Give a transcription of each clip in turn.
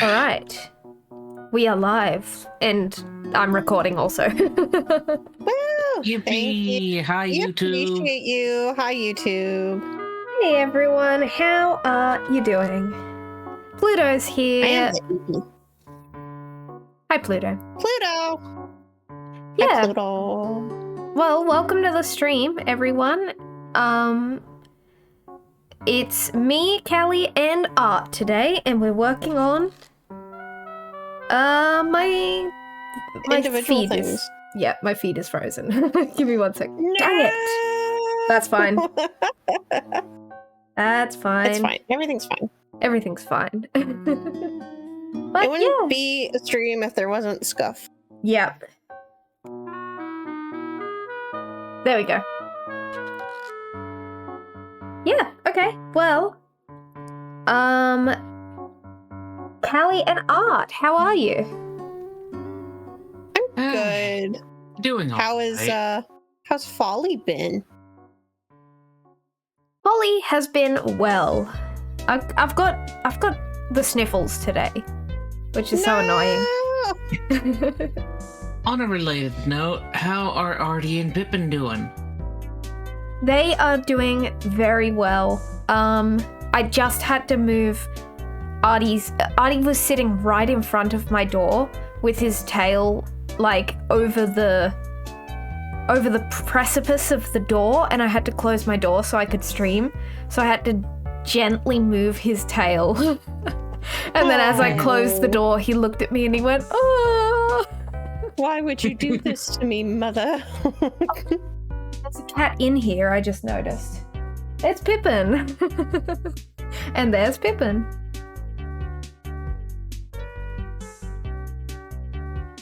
All right. We are live, and I'm recording also. Woo! Thank you. Yippee! Hi, We YouTube. appreciate you. Hi, YouTube. Hey everyone, how are you doing? Pluto's I here. am the Hi, Pluto. Pluto. Yeah. Hi, Pluto. Well, welcome to the stream, everyone. It's me, Callie, and Art today, and we're working on my Individual feed things. is my feed is frozen. Give me 1 sec. No! Dang it! That's fine. That's fine. It's fine. Everything's fine. Everything's fine. But It wouldn't be a stream if there wasn't scuff. Yep. There we go. Yeah, okay. Well, Callie and Art, how are you? Good. Doing all right. How's Folly been? Holly has been well. I've got the sniffles today, which is so annoying. On a related note, how are Artie and Pippin doing? They are doing very well. I just had to move Artie was sitting right in front of my door with his tail like over the precipice of the door, and I had to close my door so I could stream. So I had to gently move his tail. And then as I closed the door, he looked at me and he went, "Oh, Why would you do this to me, mother?" there's a cat in here, I just noticed. It's Pippin." And there's Pippin.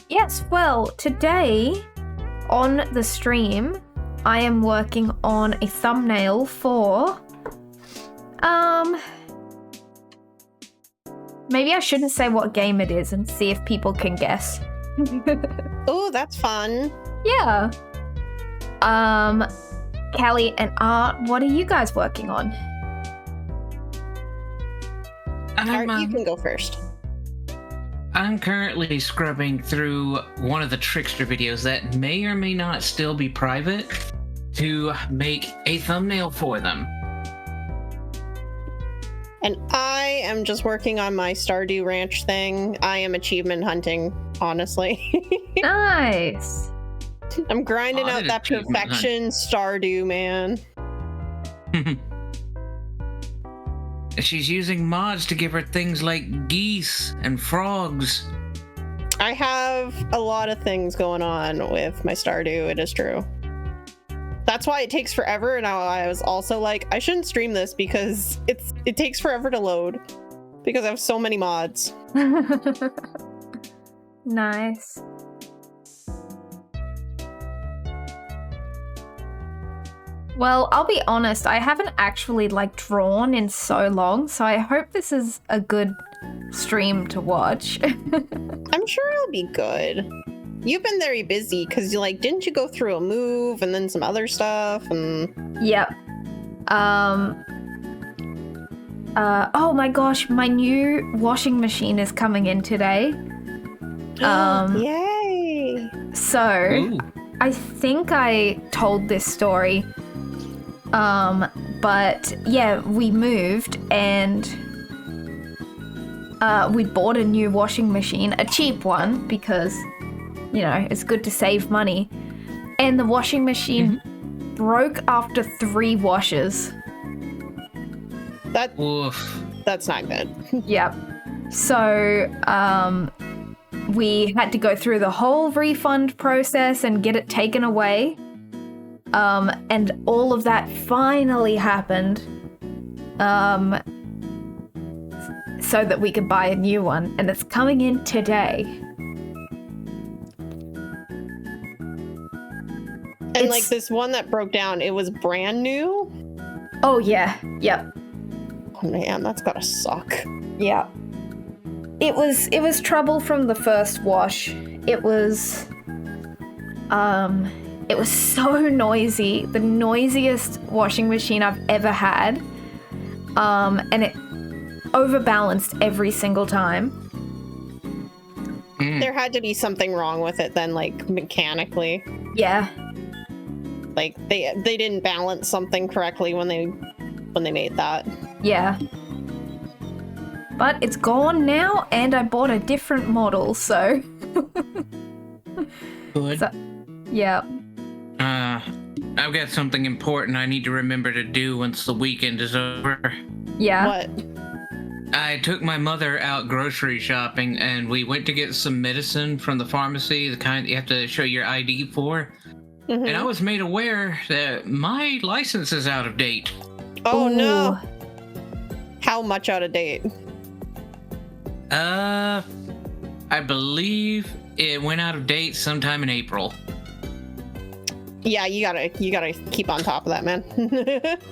Yes, well, today on the stream, I am working on a thumbnail for, maybe I shouldn't say what game it is and see if people can guess. Oh, that's fun. Yeah. Callie and Art, what are you guys working on? Art, you can go first. I'm currently scrubbing through one of the Trickster videos that may or may not still be private to make a thumbnail for them. And I am just working on my Stardew Ranch thing. I am achievement hunting, honestly. Nice. I'm grinding out Audit that achievement hunt. perfection Stardew, man. She's using mods to give her things like geese and frogs. I have a lot of things going on with my Stardew, it is true. That's why it takes forever, and I was also like, I shouldn't stream this because it takes forever to load because I have so many mods. Nice. Well, I'll be honest, I haven't actually drawn in so long, so I hope this is a good stream to watch. I'm sure it'll be good. You've been very busy because didn't you go through a move and then some other stuff and Yep. Oh my gosh, my new washing machine is coming in today. Yay! So, Ooh. I think I told this story. But yeah, we moved and we bought a new washing machine, a cheap one, because, it's good to save money. And the washing machine broke after 3 washes. Oof. That's not good. Yep. So, we had to go through the whole refund process and get it taken away. And all of that finally happened, so that we could buy a new one, and it's coming in today. And this one that broke down, it was brand new. Oh yeah, yep, Oh man, that's gotta suck. yeah. It was trouble from the first wash. It was so noisy, the noisiest washing machine I've ever had, and it overbalanced every single time. There had to be something wrong with it then, like mechanically. Yeah. Like they didn't balance something correctly when they made that. Yeah. But it's gone now, and I bought a different model, so... Good. So, yeah. I've got something important I need to remember to do once the weekend is over. Yeah. What? I took my mother out grocery shopping, and we went to get some medicine from the pharmacy, the kind you have to show your ID for. Mhm. And I was made aware that my license is out of date. Oh Ooh. no. How much out of date? I believe it went out of date sometime in April. Yeah, you gotta keep on top of that, man.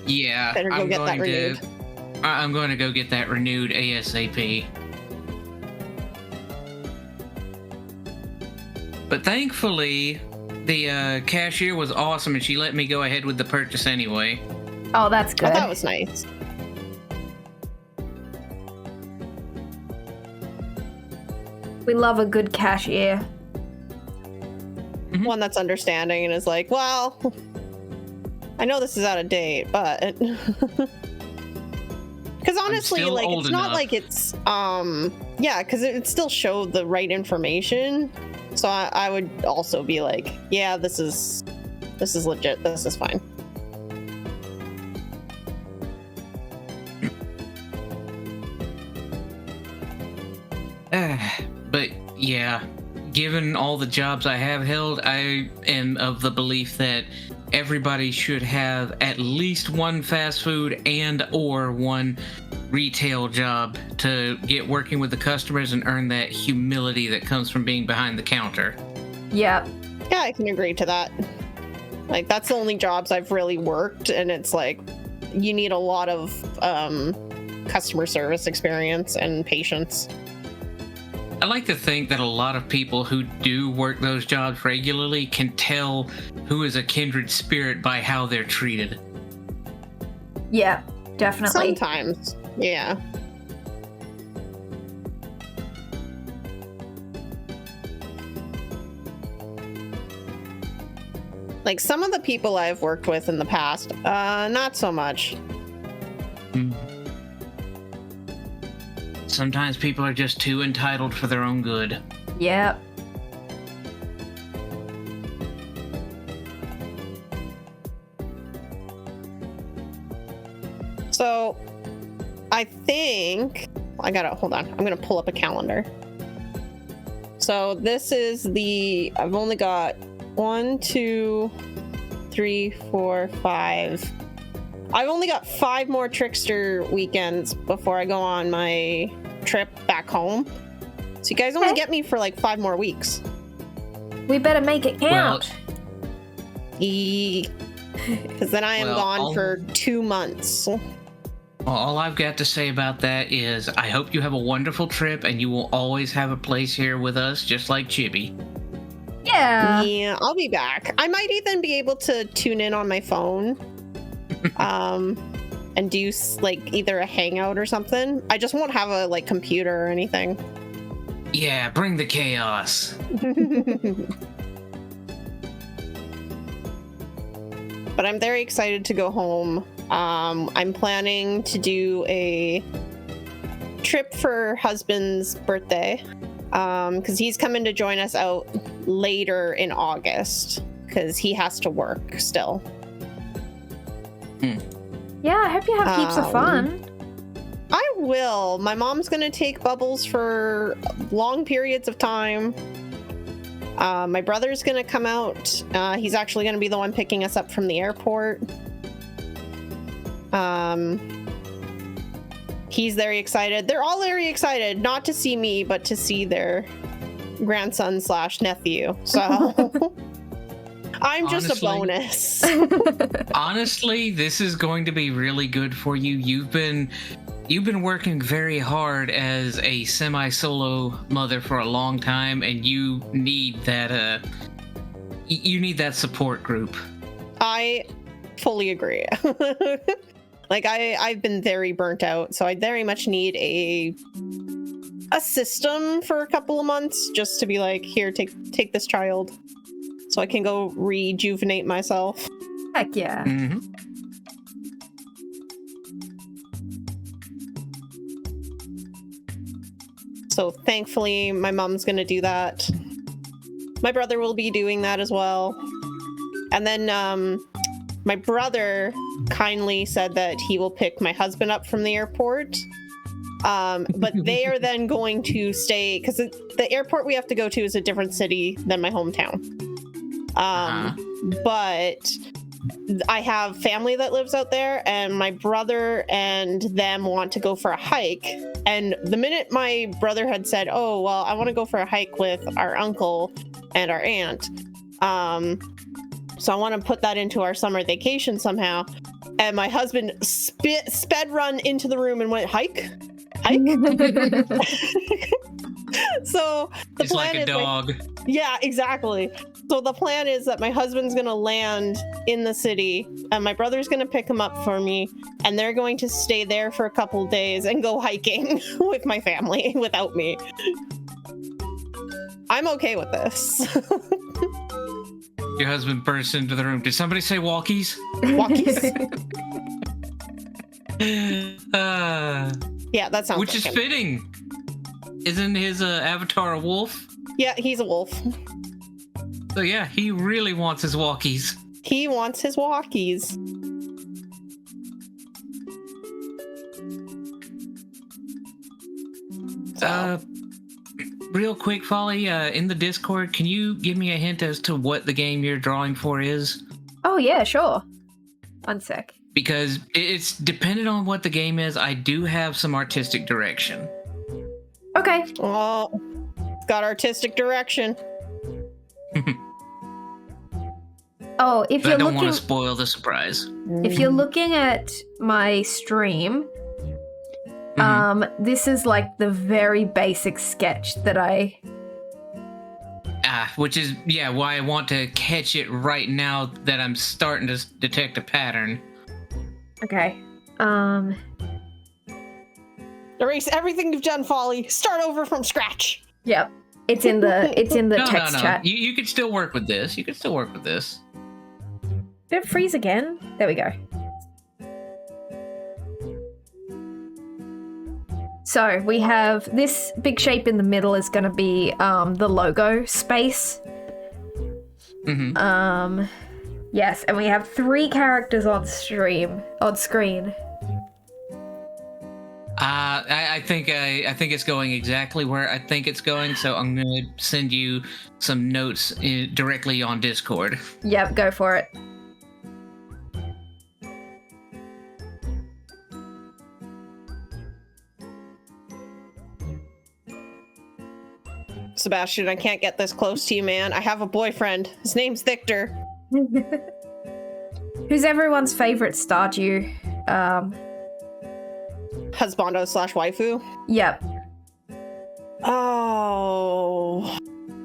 Yeah, Better go get that renewed. I'm going to go get that renewed ASAP. But thankfully, the cashier was awesome, and she let me go ahead with the purchase anyway. Oh, that's good. Oh, that was nice. We love a good cashier. One that's understanding and is like, well, I know this is out of date, but because honestly, still like old it's not enough. like it's yeah, because it still showed the right information. So I would also be like, yeah, this is legit. This is fine. But yeah, given all the jobs I have held, I am of the belief that everybody should have at least one fast food and or one retail job to get working with the customers and earn that humility that comes from being behind the counter. Yep. Yeah, I can agree to that. Like that's the only jobs I've really worked, and it's like you need a lot of customer service experience and patience. I like to think that a lot of people who do work those jobs regularly can tell who is a kindred spirit by how they're treated. Yeah, definitely. Sometimes, yeah. Like some of the people I've worked with in the past, not so much. Sometimes people are just too entitled for their own good. Yep. So I think hold on. I'm gonna pull up a calendar. So this is I've only got 1, 2, 3, 4, 5. I've only got 5 more Trickster weekends before I go on my trip back home. So you guys only get me for like 5 more weeks. We better make it count. Because then I am gone for 2 months. Well, all I've got to say about that is I hope you have a wonderful trip and you will always have a place here with us, just like Chibi. Yeah. Yeah, I'll be back. I might even be able to tune in on my phone. And do like either a hangout or something. I just won't have a like computer or anything. Yeah, bring the chaos. But I'm very excited to go home. I'm planning to do a trip for husband's birthday. Because he's coming to join us out later in August because he has to work still. Yeah, I hope you have heaps of fun. I will. My mom's going to take Bubbles for long periods of time. My brother's going to come out. He's actually going to be the one picking us up from the airport. He's very excited. They're all very excited, not to see me, but to see their grandson / nephew. So I'm just a bonus. Honestly, this is going to be really good for you. You've been working very hard as a semi-solo mother for a long time, and you need that support group. I fully agree. Like I've been very burnt out, so I very much need a a system for a couple of months just to be like, here, take this child so I can go rejuvenate myself. Heck yeah. Mm-hmm. So thankfully, my mom's going to do that. My brother will be doing that as well. And then my brother kindly said that he will pick my husband up from the airport. But they are then going to stay, because the airport we have to go to is a different city than my hometown. But I have family that lives out there, and my brother and them want to go for a hike. And the minute my brother had said, oh, well, I want to go for a hike with our uncle and our aunt. So I want to put that into our summer vacation somehow. And my husband sped run into the room and went, hike? So the It's plan like a is dog. yeah, exactly. So the plan is that my husband's going to land in the city and my brother's going to pick him up for me, and they're going to stay there for a couple days and go hiking with my family without me. I'm okay with this. Your husband bursts into the room. Did somebody say walkies? Walkies. Yeah, that sounds Which like is him. fitting. Isn't his avatar a wolf? Yeah, he's a wolf. So yeah, he really wants his walkies. He wants his walkies. Real quick, Folly, in the Discord, can you give me a hint as to what the game you're drawing for is? Oh, yeah, sure. 1 sec. Because it's dependent on what the game is. I do have some artistic direction. Okay. Oh, it's got artistic direction. Oh, if But I you're don't want looking, to spoil the surprise. if you're looking at my stream, this is like the very basic sketch that I. Which is, yeah, why I want to catch it right now that I'm starting to detect a pattern. Okay. Erase everything you've done, Folly. Start over from scratch. Yep. It's in the text no. chat. You could still work with this. You could still work with this. Did it freeze again? There we go. So we have this big shape in the middle is going to be the logo space. Mm-hmm. Yes, and we have 3 characters on screen. I think it's going exactly where I think it's going. So I'm gonna send you some notes directly on Discord. Yep, go for it. Sebastian, I can't get this close to you, man. I have a boyfriend. His name's Victor. Who's everyone's favorite Stardew? Husbando / waifu. Yep. Oh.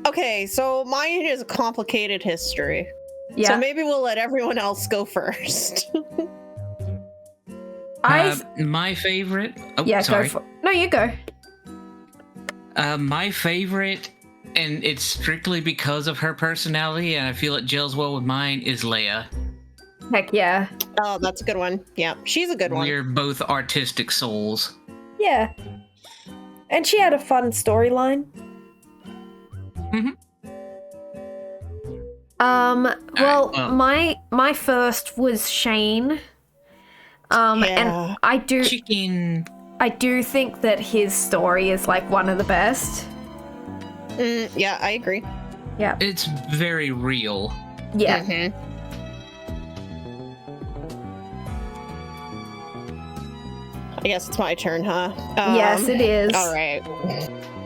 Okay, so mine is a complicated history. Yeah. So maybe we'll let everyone else go first. My favorite. Oh, yeah, sorry. go for. No, you go. My favorite, and it's strictly because of her personality, and I feel it gels well with mine, is Leia. Heck yeah. Oh, that's a good one. Yeah, she's a good one. We're both artistic souls. Yeah. And she had a fun storyline. Well, my first was Shane. And I do think that his story is like one of the best. Yeah, I agree. Yeah. It's very real. Yeah. Mm-hmm. I guess it's my turn, huh? Yes, it is. All right.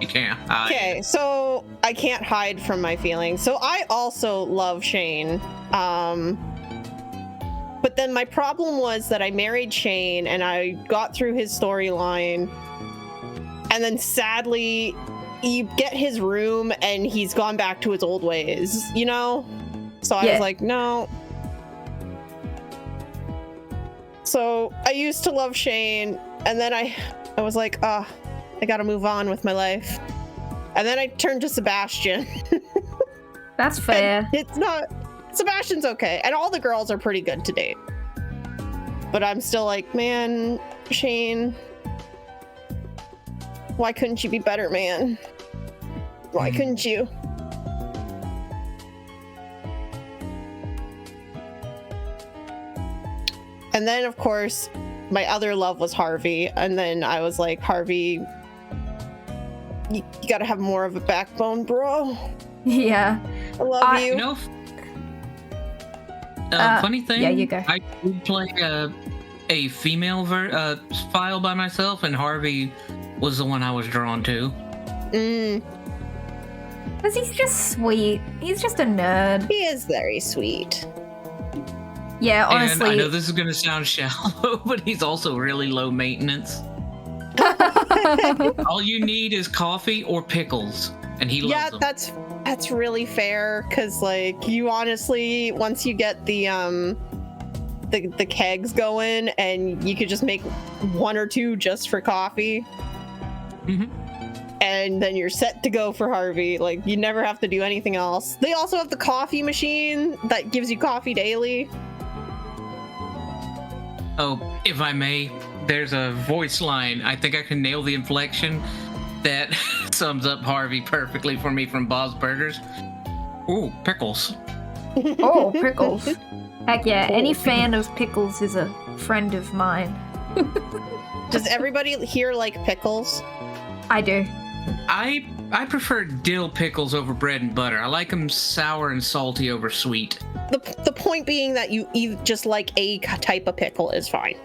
You can't hide. Okay, so I can't hide from my feelings. So I also love Shane. But then my problem was that I married Shane and I got through his storyline. And then sadly, you get his room and he's gone back to his old ways, you know? So I was like, no. So I used to love Shane, and then I was like, I gotta move on with my life. And then I turned to Sebastian. That's fair. It's not... Sebastian's okay. And all the girls are pretty good to date. But I'm still like, man, Shane... Why couldn't you be better, man? Why couldn't you? And then, of course, my other love was Harvey. And then I was like, Harvey, you gotta have more of a backbone, bro. Yeah. I love you. You know, funny thing, yeah, you go. I would play a female file by myself, and Harvey was the one I was drawn to. Because he's just sweet. He's just a nerd. He is very sweet. Yeah, honestly. And I know this is going to sound shallow, but he's also really low maintenance. All you need is coffee or pickles, and he loves them. That's really fair, because like you honestly, once you get the kegs going, and you could just make one or two just for coffee, and then you're set to go for Harvey. Like you never have to do anything else. They also have the coffee machine that gives you coffee daily. Oh, if I may, there's a voice line. I think I can nail the inflection that sums up Harvey perfectly for me from Bob's Burgers. Ooh, pickles. Oh, pickles. Heck yeah, any fan of pickles is a friend of mine. Does everybody here like pickles? I do. I prefer dill pickles over bread and butter. I like them sour and salty over sweet. The point being that you just like a type of pickle is fine.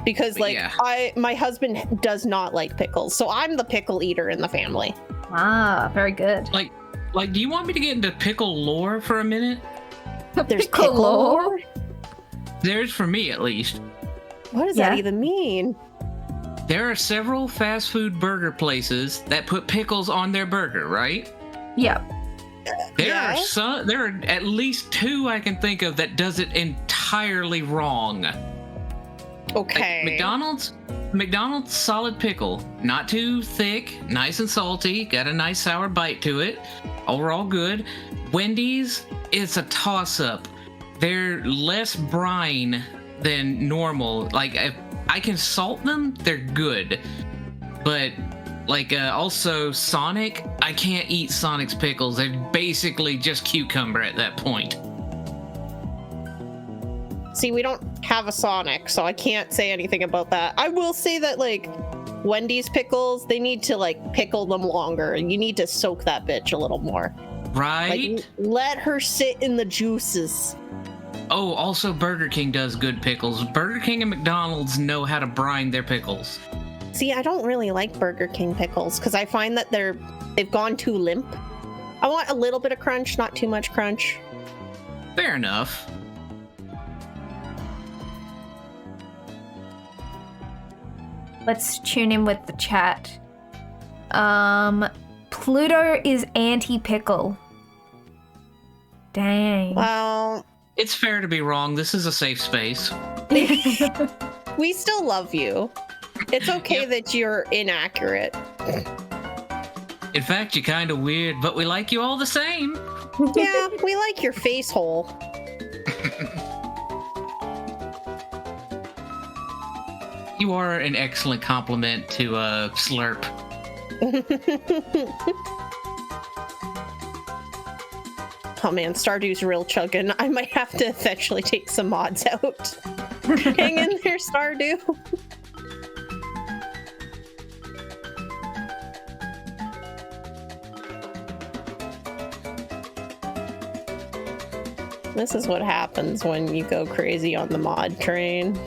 Because like yeah. my husband does not like pickles, so I'm the pickle eater in the family. Ah, very good. Like, do you want me to get into pickle lore for a minute? There's pickle lore? There's for me at least. What does that even mean? There are several fast food burger places that put pickles on their burger, right? Yep. There are at least two I can think of that does it entirely wrong. Okay. Like McDonald's solid pickle, not too thick, nice and salty, got a nice sour bite to it. Overall good. Wendy's, it's a toss-up. They're less brine than normal. Like if I can salt them, they're good. But like also Sonic, I can't eat Sonic's pickles. They're basically just cucumber at that point. See, we don't have a Sonic, so I can't say anything about that. I will say that like Wendy's pickles, they need to like pickle them longer. You need to soak that bitch a little more. Right? Like, let her sit in the juices. Oh, also Burger King does good pickles. Burger King and McDonald's know how to brine their pickles. See, I don't really like Burger King pickles because I find that they've gone too limp. I want a little bit of crunch, not too much crunch. Fair enough. Let's tune in with the chat. Pluto is anti-pickle. Dang. Well, it's fair to be wrong. This is a safe space. We still love you. It's okay that you're inaccurate. In fact, you're kind of weird, but we like you all the same. Yeah, we like your face hole. You are an excellent compliment to Slurp. Oh man, Stardew's real chugging. I might have to eventually take some mods out. Hang in there, Stardew. This is what happens when you go crazy on the mod train.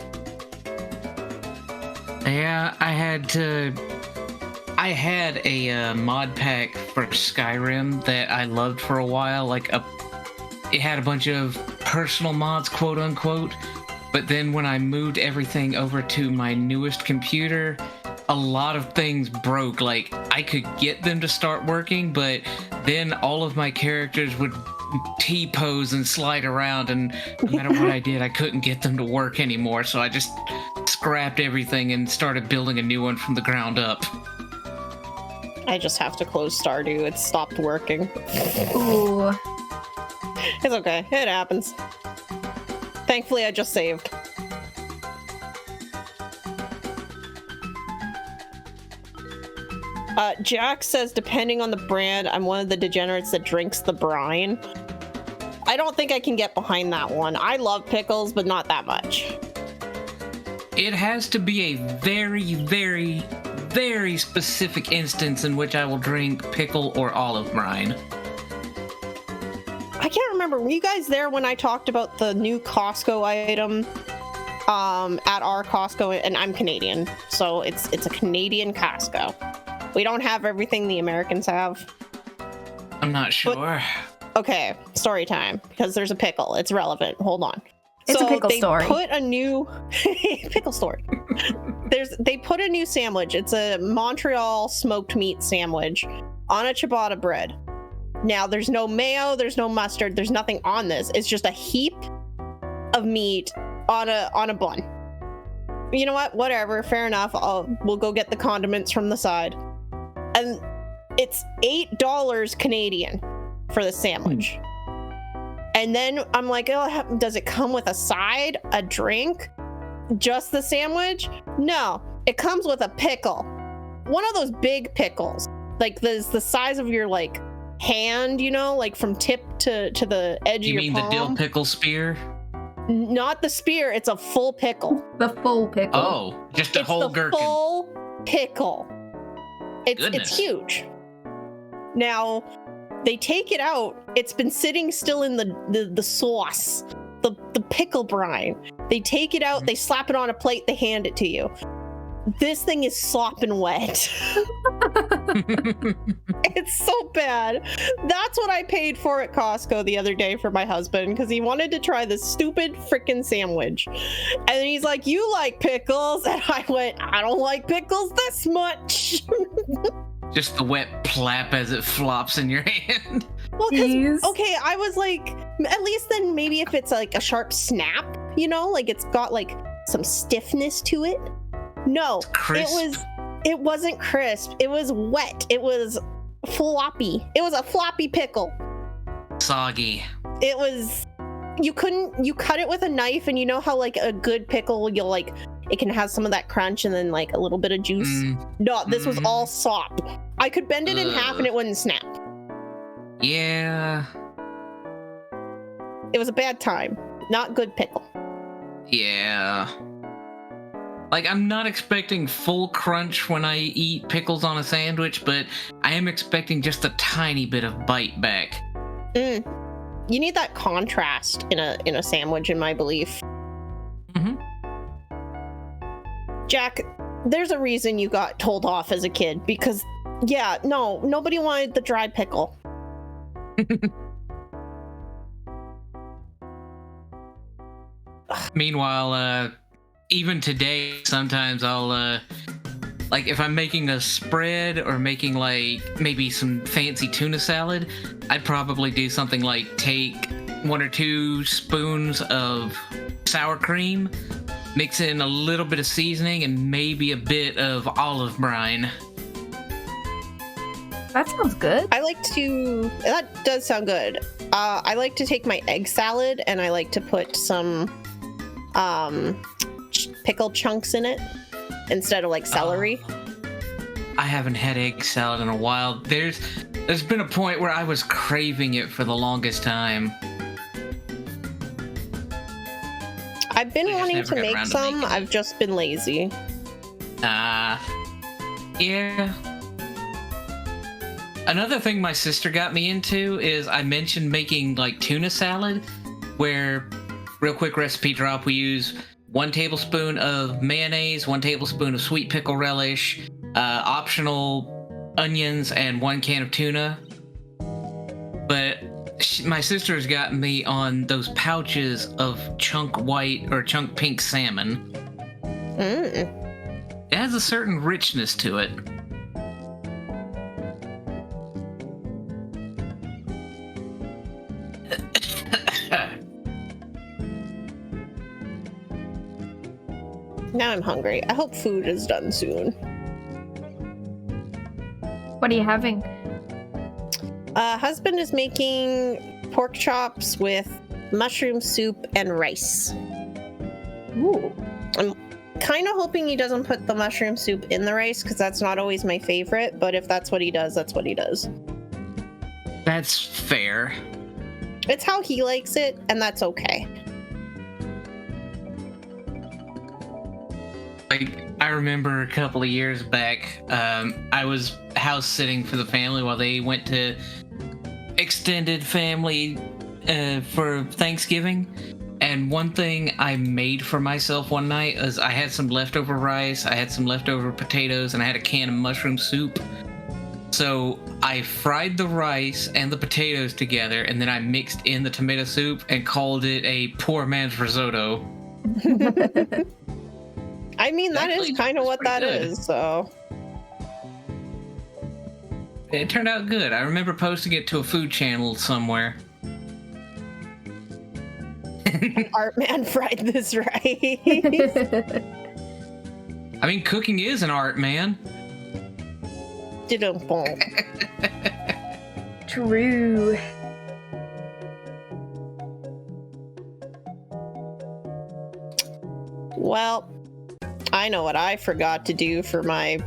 Yeah, I had a mod pack for Skyrim that I loved for a while. It had a bunch of personal mods, quote unquote. But then when I moved everything over to my newest computer, a lot of things broke. Like, I could get them to start working, but then all of my characters would T-pose and slide around, and no matter what I did, I couldn't get them to work anymore. So I just scrapped everything and started building a new one from the ground up. I just have to close Stardew. It stopped working. Ooh. It's okay. It happens. Thankfully, I just saved. Jack says, depending on the brand, I'm one of the degenerates that drinks the brine. I don't think I can get behind that one. I love pickles, but not that much. It has to be a very, very, very specific instance in which I will drink pickle or olive brine. I can't remember. Were you guys there when I talked about the new Costco item at our Costco? And I'm Canadian, so it's a Canadian Costco. We don't have everything the Americans have. I'm not sure. Okay, story time, because there's a pickle. It's relevant. Hold on. It's a pickle story. They put a new pickle story. They put a new sandwich. It's a Montreal smoked meat sandwich on a ciabatta bread. Now there's no mayo, there's no mustard, there's nothing on this. It's just a heap of meat on a bun. You know what? Whatever. Fair enough. We'll go get the condiments from the side. And it's $8 Canadian for the sandwich. And then I'm like, oh, does it come with a side, a drink, just the sandwich? No, it comes with a pickle. One of those big pickles, like the size of your like hand, you know, like from tip to the edge of your palm. You mean the dill pickle spear? Not the spear, it's a full pickle. The full pickle. Oh, just a whole gherkin. Full pickle. It's huge. Now, they take it out. It's been sitting still in the sauce, the pickle brine. They take it out, they slap it on a plate, they hand it to you. This thing is sopping wet. It's so bad. That's what I paid for at Costco the other day for my husband, because he wanted to try this stupid freaking sandwich. And he's like, you like pickles? And I went, I don't like pickles this much. Just the wet plap as it flops in your hand. Well, because, okay, I was like, at least then maybe if it's like a sharp snap, you know, like it's got like some stiffness to it. No, it wasn't crisp. It was wet. It was floppy. It was a floppy pickle. Soggy. It was, you cut it with a knife, and you know how like a good pickle, you'll like, it can have some of that crunch and then like a little bit of juice. No, this was all sop. I could bend it in half and it wouldn't snap. Yeah. It was a bad time. Not good pickle. Yeah. Like, I'm not expecting full crunch when I eat pickles on a sandwich, but I am expecting just a tiny bit of bite back. You need that contrast in a sandwich, in my belief. Jack, there's a reason you got told off as a kid, because, yeah, no, nobody wanted the dried pickle. Meanwhile, even today, sometimes I'll, like, if I'm making a spread or making, like, maybe some fancy tuna salad, I'd probably do something like take 1 or 2 spoons of sour cream, mix in a little bit of seasoning, and maybe a bit of olive brine. That sounds good. That does sound good. I like to take my egg salad and I like to put some pickle chunks in it instead of like celery. I haven't had egg salad in a while. There's been a point where I was craving it for the longest time. I've been wanting to make some. I've just been lazy. Yeah. Another thing my sister got me into is I mentioned making like tuna salad, where, real quick recipe drop, we use 1 tablespoon of mayonnaise, 1 tablespoon of sweet pickle relish, optional onions, and 1 can of tuna. But my sister's gotten me on those pouches of chunk white or chunk pink salmon. It has a certain richness to it. Now I'm hungry. I hope food is done soon. What are you having? Husband is making pork chops with mushroom soup and rice. Ooh. I'm kind of hoping he doesn't put the mushroom soup in the rice because that's not always my favorite, but if that's what he does, that's what he does. That's fair. It's how he likes it, and that's okay. Like, I remember a couple of years back, I was house sitting for the family while they went to extended family for Thanksgiving. And one thing I made for myself one night is I had some leftover rice, I had some leftover potatoes, and I had a can of mushroom soup. So I fried the rice and the potatoes together, and then I mixed in the tomato soup and called it a poor man's risotto. I mean, that Actually, is kind of it's what pretty that good. is, so. It turned out good. I remember posting it to a food channel somewhere. Art man fried this rice. I mean, cooking is an art, man. Didum-bom. True. Well, I know what I forgot to do for my...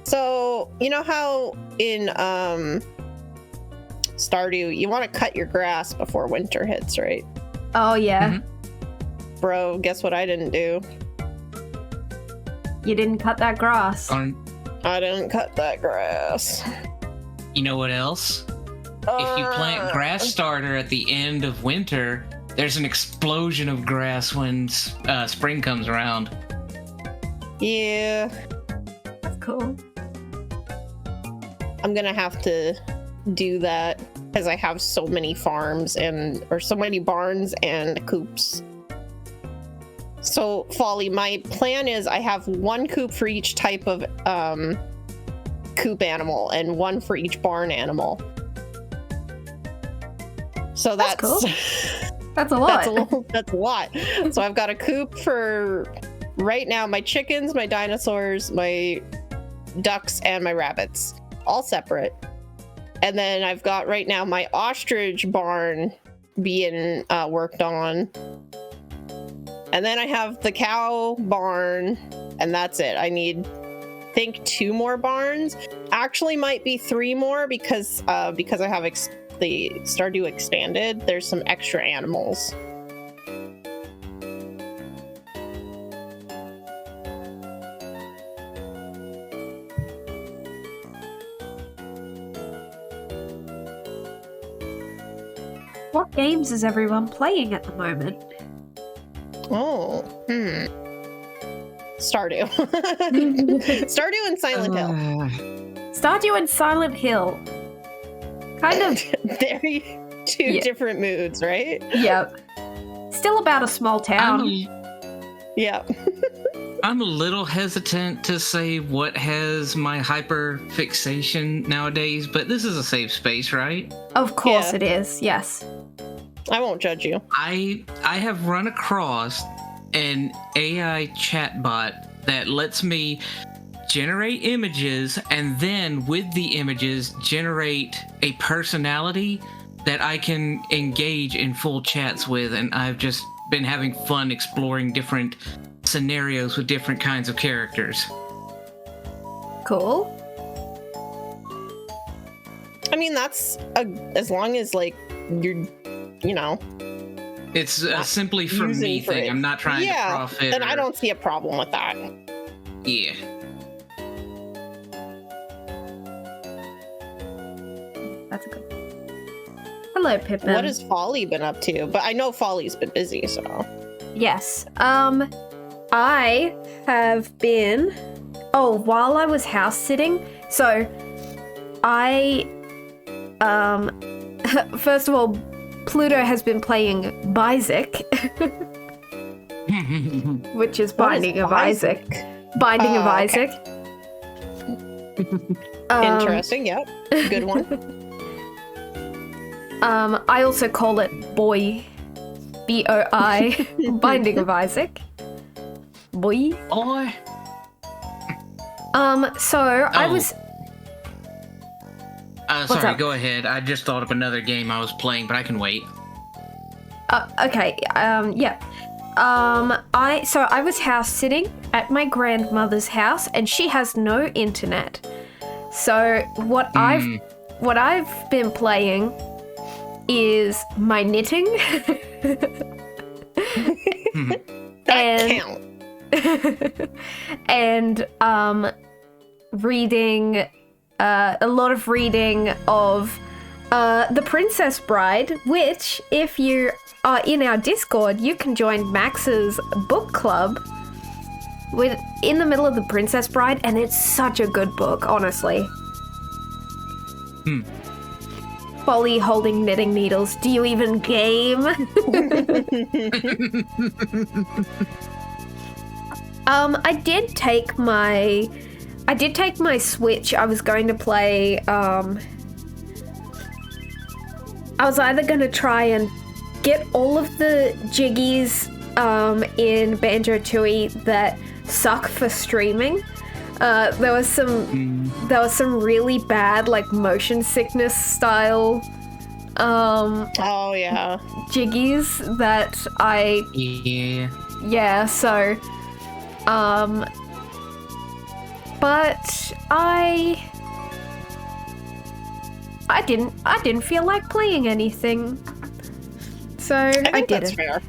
So, you know how in Stardew, you want to cut your grass before winter hits, right? Oh, yeah. Mhm. Bro, guess what I didn't do? You didn't cut that grass. I didn't cut that grass. You know what else? If you plant grass starter at the end of winter, there's an explosion of grass when spring comes around. Yeah, That's cool. I'm gonna have to do that because I have so many farms or so many barns and coops. So, Folly, my plan is I have one coop for each type of coop animal and one for each barn animal. So That's cool. That's a lot. That's a lot. So I've got a coop for right now my chickens, my dinosaurs, my ducks, and my rabbits, all separate. And then I've got right now my ostrich barn being worked on. And then I have the cow barn, and that's it. I need, I think, 2 more barns. Actually, might be 3 more because I have the Stardew expanded. There's some extra animals. What games is everyone playing at the moment? Oh, Stardew. Stardew and Silent Hill. Stardew and Silent Hill. Kind of. Very two Yeah. different moods, right? Yep. Still about a small town. Yeah. I'm a little hesitant to say what has my hyper fixation nowadays, but this is a safe space, right? Of course Yeah. it is, yes. I won't judge you. I have run across an AI chatbot that lets me generate images and then with the images generate a personality that I can engage in full chats with, and I've just been having fun exploring different scenarios with different kinds of characters. Cool. I mean, that's as long as like you're, you know, It's Not simply for using me for thing. it. I'm not trying to profit. then I or- don't see a problem with that. Yeah. That's a good. Hello, Pippin. What has Folly been up to? But I know Folly's been busy, so. Yes. I have been. Oh, while I was house sitting, so I. First of all, Pluto has been playing Bizik, which is Binding of Isaac. Binding of Okay. Isaac. Interesting, yep. Good one. I also call it Boy BOI, Binding of Isaac. Boy. Boy. So I was. Sorry, up? go ahead. I just thought of another game I was playing, but I can wait. Okay. Yeah. I was house sitting at my grandmother's house, and she has no internet. So what I've been playing is my knitting. Count. And reading a lot of reading of The Princess Bride, which, if you are in our Discord, you can join Max's book club with in the middle of The Princess Bride, and it's such a good book, honestly. Folly holding knitting needles. Do you even game? I did take my Switch. I was going to play, I was either going to try and get all of the jiggies in Banjo-Tooie that suck for streaming. There was some really bad, like, motion sickness style Oh yeah. jiggies that I Yeah. so but I didn't feel like playing anything, so I think did that's it. fair.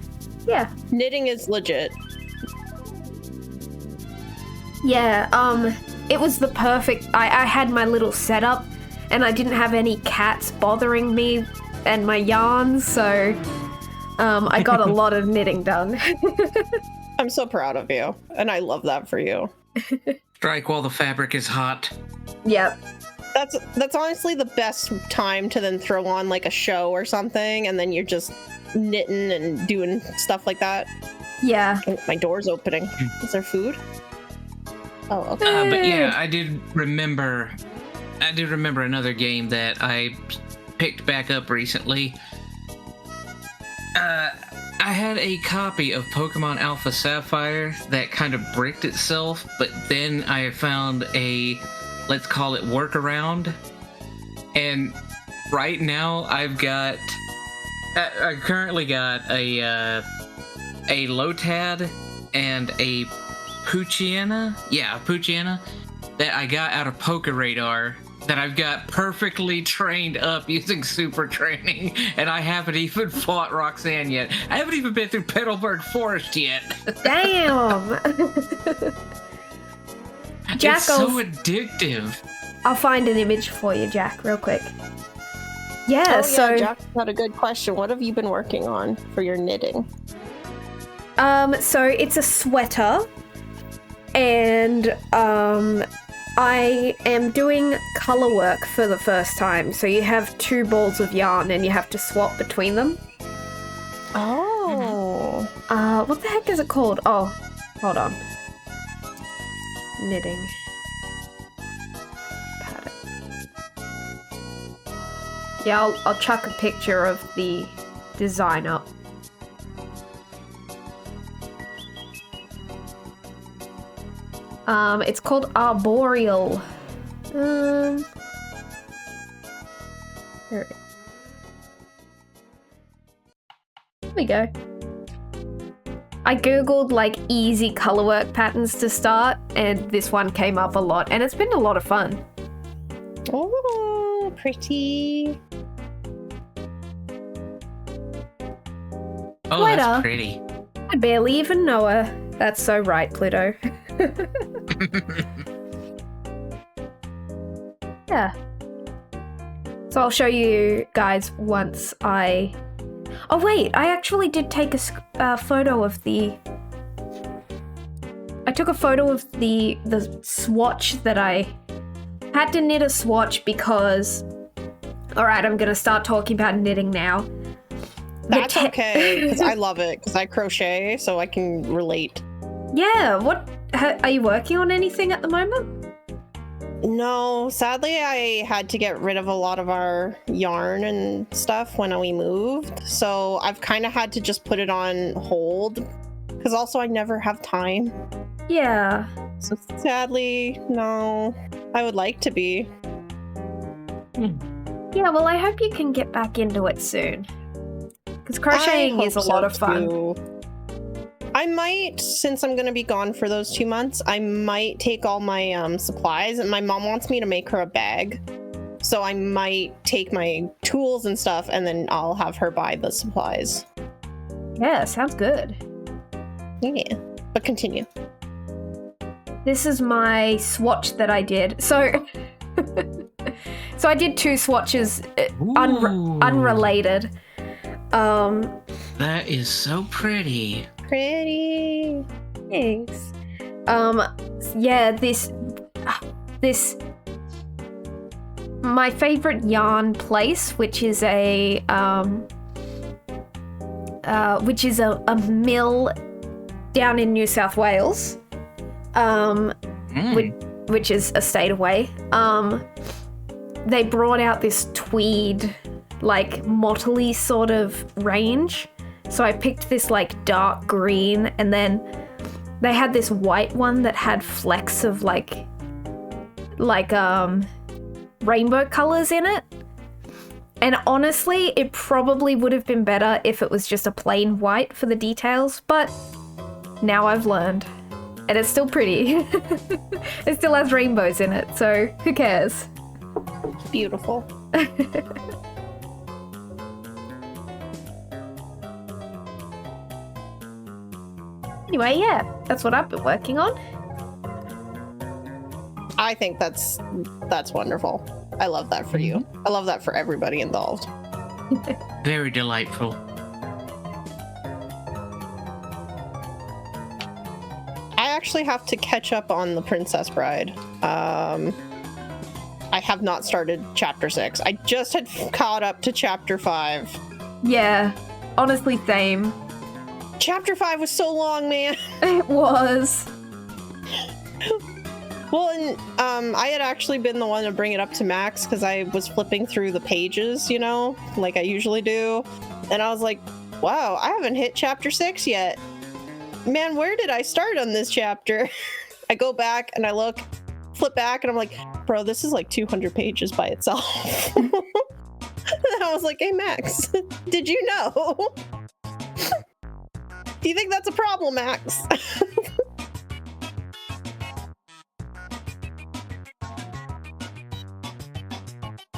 Yeah. Knitting is legit. Yeah, it was the perfect. I had my little setup, and I didn't have any cats bothering me and my yarns, so I got a lot of knitting done. I'm so proud of you, and I love that for you. Strike while the fabric is hot. Yep. That's honestly the best time to then throw on like a show or something, and then you're just knitting and doing stuff like that. Yeah. Oh, my door's opening. Is there food? Oh, okay. But yeah, I did remember another game that I picked back up recently. I had a copy of Pokemon Alpha Sapphire that kind of bricked itself, but then I found a, let's call it, workaround. And right now I currently got a Lotad and a Poochyena. Yeah, Poochyena that I got out of Poke Radar that I've got perfectly trained up using super training, and I haven't even fought Roxanne yet. I haven't even been through Petalburg Forest yet. Damn. Jack, it's so addictive. I'll find an image for you, Jack, real quick. Yeah, Oh, so yeah, Jack had a good question. What have you been working on for your knitting? so it's a sweater, and I am doing color work for the first time. So you have 2 balls of yarn and you have to swap between them. Oh. What the heck is it called? Oh, hold on. Knitting pattern. Yeah, I'll chuck a picture of the design up. It's called Arboreal. Here we go. I googled like easy colorwork patterns to start, and this one came up a lot, and it's been a lot of fun. Oh, pretty. Oh, Later. that's pretty. I barely even know her. That's so right, Pluto. Yeah. So I'll show you guys once I... Oh wait, I actually did take a photo of the... I took a photo of the swatch that I had to knit a swatch because... Alright, I'm gonna start talking about knitting now. That's okay, because I love it, because I crochet, so I can relate. Yeah, what... are you working on anything at the moment? No, sadly, I had to get rid of a lot of our yarn and stuff when we moved. So I've kind of had to just put it on hold because also I never have time. Yeah. So sadly, no. I would like to be. Yeah, well, I hope you can get back into it soon. Because I crocheting hope is a so, lot of fun. too. I might, since I'm going to be gone for those 2 months, I might take all my supplies. And my mom wants me to make her a bag. So I might take my tools and stuff, and then I'll have her buy the supplies. Yeah, sounds good. Yeah, but continue. This is my swatch that I did. So, so I did 2 swatches, Ooh. unrelated. That is so pretty. Pretty. Thanks. Yeah, this, my favorite yarn place, which is a mill down in New South Wales, which is a state away. They brought out this tweed, like mottly sort of range. So I picked this like dark green, and then they had this white one that had flecks of like rainbow colors in it. And honestly, it probably would have been better if it was just a plain white for the details, but now I've learned. And it's still pretty. It still has rainbows in it, so who cares? Beautiful. Anyway, yeah, that's what I've been working on. I think that's wonderful. I love that for you. I love that for everybody involved. Very delightful. I actually have to catch up on The Princess Bride. I have not started chapter 6. I just had caught up to chapter 5. Yeah, honestly, same. Chapter 5 was so long, man. It was. Well, and I had actually been the one to bring it up to Max because I was flipping through the pages, you know, like I usually do. And I was like, wow, I haven't hit chapter 6 yet. Man, where did I start on this chapter? I go back and I look, flip back, and I'm like, bro, this is like 200 pages by itself. And I was like, hey, Max, did you know? Do you think that's a problem, Max?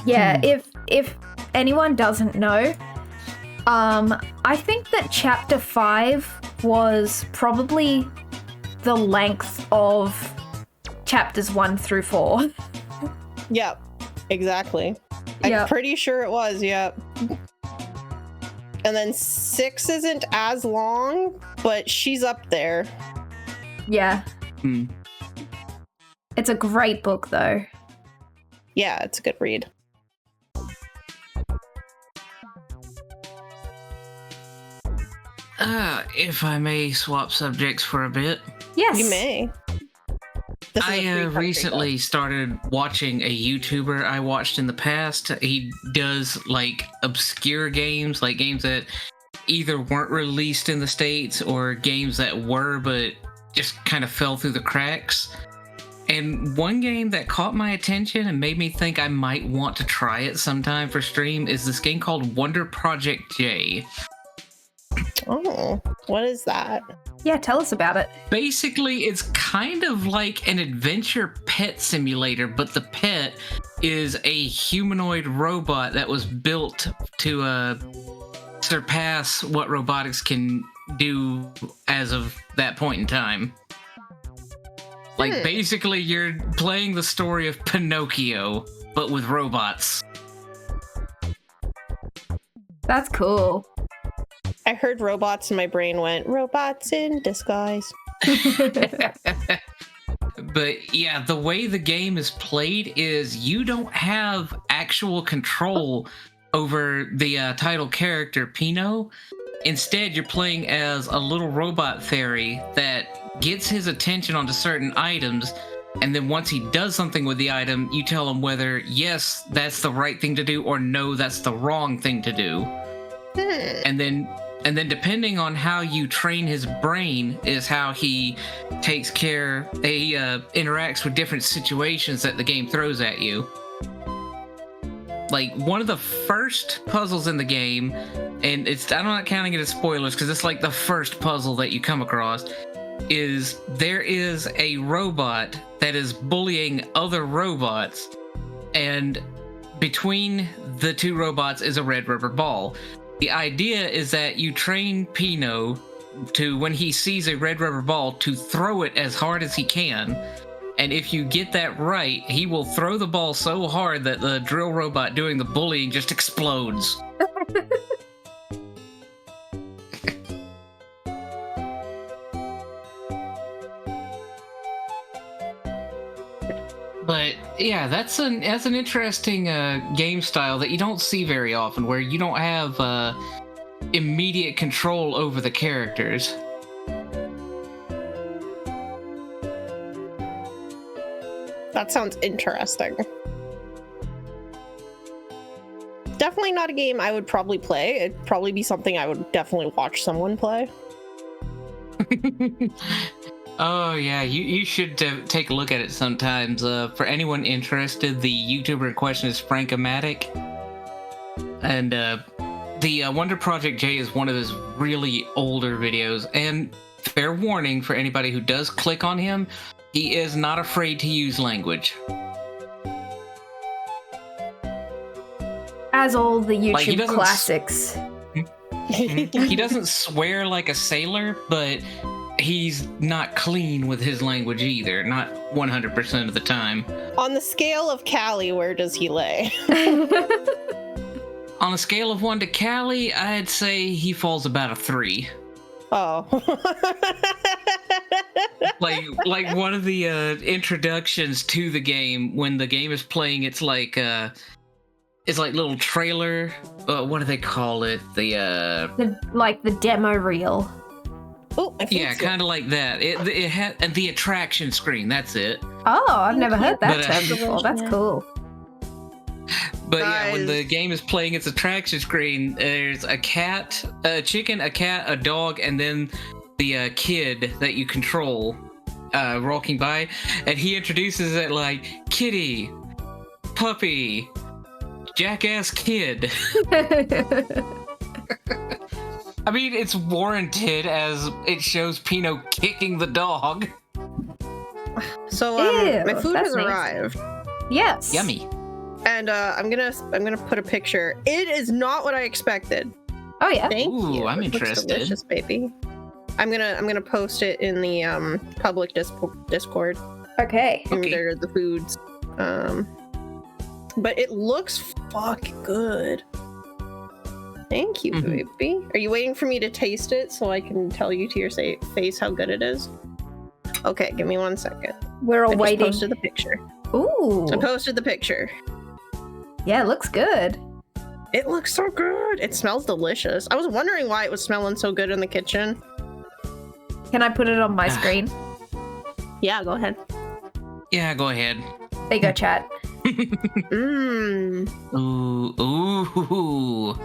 Yeah, if anyone doesn't know, I think that chapter 5 was probably the length of chapters 1 through 4. Yep, exactly. Yep. I'm pretty sure it was, yep. And then 6 isn't as long, but she's up there. Yeah. It's a great book, though. Yeah, it's a good read. If I may swap subjects for a bit. Yes. You may. This is a free I country, recently started watching a YouTuber I watched in the past. He does like obscure games, like games that either weren't released in the States or games that were but just kind of fell through the cracks. And one game that caught my attention and made me think I might want to try it sometime for stream is this game called Wonder Project J. Oh, what is that? Yeah, tell us about it. Basically, it's kind of like an adventure pet simulator, but the pet is a humanoid robot that was built to surpass what robotics can do as of that point in time. Like, basically, you're playing the story of Pinocchio, but with robots. That's cool. I heard robots and my brain went, robots in disguise. But yeah, the way the game is played is you don't have actual control over the title character, Pino. Instead, you're playing as a little robot fairy that gets his attention onto certain items, And then once he does something with the item, you tell him whether, yes, that's the right thing to do, or no, that's the wrong thing to do. And then depending on how you train his brain is how he interacts with different situations that the game throws at you. Like, one of the first puzzles in the game, and I'm not counting it as spoilers because it's like the first puzzle that you come across, is there is a robot that is bullying other robots, and between the two robots is a red rubber ball. The idea is that you train Pino to, when he sees a red rubber ball, to throw it as hard as he can. And if you get that right, he will throw the ball so hard that the drill robot doing the bullying just explodes. But yeah, that's an interesting game style that you don't see very often, where you don't have immediate control over the characters. That sounds interesting. Definitely not a game I would probably play. It'd probably be something I would definitely watch someone play. Oh yeah, you should take a look at it sometimes. For anyone interested, the YouTuber in question is Frank-O-Matic, and the Wonder Project J is one of his really older videos. And fair warning for anybody who does click on him, he is not afraid to use language. As all the YouTube classics. He doesn't swear like a sailor, but he's not clean with his language either. Not 100% of the time. On the scale of Cali, where does he lay? On a scale of 1 to Cali, I'd say he falls about a 3. Oh. like one of the introductions to the game, when the game is playing, it's like little trailer. What do they call it? The demo reel. Oh, yeah, kind of like that. It had the attraction screen. That's it. Oh, I've never heard that term before. That's cool. But yeah, when the game is playing its attraction screen, there's a cat, a chicken, a cat, a dog, and then the kid that you control walking by, and he introduces it like kitty, puppy, jackass kid. I mean, it's warranted as it shows Pino kicking the dog. So my food has arrived. Yes. Yummy. And I'm gonna put a picture. It is not what I expected. Oh yeah. Thank you. I'm interested. Looks delicious, baby. I'm gonna post it in the public Discord. Okay. Under the foods. But it looks fucking good. Thank you, baby. Are you waiting for me to taste it so I can tell you to your face how good it is? Okay, give me 1 second. We're all waiting. I posted the picture. Ooh. I posted the picture. Yeah, it looks good. It looks so good. It smells delicious. I was wondering why it was smelling so good in the kitchen. Can I put it on my screen? Yeah, go ahead. Yeah, go ahead. There you go, chat. Mmm. Ooh.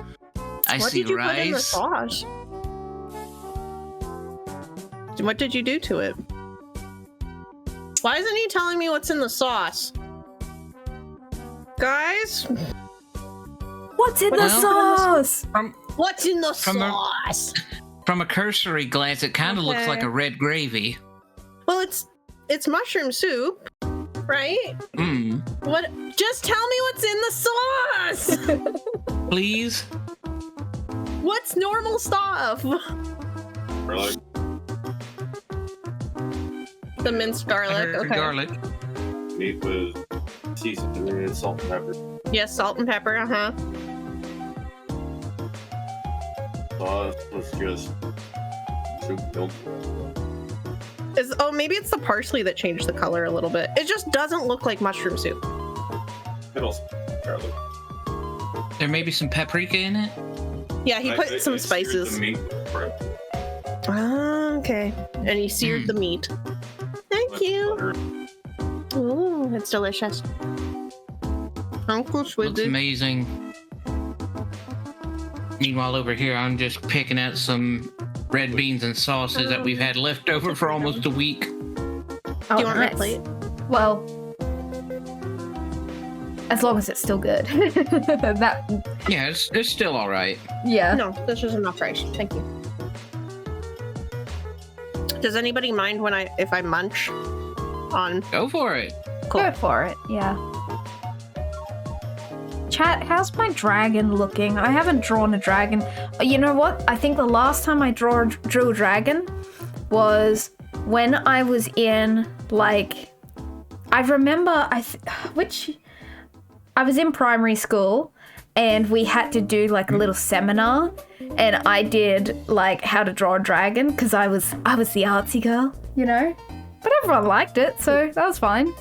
I see rice. What did you put in the sauce? What did you do to it? Why isn't he telling me what's in the sauce? Guys? What's in the sauce? What's in the sauce? From a cursory glance, it kind of looks like a red gravy. Well, it's mushroom soup, right? What? Just tell me what's in the sauce! Please? What's normal stuff? Garlic. The minced garlic. Okay. Garlic. Meat with seasoned salt and pepper. Yes, salt and pepper. Sauce was just soup milk. Maybe it's the parsley that changed the color a little bit. It just doesn't look like mushroom soup. And also garlic. There may be some paprika in it. Yeah, he put some spices. The meat, right. Okay. And he seared the meat. Thank you. It's delicious. Uncle Looks Swizzy. amazing. Meanwhile, over here, I'm just picking out some red beans and sauces that we've had left over for almost a week. Oh, Do you want my nice. plate? Well, as long as it's still good. That, Yeah, it's still all right. yeah. No, this is enough rice. Thank you. Does anybody mind if I munch on? Go for it. Cool. Go for it, yeah. Chat, how's my dragon looking? I haven't drawn a dragon. You know what? I think the last time I drew a dragon was when I was in, like, I remember, I was in primary school and we had to do like a little seminar and I did like how to draw a dragon because I was the artsy girl, you know? But everyone liked it, so that was fine.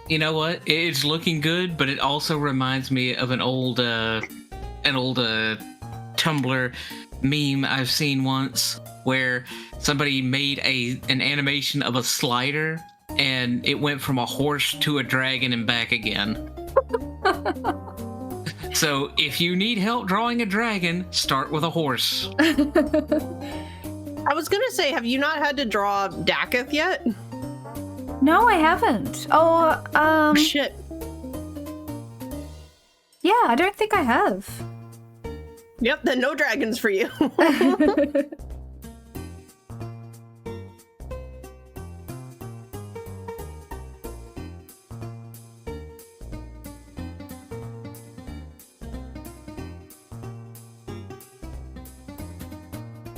You know what? It's looking good, but it also reminds me of an old Tumblr meme I've seen once where somebody made an animation of a slider and it went from a horse to a dragon and back again. So if you need help drawing a dragon, start with a horse. I was gonna say, have you not had to draw Daketh yet? No, I haven't. Oh, Shit. yeah, I don't think I have. Yep, then no dragons for you.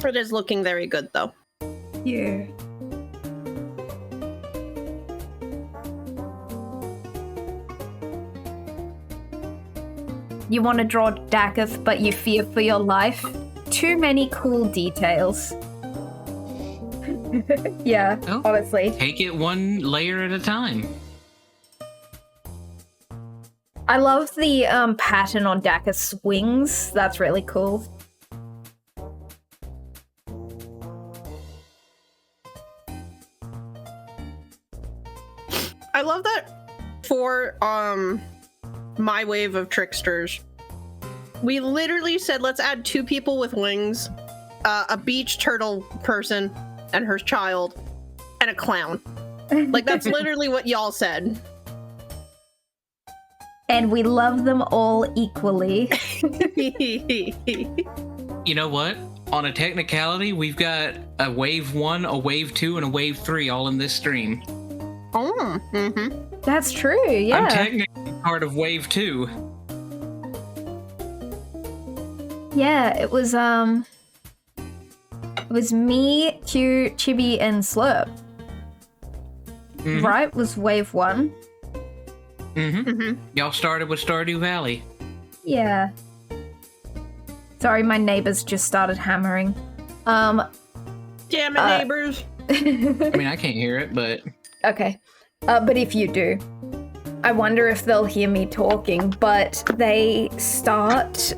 It is looking very good, though. Yeah. You want to draw Daketh, but you fear for your life? Too many cool details. Yeah, Oh. honestly. Take it one layer at a time. I love the pattern on Daketh's wings. That's really cool. I love that for my wave of Tricksters. We literally said, let's add 2 people with wings, a beach turtle person and her child, and a clown. Like, that's literally what y'all said. And we love them all equally. You know what? On a technicality, we've got a wave 1, a wave 2, and a wave 3 all in this stream. Oh, mm-hmm. That's true, yeah. I'm technically part of wave 2. Yeah, it was me, Q, Chibi, and Slurp. Mhm. Right? Was wave 1. Mm-hmm. Mm-hmm. Y'all started with Stardew Valley. Yeah. Sorry, my neighbors just started hammering. Damn it, Uh, neighbors. I mean, I can't hear it, but Okay. But if you do, I wonder if they'll hear me talking, but they start,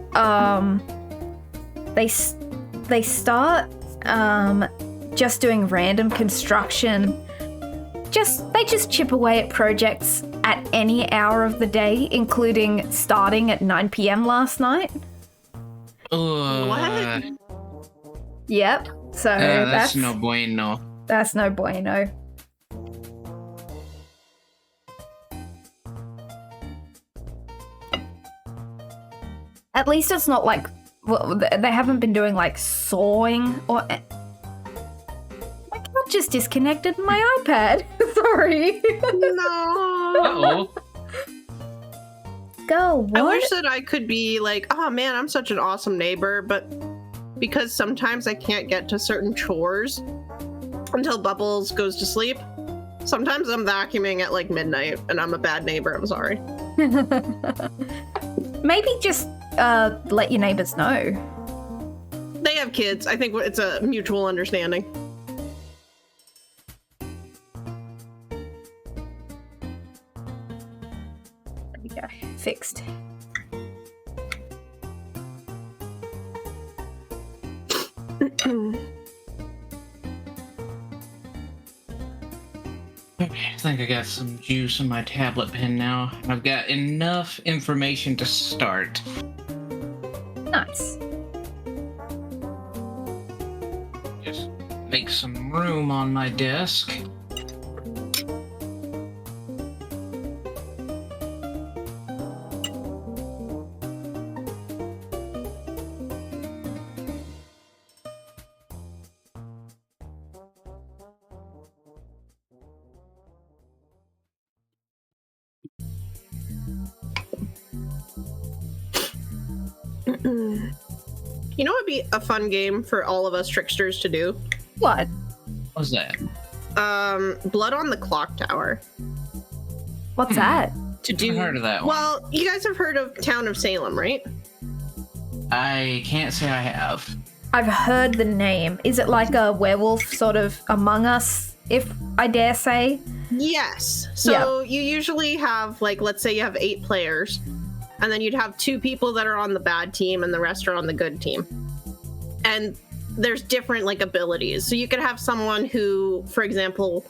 they start, just doing random construction. They just chip away at projects at any hour of the day, including starting at 9 p.m. last night. What? Yep. So that's no bueno. That's no bueno. At least it's not like, well, they haven't been doing like sawing or. My cat just disconnected my iPad. Sorry. No. Uh-oh. Go. What? I wish that I could be like, oh man, I'm such an awesome neighbor, but because sometimes I can't get to certain chores until Bubbles goes to sleep. Sometimes I'm vacuuming at like midnight and I'm a bad neighbor, I'm sorry. Maybe just let your neighbors know. They have kids. I think it's a mutual understanding. There we go. Fixed. I think I got some juice in my tablet pen now. I've got enough information to start. Nice. Just make some room on my desk. You know what would be a fun game for all of us tricksters to do? What? What's that? Blood on the Clock Tower. What's that? To I've heard of that one. Well, you guys have heard of Town of Salem, right? I can't say I have. I've heard the name. Is it like a werewolf sort of Among Us, if I dare say? Yes. So you usually have, like, let's say you have 8 players, and then you'd have 2 people that are on the bad team and the rest are on the good team. And there's different, like, abilities. So you could have someone who, for example,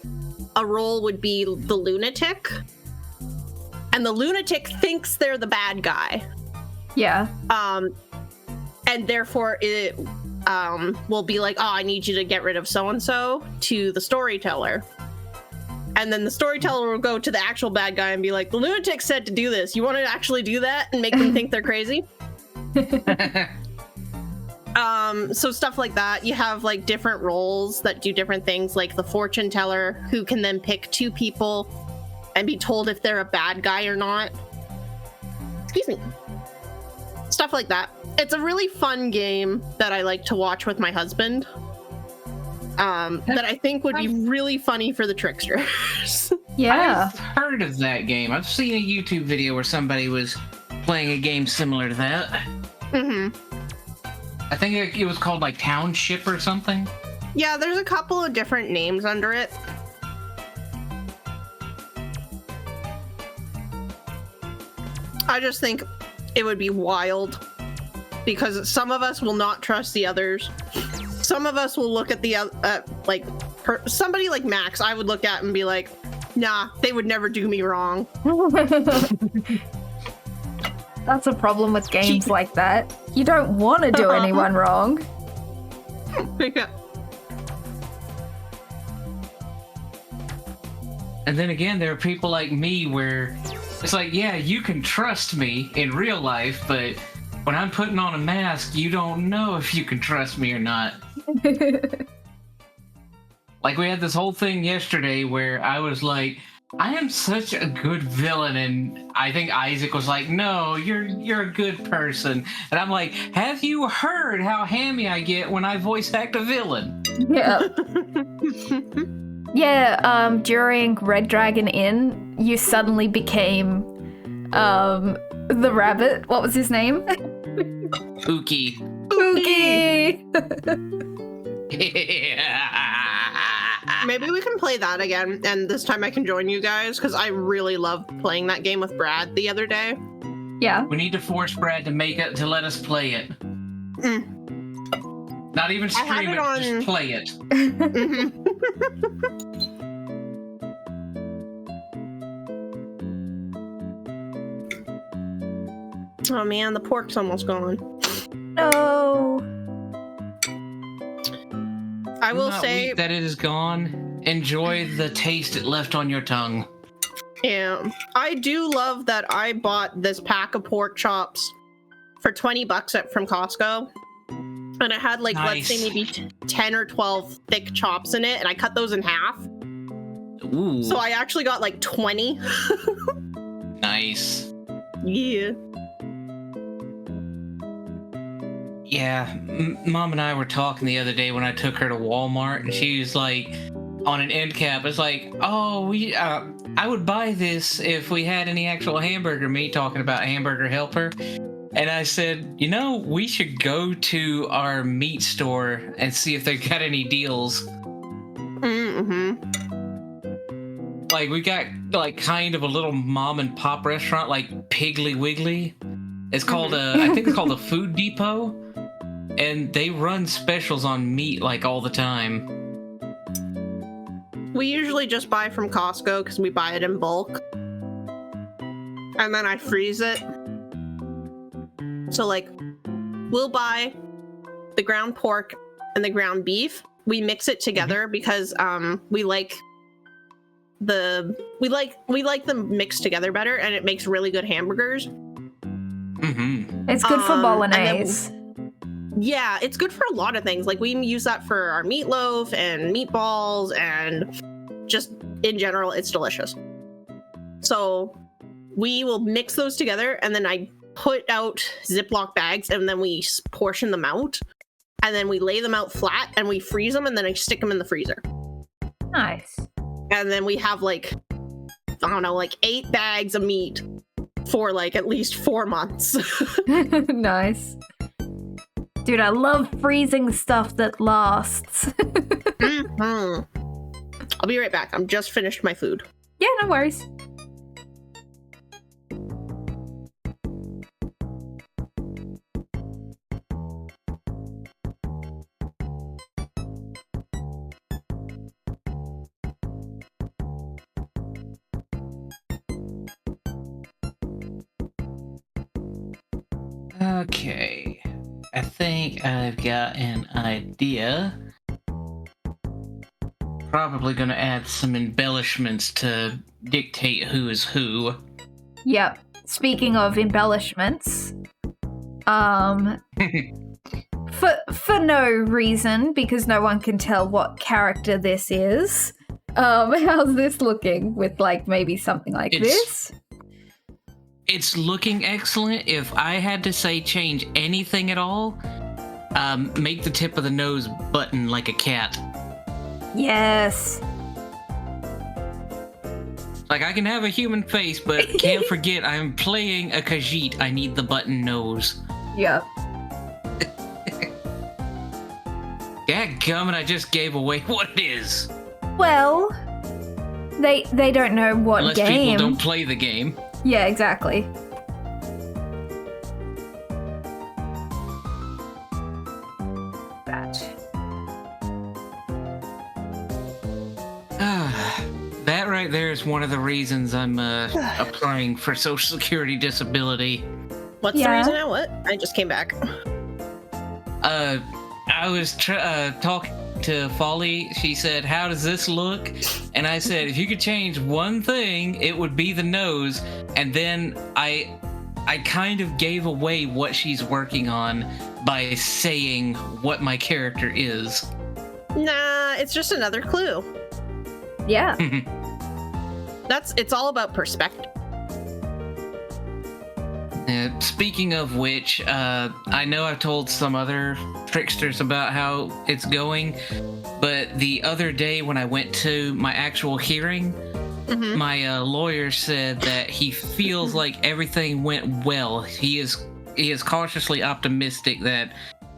a role would be the lunatic, and the lunatic thinks they're the bad guy. Yeah. And therefore it will be like, oh, I need you to get rid of so-and-so to the storyteller. And then the storyteller will go to the actual bad guy and be like, the lunatic said to do this. You want to actually do that and make them think they're crazy? So stuff like that. You have like different roles that do different things, like the fortune teller, who can then pick 2 people and be told if they're a bad guy or not. Excuse me. Stuff like that. It's a really fun game that I like to watch with my husband. That I think would be really funny for the tricksters. Yeah. I've heard of that game. I've seen a YouTube video where somebody was playing a game similar to that. Mm-hmm. I think it was called like Township or something. Yeah, there's a couple of different names under it. I just think it would be wild because some of us will not trust the others. Some of us will look at the somebody like Max. I would look at and be like, "Nah, they would never do me wrong." That's a problem with games like that. You don't want to do anyone wrong. Yeah. And then again, there are people like me where it's like, yeah, you can trust me in real life, but when I'm putting on a mask, you don't know if you can trust me or not. Like, we had this whole thing yesterday where I was like, I am such a good villain, and I think Isaac was like, no, you're a good person. And I'm like, have you heard how hammy I get when I voice act a villain? Yeah. Yeah, during Red Dragon Inn, you suddenly became the rabbit. What was his name? Ookie. Ookie! Maybe we can play that again, and this time I can join you guys, because I really loved playing that game with Brad the other day. Yeah. We need to force Brad to let us play it. Not even stream it, just play it. Oh man, the pork's almost gone. No. I will say that it is gone. Enjoy the taste it left on your tongue. Yeah, I do love that I bought this pack of pork chops for $20 from Costco. And it had, like, nice. let's say maybe 10 or 12 thick chops in it, and I cut those in half. Ooh. So I actually got, like, 20. Nice. Yeah. Yeah, Mom and I were talking the other day when I took her to Walmart, and she was like, on an end cap, it's like, oh, I would buy this if we had any actual hamburger meat, talking about Hamburger Helper. And I said, you know, we should go to our meat store and see if they got any deals. Mm-hmm. Like, we got, like, kind of a little mom and pop restaurant, like Piggly Wiggly. It's called, I think it's called a Food Depot. And they run specials on meat, like, all the time. We usually just buy from Costco because we buy it in bulk. And then I freeze it. So, like, we'll buy the ground pork and the ground beef. We mix it together because we like them mixed together better, and it makes really good hamburgers. It's good for bolognese. Yeah, it's good for a lot of things. Like, we use that for our meatloaf and meatballs, and just in general, it's delicious. So we will mix those together, and then I put out Ziploc bags, and then we portion them out, and then we lay them out flat, and we freeze them, and then I stick them in the freezer. Nice. And then we have, like, I don't know, like 8 bags of meat for, like, at least 4 months. Nice. Dude, I love freezing stuff that lasts. I'll be right back. I'm just finished my food. Yeah, no worries. Okay. I think I've got an idea. Probably gonna add some embellishments to dictate who is who. Yep. Speaking of embellishments, for no reason, because no one can tell what character this is. How's this looking with, like, maybe something like this? It's looking excellent. If I had to say change anything at all, make the tip of the nose button like a cat. Yes. Like, I can have a human face, but can't forget I'm playing a Khajiit. I need the button nose. Yep. Dadgummit, I just gave away what it is. Well, they don't know what Unless game. people don't play the game. Yeah, exactly. That right there is one of the reasons I'm applying for Social Security disability. What's the reason now? What? I just came back. I was talking to Folly. She said, "How does this look?" And I said, "If you could change one thing, it would be the nose." And then I kind of gave away what she's working on by saying what my character is. Nah, it's just another clue. Yeah. It's all about perspective. Speaking of which, I know I've told some other tricksters about how it's going, but the other day when I went to my actual hearing, my lawyer said that he feels like everything went well. He is cautiously optimistic that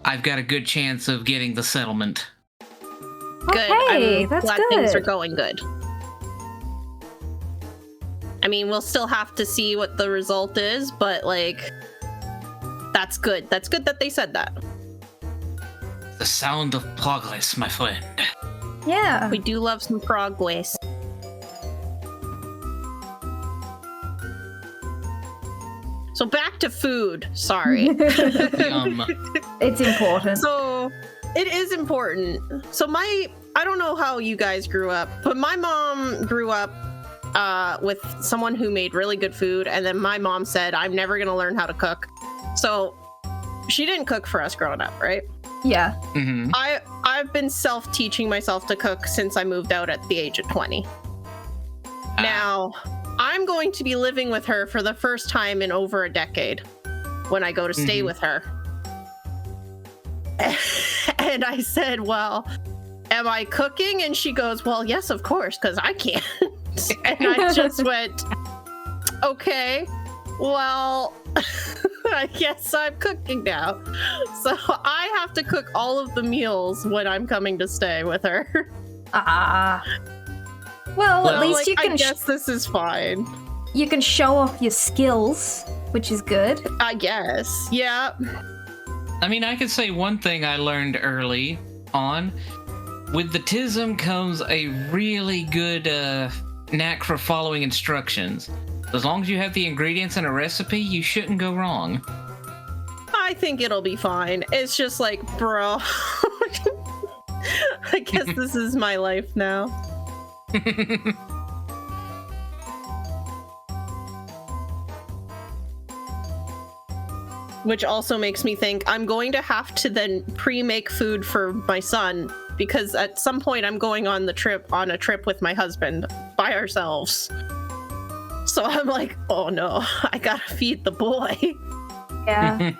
I've got a good chance of getting the settlement. Good. Okay, I'm that's glad good. things are going good. I mean, we'll still have to see what the result is, but, like, that's good. That's good that they said that. The sound of progress, my friend. Yeah. We do love some progress. So back to food. Sorry. It's important. So it is important. So I don't know how you guys grew up, but my mom grew up with someone who made really good food, and then my mom said, "I'm never gonna learn how to cook." So she didn't cook for us growing up, right? Yeah. Mm-hmm. I've been self-teaching myself to cook since I moved out at the age of 20. Now, I'm going to be living with her for the first time in over a decade when I go to stay with her. And I said, "Well, am I cooking?" And she goes, "Well, yes, of course, because I can't." And I just went, "Okay, well, I guess I'm cooking now." So I have to cook all of the meals when I'm coming to stay with her. Well, at least like, you can. I guess this is fine. You can show off your skills, which is good. I guess, yeah. I mean, I could say one thing I learned early on with the tism comes a really good knack for following instructions. As long as you have the ingredients in a recipe, you shouldn't go wrong. I think it'll be fine. It's just like, bro, I guess this is my life now. Which also makes me think I'm going to have to then pre-make food for my son, because at some point I'm going on a trip with my husband by ourselves. So I'm like, oh no, I gotta feed the boy. Yeah.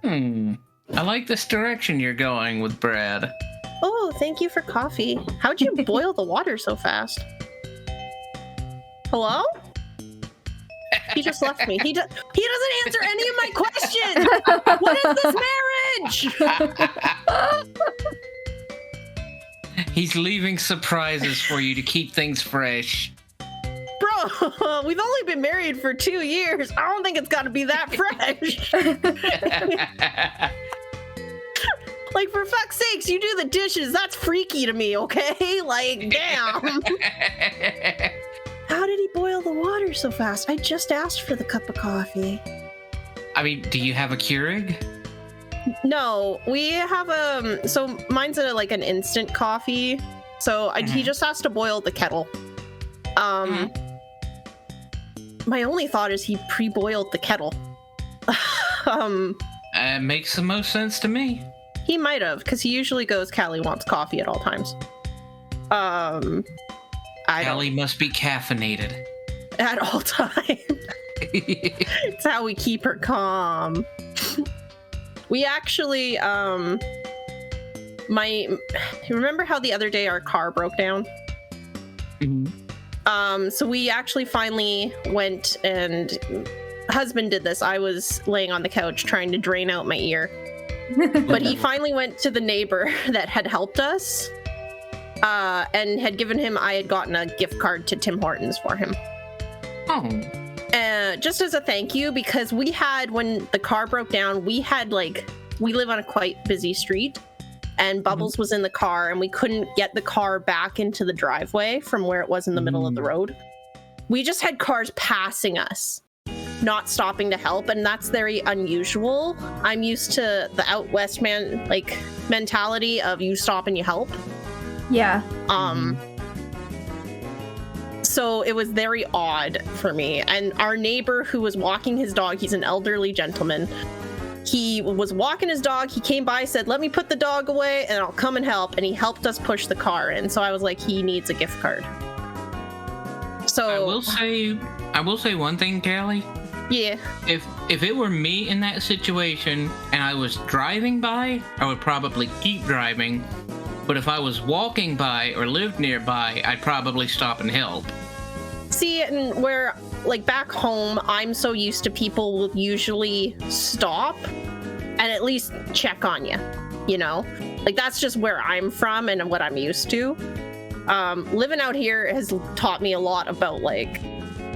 I like this direction you're going with Brad. Oh, thank you for coffee. How'd you boil the water so fast? Hello? He just left me. He doesn't answer any of my questions. What is this marriage? He's leaving surprises for you to keep things fresh. Bro, we've only been married for 2 years. I don't think it's got to be that fresh. Like, for fuck's sakes, you do the dishes. That's freaky to me, okay? Like, damn. How did he boil the water so fast? I just asked for the cup of coffee. I mean, do you have a Keurig? No, we have so mine's like an instant coffee. So he just has to boil the kettle. My only thought is he pre-boiled the kettle. Makes the most sense to me. He might have, because he usually goes, Callie wants coffee at all times. Callie must be caffeinated. At all times. It's how we keep her calm. We actually, remember how the other day our car broke down? Mm-hmm. So we actually finally went, and husband did this. I was laying on the couch trying to drain out my ear. But he finally went to the neighbor that had helped us, and had given him, I had gotten a gift card to Tim Hortons for him. Oh. Just as a thank you, because we had, when the car broke down, we live on a quite busy street, and Bubbles was in the car, and we couldn't get the car back into the driveway from where it was in the middle of the road. We just had cars passing us, not stopping to help, and that's very unusual. I'm used to the out west mentality of you stop and you help. Yeah. So it was very odd for me. And our neighbor who was walking his dog, he's an elderly gentleman. He was walking his dog. He came by, said, let me put the dog away and I'll come and help. And he helped us push the car in. So I was like, he needs a gift card. So I will say one thing, Callie. Yeah. If it were me in that situation and I was driving by, I would probably keep driving. But if I was walking by or lived nearby, I'd probably stop and help. See, and where, like, back home, I'm so used to people will usually stop and at least check on you, you know? Like, that's just where I'm from and what I'm used to. Living out here has taught me a lot about, like,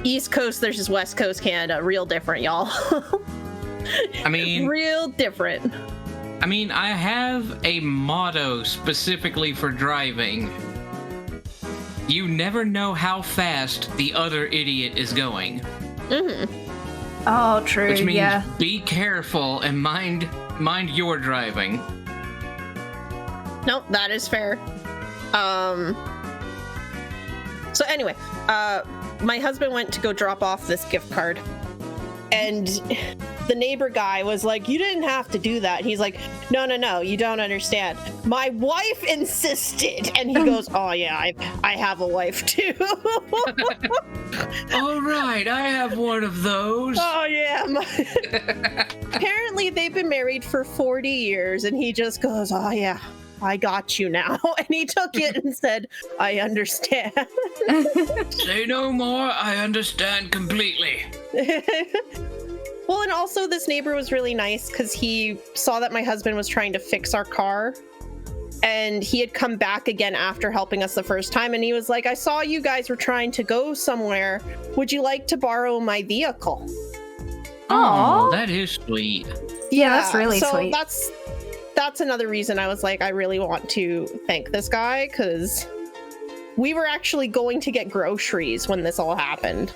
East Coast versus West Coast Canada. Real different, y'all. I mean... real different. I mean, I have a motto specifically for driving. You never know how fast the other idiot is going. Mm-hmm. Oh, true. Which means yeah. Be careful and mind your driving. Nope, that is fair. So anyway, my husband went to go drop off this gift card, and the neighbor guy was like, you didn't have to do that. He's like, no, you don't understand. My wife insisted. And he goes, oh yeah, I have a wife too. All right, I have one of those. Oh yeah. Apparently they've been married for 40 years, and he just goes, oh yeah, I got you now. And he took it and said, I understand. Say no more, I understand completely. Well, and also this neighbor was really nice because he saw that my husband was trying to fix our car, and he had come back again after helping us the first time, and he was like, I saw you guys were trying to go somewhere. Would you like to borrow my vehicle? Oh, Aw. that is sweet. Yeah, that's really so sweet. That's another reason I was like, I really want to thank this guy, because we were actually going to get groceries when this all happened.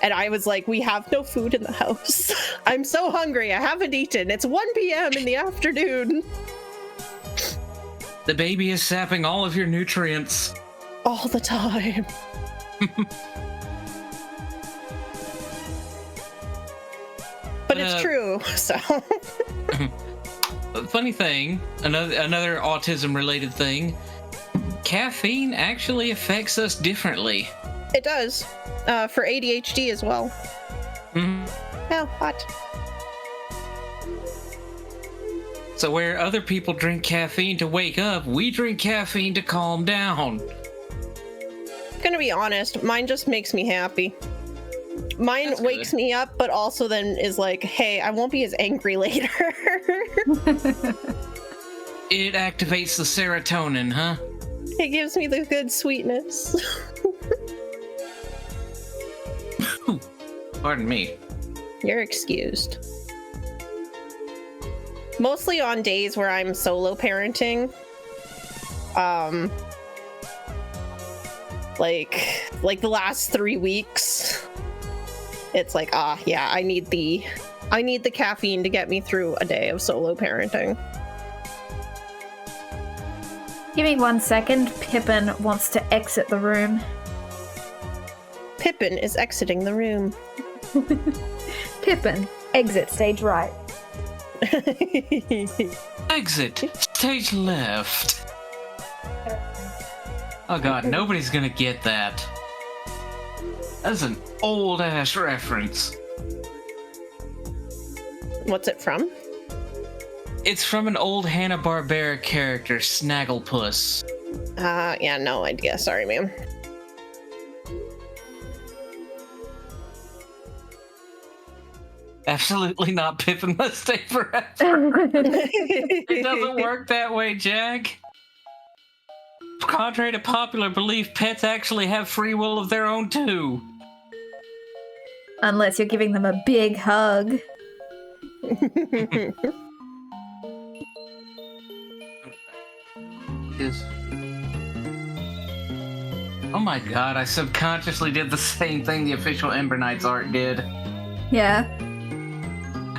And I was like, we have no food in the house. I'm so hungry. I haven't eaten. It's 1 p.m. in the afternoon. The baby is sapping all of your nutrients. All the time. But it's true, so. Funny thing, another autism-related thing, caffeine actually affects us differently. It does. For ADHD as well. Mhm. Yeah, what? So where other people drink caffeine to wake up, we drink caffeine to calm down. I'm gonna be honest, mine just makes me happy. Mine That's wakes good. me up, but also then is like, hey, I won't be as angry later. It activates the serotonin, huh? It gives me the good sweetness. Pardon me. You're excused. Mostly on days where I'm solo parenting. Like the last 3 weeks. It's like, yeah, I need the caffeine to get me through a day of solo parenting. Give me 1 second. Pippin wants to exit the room. Pippin is exiting the room. Pippin, exit stage right. Exit, stage left. Oh god, nobody's gonna get that. That's an old ass reference. What's it from? It's from an old Hanna-Barbera character, Snagglepuss. Yeah, no idea. Sorry, ma'am. Absolutely not. Pippin must stay forever. It doesn't work that way, Jack. Contrary to popular belief, pets actually have free will of their own too. Unless you're giving them a big hug. Oh my god, I subconsciously did the same thing the official Ember Knights art did. Yeah.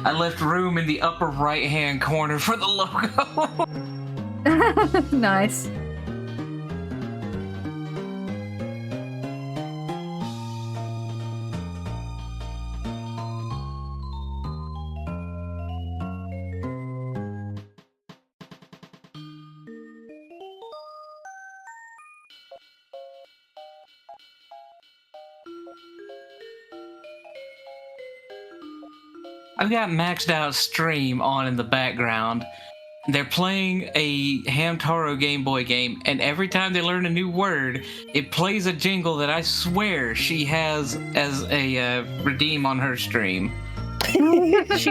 I left room in the upper right-hand corner for the logo. Nice. I've got maxed out stream on in the background. They're playing a Hamtaro Game Boy game, and every time they learn a new word, it plays a jingle that I swear she has as a redeem on her stream. She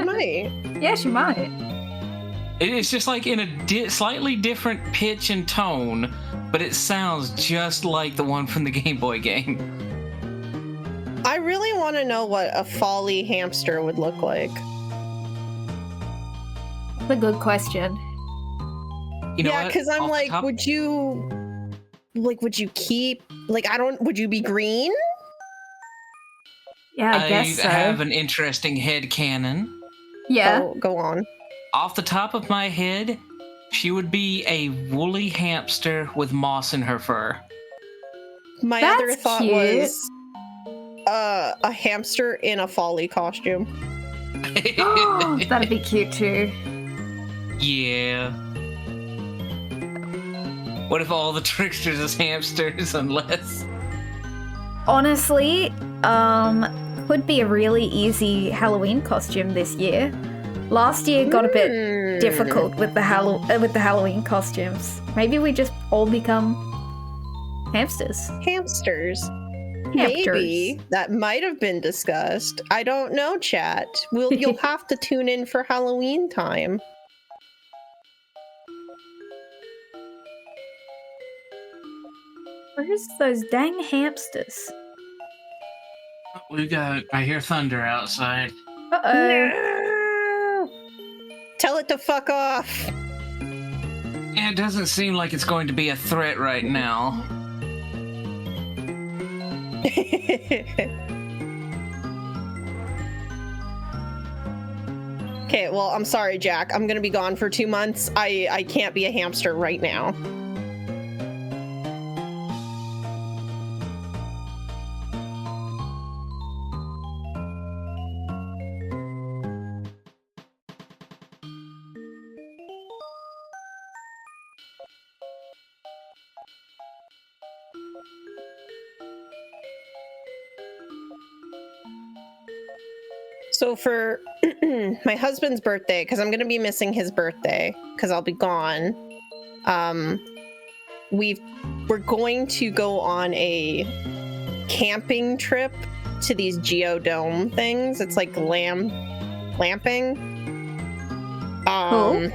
might. Yeah, she might. It's just like in a slightly different pitch and tone, but it sounds just like the one from the Game Boy game. I really want to know what a folly hamster would look like. That's a good question. You know Yeah, what? because I'm Off the like, top- would you keep, would you be green? Yeah, I guess so. have an interesting headcanon. Yeah. Oh, go on. Off the top of my head, she would be a woolly hamster with moss in her fur. My That's other thought cute. was a hamster in a folly costume. That'd be cute too. Yeah. What if all the tricksters is hamsters unless... Honestly, could be a really easy Halloween costume this year. Last year got a bit difficult with the Halloween costumes. Maybe we just all become hamsters. Hamsters. Hamsters. Maybe that might have been discussed. I don't know, chat. You'll have to tune in for Halloween time. Where's those dang hamsters? I hear thunder outside. Uh-oh. No! Tell it to fuck off. Yeah, it doesn't seem like it's going to be a threat right now. Okay, well, I'm sorry, Jack. I'm gonna be gone for 2 months. I can't be a hamster right now. So for my husband's birthday, because I'm gonna be missing his birthday, because I'll be gone. We're going to go on a camping trip to these geodome things. It's like glamping. Cool.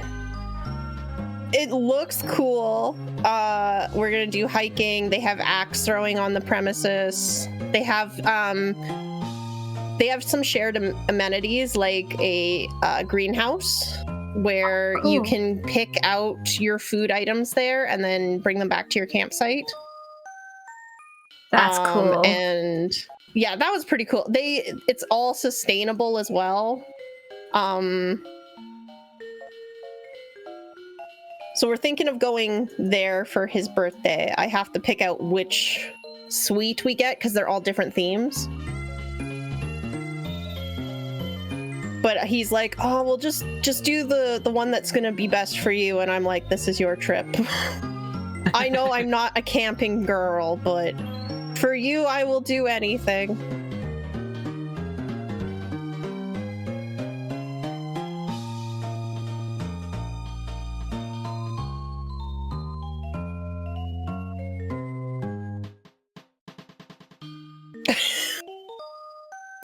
It looks cool. We're gonna do hiking. They have axe throwing on the premises. They have some shared amenities like a greenhouse where you Cool. can pick out your food items there and then bring them back to your campsite. That's cool. And yeah, that was pretty cool. It's all sustainable as well. So we're thinking of going there for his birthday. I have to pick out which suite we get because they're all different themes. But he's like, oh, well, just do the one that's going to be best for you. And I'm like, this is your trip. I know I'm not a camping girl, but for you, I will do anything.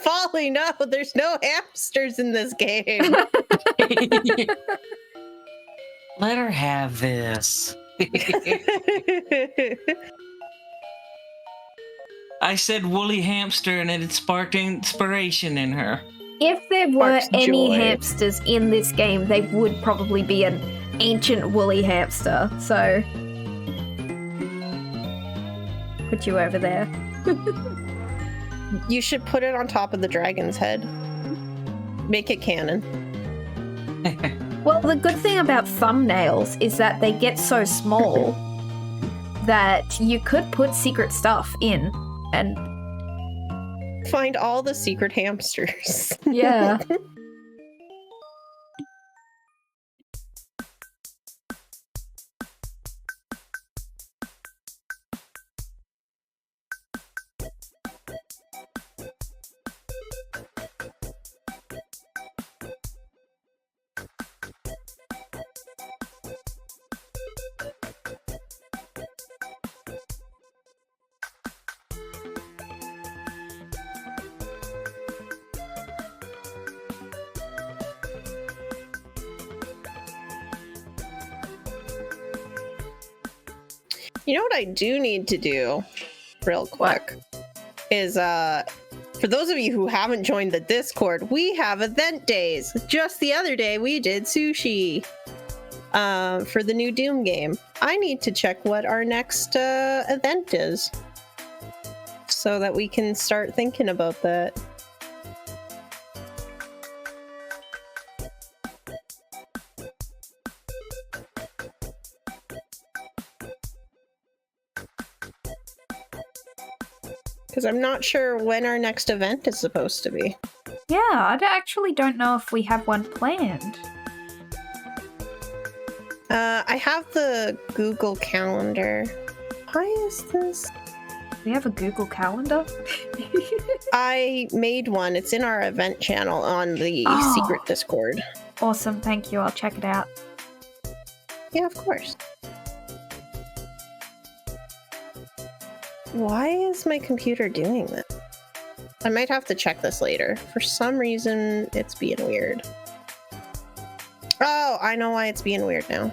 Folly, no, there's no hamsters in this game. Let her have this. I said woolly hamster and it sparked inspiration in her. If there were Sparks any joy. hamsters in this game, they would probably be an ancient woolly hamster. So, put you over there. You should put it on top of the dragon's head. Make it canon. Well, the good thing about thumbnails is that they get so small that you could put secret stuff in. And Find all the secret hamsters. yeah. You know what I do need to do real quick is for those of you who haven't joined the Discord, we have event days. Just the other day we did sushi for the new Doom game. I need to check what our next event is so that we can start thinking about that. Because I'm not sure when our next event is supposed to be. Yeah, actually don't know if we have one planned. I have the Google Calendar. Why is this? We have a Google Calendar? I made one. It's in our event channel on the Oh. secret Discord. Awesome, thank you. I'll check it out. Yeah, of course. Why is my computer doing that? I might have to check this later. For some reason, it's being weird. Oh, I know why it's being weird now.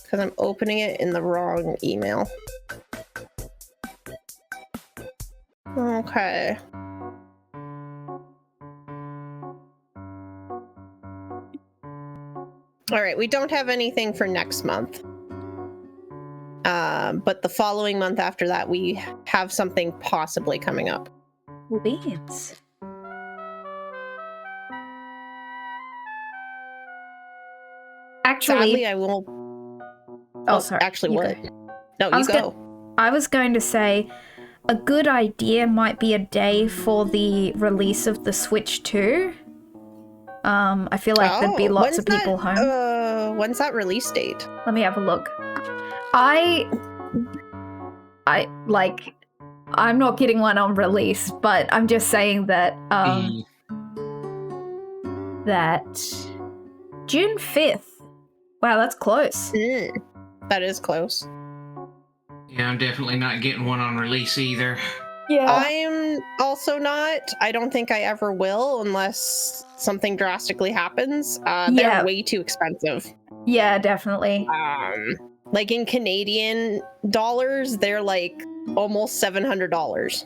Because I'm opening it in the wrong email. Okay. All right, we don't have anything for next month. But the following month after that, we have something possibly coming up. Beans. Actually, Sadly, I won't. oh, sorry. Actually, you what? go. No, I you was go. I was going to say a good idea might be a day for the release of the Switch 2. I feel like there'd be lots of people home. When's that release date? Let me have a look. I like, I'm not getting one on release, but I'm just saying that that June 5th. Wow, that's close. That is close. Yeah, I'm definitely not getting one on release either. Yeah. I'm also not. I don't think I ever will unless something drastically happens. Yeah. They're way too expensive. Yeah, definitely. Like in Canadian dollars, they're like almost $700.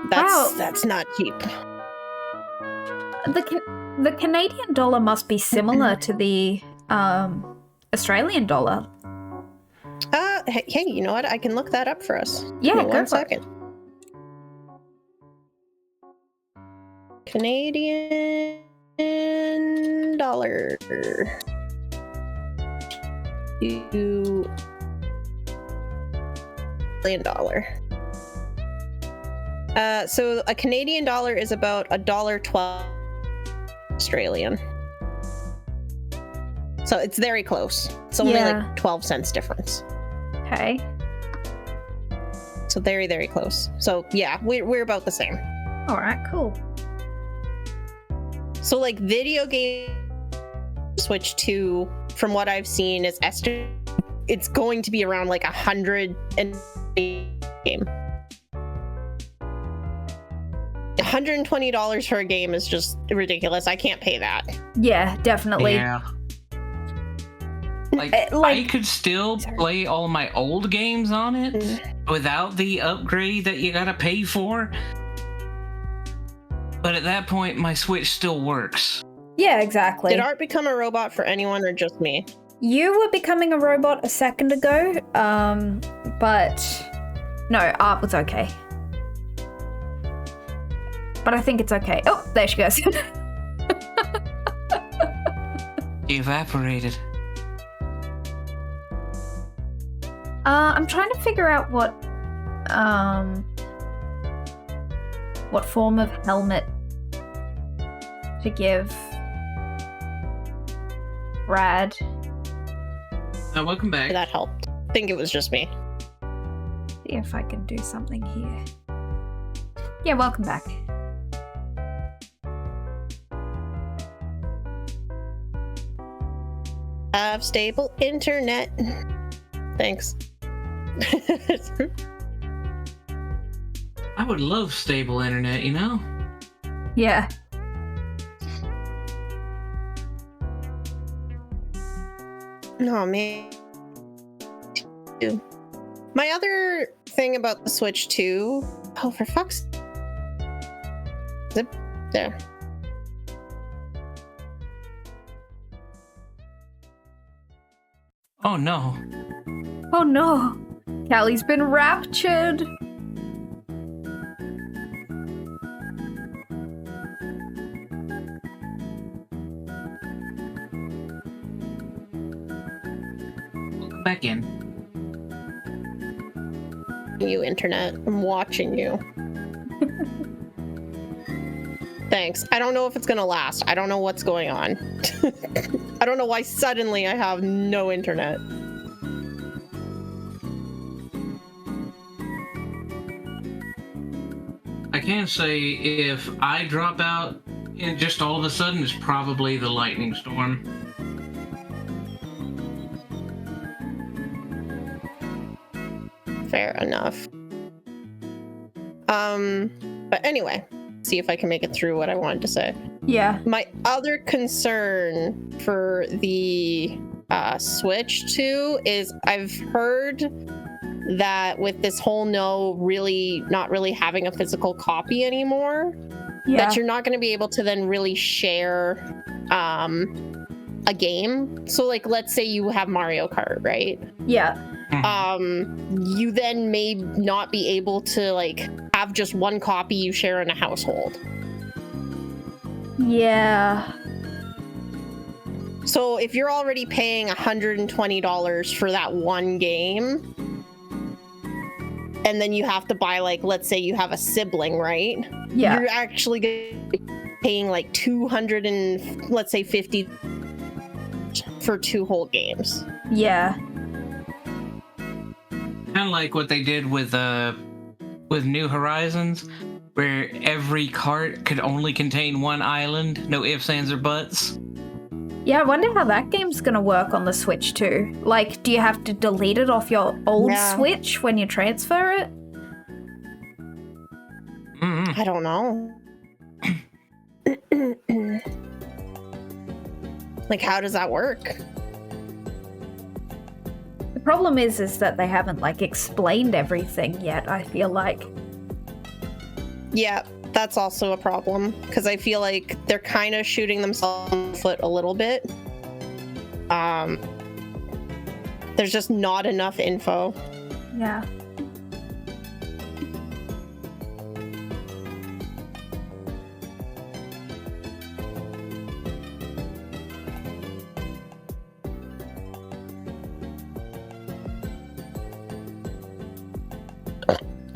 That's not cheap. The Canadian dollar must be similar to the Australian dollar. Hey, you know what? I can look that up for us. Yeah, Give me go one for it. second. Canadian dollar to Australian dollar. So a Canadian dollar is about $1.12 Australian. So it's very close. It's only like 12 cents difference. Okay. So very, very close. So yeah, we're about the same. All right, cool. So like video game Switch 2, from what I've seen, is it's going to be around like 100 and game. $120 for a game is just ridiculous. I can't pay that. Yeah, definitely. Yeah. Like, I could still play all my old games on it without the upgrade that you gotta pay for. But at that point, my Switch still works. Yeah, exactly. Did Art become a robot for anyone or just me? You were becoming a robot a second ago, but no, Art was okay. But I think it's okay. Oh, there she goes. Evaporated. I'm trying to figure out what form of helmet to give Brad. Welcome back. That helped. I think it was just me. See if I can do something here. Yeah, welcome back. Have stable internet. Thanks. I would love stable internet, you know? Yeah. Oh, man. My other thing about the Switch 2... Oh, for fuck's... Zip. There. Oh, no. Oh no. Callie's been raptured. Welcome back in. You, internet. I'm watching you. Thanks. I don't know if it's gonna last. I don't know what's going on. I don't know why suddenly I have no internet. I can say if I drop out, and just all of a sudden, it's probably the lightning storm. Fair enough. But anyway, see if I can make it through what I wanted to say. Yeah. My other concern for the Switch 2 is I've heard that with this whole not really having a physical copy anymore, that you're not going to be able to then really share a game. So like, let's say you have Mario Kart, right? Yeah. You then may not be able to like have just one copy you share in a household. Yeah. So if you're already paying $120 for that one game, and then you have to buy, like, let's say you have a sibling, right? Yeah. You're actually going to be paying like $250 for 2 whole games. Yeah. Kind of like what they did with New Horizons, where every cart could only contain one island, no ifs, ands, or buts. Yeah, I wonder how that game's gonna work on the Switch too. Like, do you have to delete it off your old Switch when you transfer it? I don't know. Like, how does that work? The problem is that they haven't like explained everything yet, I feel like. Yeah, that's also a problem, because I feel like they're kind of shooting themselves in the foot a little bit. There's just not enough info. Yeah.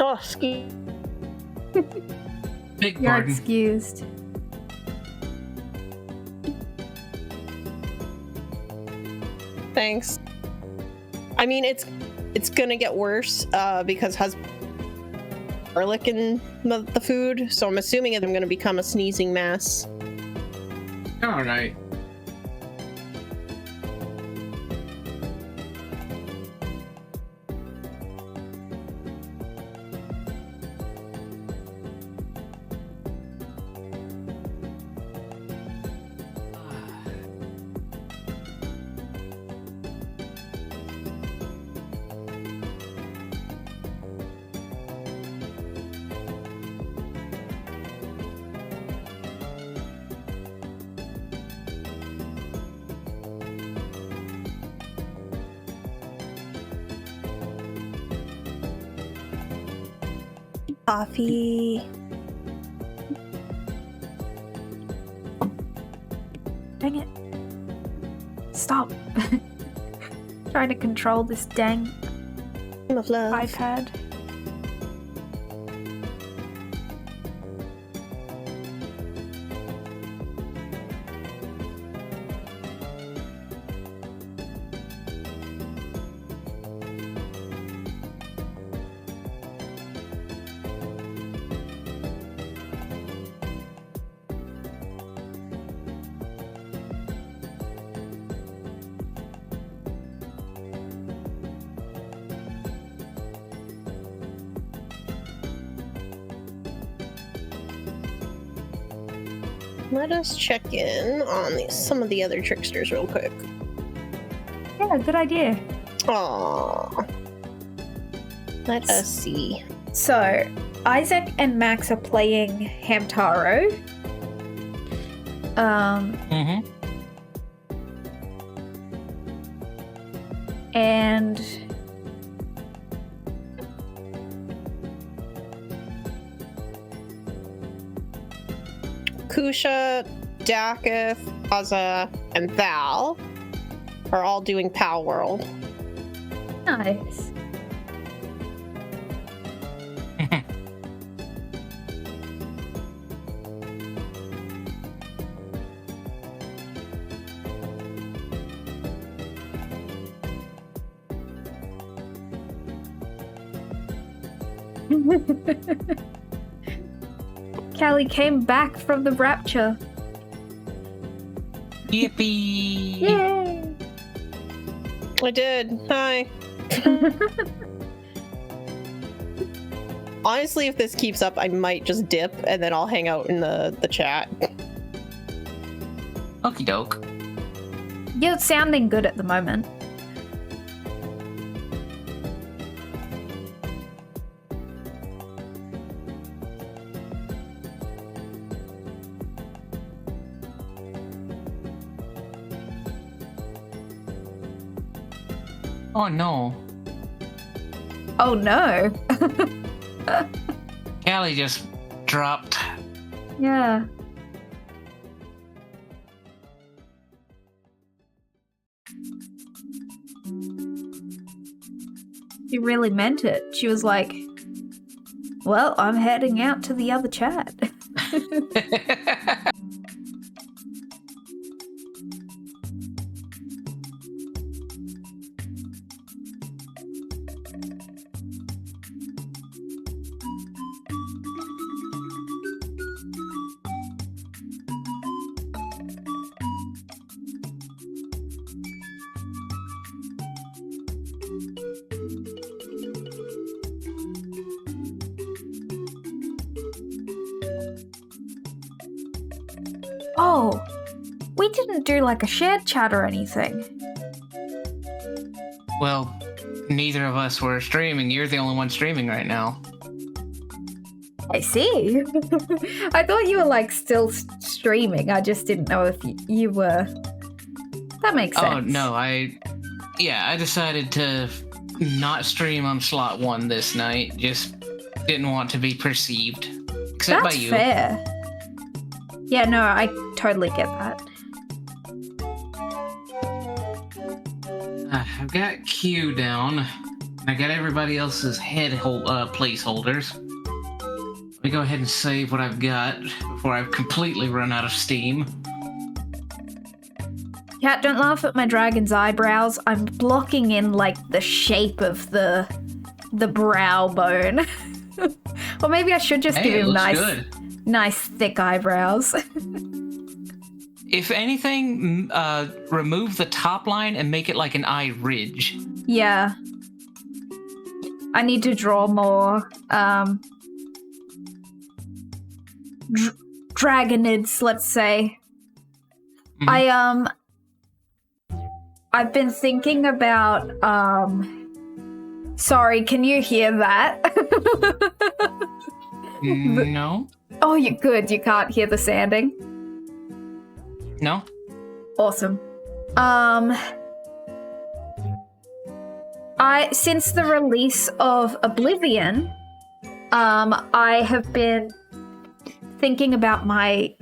Oh, excuse. Big You're pardon. excused. Thanks. I mean, it's gonna get worse because garlic in the food, so I'm assuming I'm gonna become a sneezing mess. All right. Coffee. Dang it. Stop. Trying to control this dang Of love. iPad. Let us check in on some of the other tricksters real quick. Yeah, good idea. Aww. Let us see. So, Isaac and Max are playing Hamtaro. And Kusha, Dakith, Aza, and Val are all doing Pal World. nice. Callie came back from the rapture. Yippee! Yay! I did. Hi. Honestly, if this keeps up, I might just dip and then I'll hang out in the chat. Okie doke. You're sounding good at the moment. Oh no. Oh no. Callie just dropped. Yeah. She really meant it. She was like, well, I'm heading out to the other chat. Oh, we didn't do like a shared chat or anything. Well, neither of us were streaming. You're the only one streaming right now. I see. I thought you were like still streaming. I just didn't know if you were. That makes sense. Oh, no, I decided to not stream on slot 1 this night. Just didn't want to be perceived. Except That's by you. Fair. Yeah, no, I totally get that. I've got Q down. I got everybody else's placeholders. Let me go ahead and save what I've got before I've completely run out of steam. Cat, don't laugh at my dragon's eyebrows. I'm blocking in like the shape of the brow bone. Or maybe I should just give him nice thick eyebrows. If anything, remove the top line and make it like an eye ridge. Yeah. I need to draw more dragonids, let's say. Mm-hmm. I've been thinking about sorry, can you hear that? No. Oh, you're good. You can't hear the sanding? No. Awesome. Since the release of Oblivion, I have been thinking about my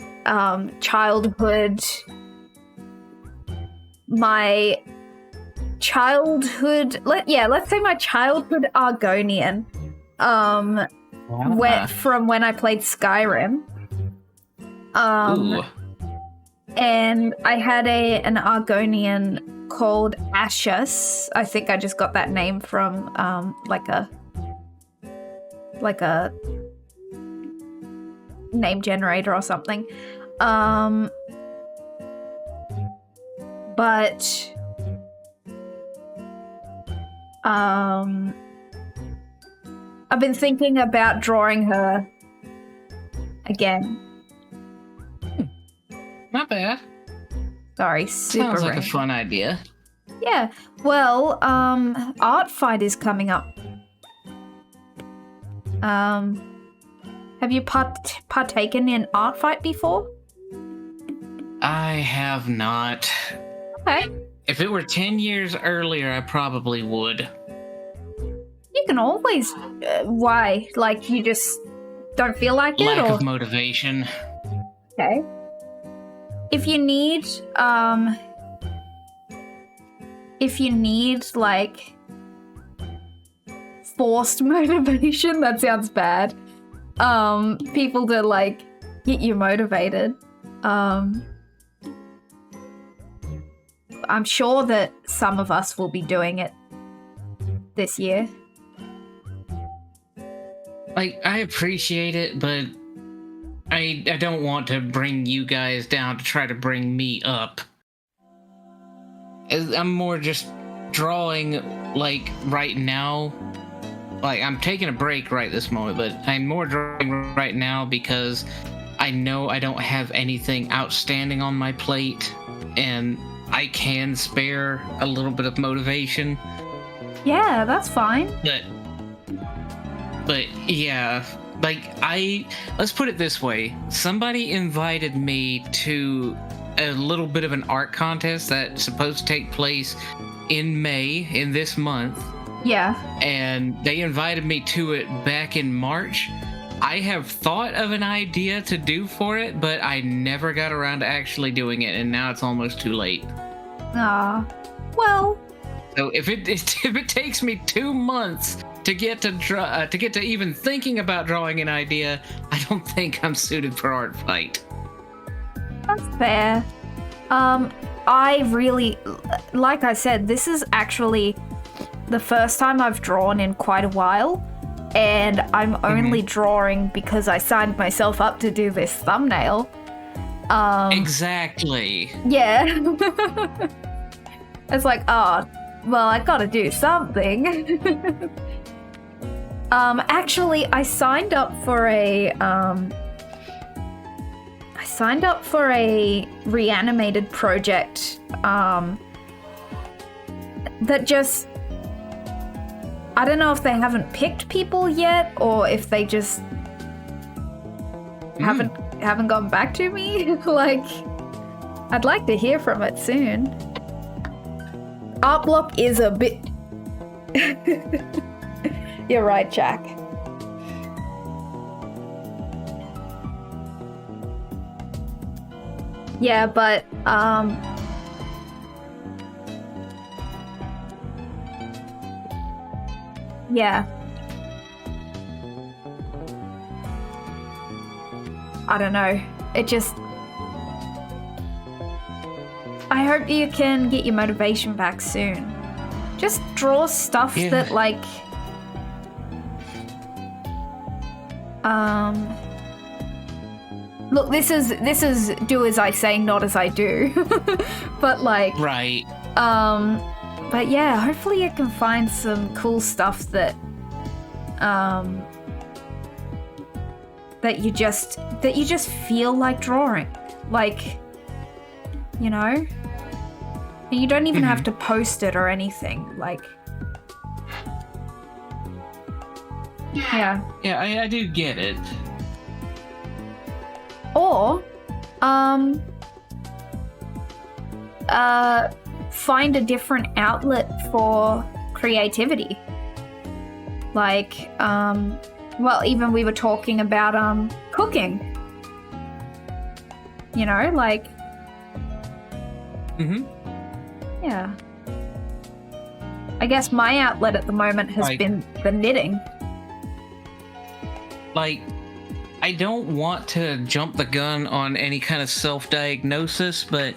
childhood. Let's say my childhood Argonian. From when I played Skyrim. Ooh. And I had an Argonian called Ashes. I think I just got that name from like a name generator or something. But I've been thinking about drawing her again. Not bad. Sorry, super Sounds like random. a fun idea. Yeah, well, Art Fight is coming up. Have you partaken in Art Fight before? I have not. Okay. If it were 10 years earlier, I probably would. You can always... why? Like, you just don't feel like it? Lack or? of motivation. Okay. If you need, like, forced motivation, that sounds bad. People to, like, get you motivated. I'm sure that some of us will be doing it this year. Like, I appreciate it, but I don't want to bring you guys down to try to bring me up. I'm more just drawing, like, right now. Like, I'm taking a break right this moment, but I'm more drawing right now because I know I don't have anything outstanding on my plate, and I can spare a little bit of motivation. Yeah, that's fine. But yeah, like, let's put it this way. Somebody invited me to a little bit of an art contest that's supposed to take place in May, in this month. Yeah. And they invited me to it back in March. I have thought of an idea to do for it, but I never got around to actually doing it, and now it's almost too late. Well. So if it takes me 2 months to get to even thinking about drawing an idea, I don't think I'm suited for art fight. That's fair. I really, like I said, this is actually the first time I've drawn in quite a while, and I'm only drawing because I signed myself up to do this thumbnail. Exactly. Yeah. It's like, oh, well, I gotta do something. Actually, I signed up for a reanimated project, that just, I don't know if they haven't picked people yet, or if they just haven't gone back to me. Like, I'd like to hear from it soon. Art block is a bit... You're right, Jack. Yeah, but, yeah. I don't know. It just... I hope you can get your motivation back soon. Just draw stuff that, like... Look, this is do as I say, not as I do. But, like... Right. But yeah, hopefully you can find some cool stuff that you just feel like drawing. Like, you know? And you don't even have to post it or anything. Like, yeah. Yeah, I do get it. Or, find a different outlet for creativity. Like, well, even we were talking about, cooking. You know, like... Yeah. I guess my outlet at the moment has been the knitting. Like, I don't want to jump the gun on any kind of self-diagnosis, but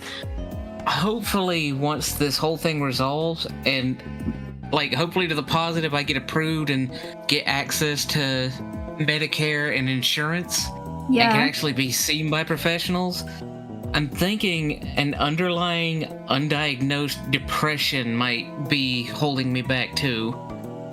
hopefully once this whole thing resolves, and like hopefully to the positive, I get approved and get access to Medicare and insurance, and can actually be seen by professionals, I'm thinking an underlying undiagnosed depression might be holding me back too.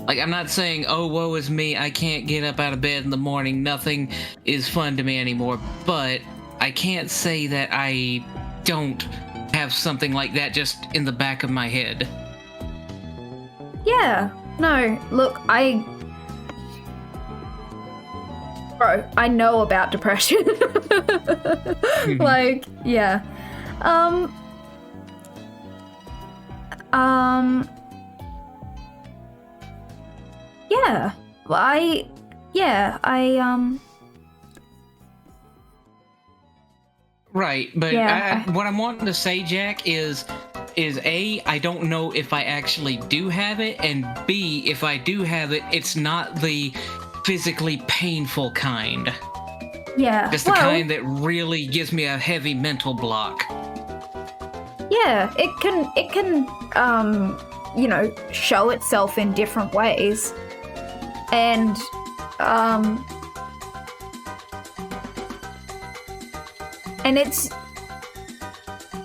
Like, I'm not saying, oh, woe is me, I can't get up out of bed in the morning, nothing is fun to me anymore, but I can't say that I don't have something like that just in the back of my head. Yeah, no, look, Bro, I know about depression. Like, yeah. Yeah. Right, but what I'm wanting to say, Jack, is A, I don't know if I actually do have it, and B, if I do have it, it's not the physically painful kind. Yeah. Just the kind that really gives me a heavy mental block. Yeah, it can you know, show itself in different ways. And it's,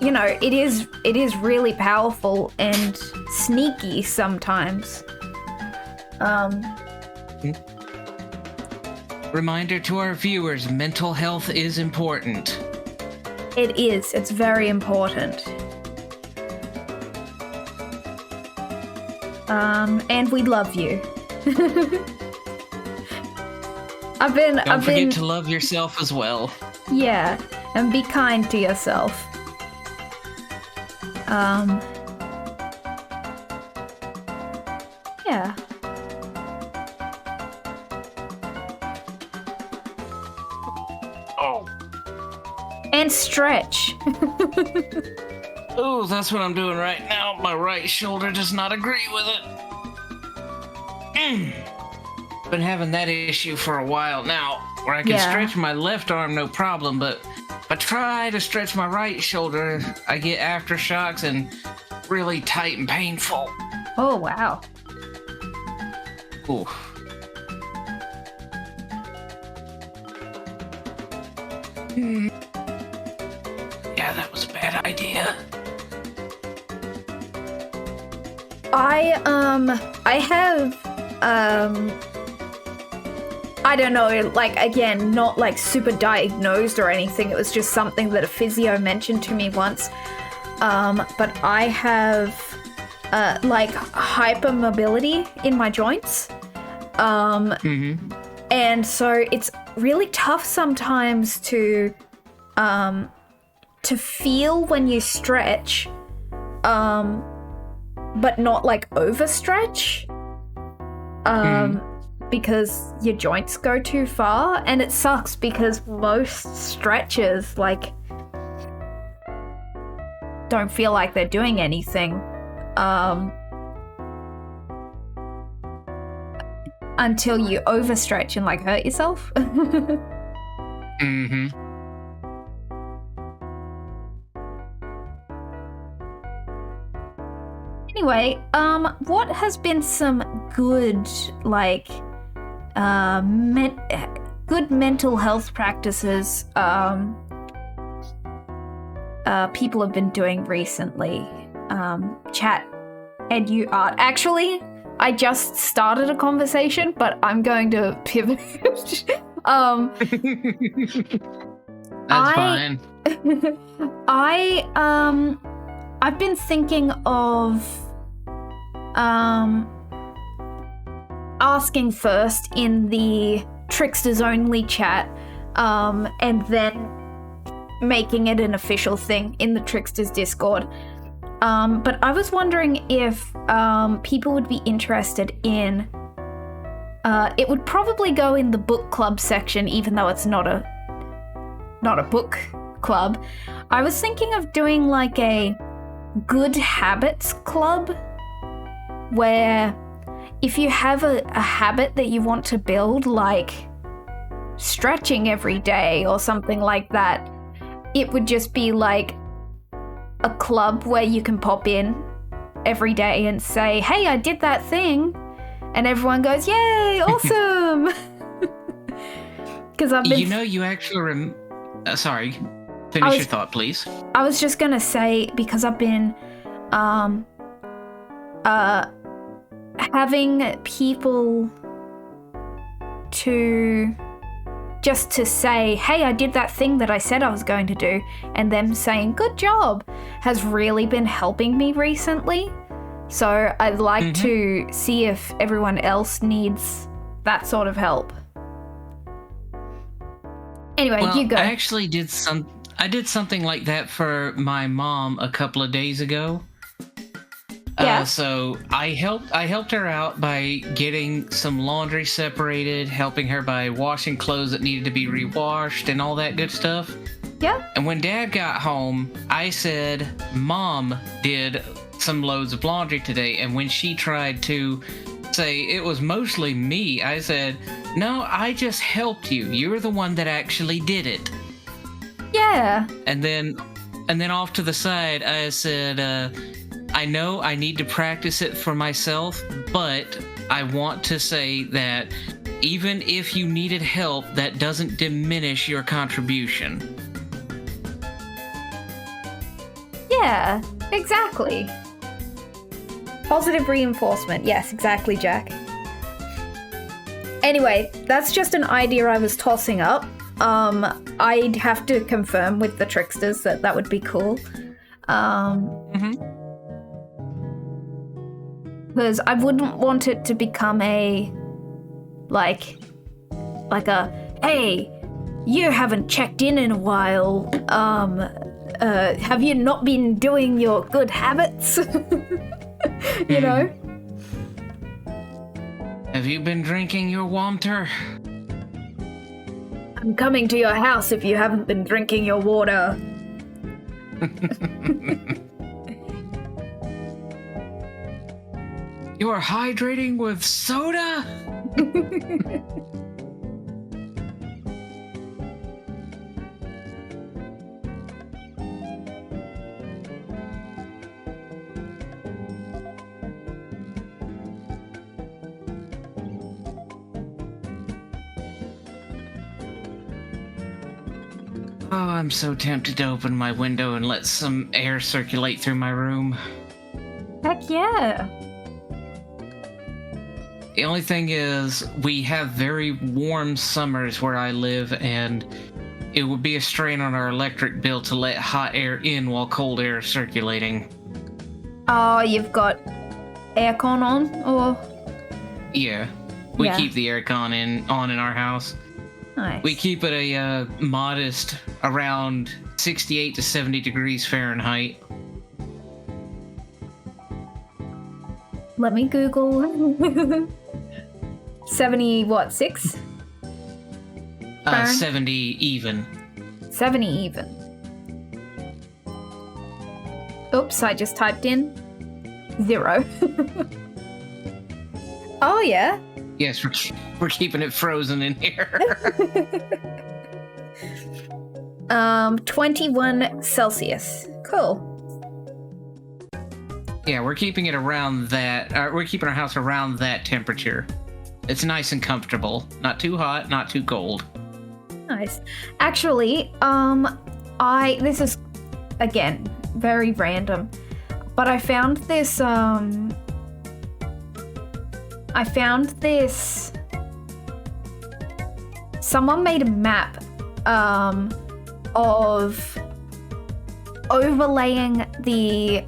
you know, it is really powerful and sneaky sometimes. Reminder to our viewers, mental health is important. It is. It's very important. And we love you. Don't forget to love yourself as well. Yeah, and be kind to yourself. Yeah. Oh. And stretch. Oh, that's what I'm doing right now. My right shoulder does not agree with it. Been having that issue for a while now, where I can stretch my left arm no problem, but if I try to stretch my right shoulder, I get aftershocks and really tight and painful. Oh, wow. Ooh. Yeah, that was a bad idea. I have, I don't know, like, again, not like super diagnosed or anything. It was just something that a physio mentioned to me once. But I have, like, hypermobility in my joints. And so it's really tough sometimes to feel when you stretch, but not like overstretch, because your joints go too far, and it sucks because most stretches like don't feel like they're doing anything until you overstretch and like hurt yourself. Anyway, what has been some good, like, good mental health practices people have been doing recently? Chat, edu, art. Actually, I just started a conversation, but I'm going to pivot. That's fine. I've been thinking of asking first in the Tricksters only chat, and then making it an official thing in the Tricksters Discord. But I was wondering if people would be interested in. It would probably go in the book club section, even though it's not a book club. I was thinking of doing like a good habits club, where if you have a habit that you want to build, like stretching every day or something like that, it would just be like a club where you can pop in every day and say, hey, I did that thing, and everyone goes, yay, awesome. Because I've been, you actually sorry, finish your thought, please. I was just gonna say, because I've been having people to say, hey, I did that thing that I said I was going to do, and them saying, good job, has really been helping me recently. So I'd like to see if everyone else needs that sort of help. Anyway, well, you go. I actually did something like that for my mom a couple of days ago. Yeah. So I helped her out by getting some laundry separated, helping her by washing clothes that needed to be rewashed and all that good stuff. Yeah. And when Dad got home, I said, Mom did some loads of laundry today. And when she tried to say it was mostly me, I said, no, I just helped you. You're the one that actually did it. Yeah. And then off to the side, I said, I know I need to practice it for myself, but I want to say that even if you needed help, that doesn't diminish your contribution. Yeah, exactly. Positive reinforcement. Yes, exactly, Jack. Anyway, that's just an idea I was tossing up. I'd have to confirm with the Tricksters that would be cool. Because I wouldn't want it to become a, like a, hey, You haven't checked in a while. Have you not been doing your good habits? You know? Have you been drinking your water? I'm coming to your house if you haven't been drinking your water. You are hydrating with soda? Oh, I'm so tempted to open my window and let some air circulate through my room. Heck yeah. The only thing is, we have very warm summers where I live, and it would be a strain on our electric bill to let hot air in while cold air is circulating. Oh, you've got aircon on, or? Yeah, we Yeah. keep the aircon on in our house. Nice. We keep it a modest around 68 to 70 degrees Fahrenheit. Let me Google. 70 what, 6? Fahren- 70 even. 70 even. Oops, I just typed in 0. Oh yeah. Yes, we're keeping it frozen in here. 21 Celsius. Cool. Yeah, we're keeping it around that. We're keeping our house around that temperature. It's nice and comfortable. Not too hot, not too cold. Nice. Actually, this is again very random, but I found this someone made a map of overlaying the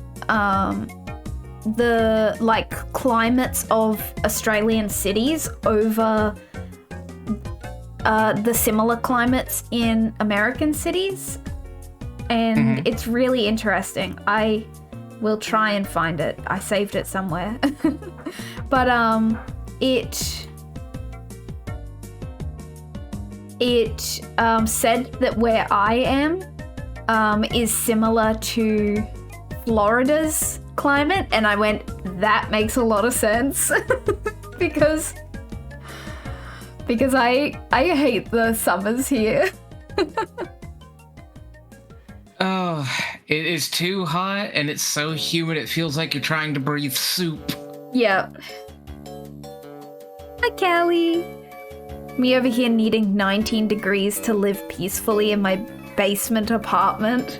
like climates of Australian cities over the similar climates in American cities, and it's really interesting. I will try and find it. I saved it somewhere. But it said that where I am is similar to Florida's climate, and I went, that makes a lot of sense. because I hate the summers here. Oh, it is too hot and it's so humid it feels like you're trying to breathe soup. Yeah. Hi, Callie. Me over here needing 19 degrees to live peacefully in my basement apartment.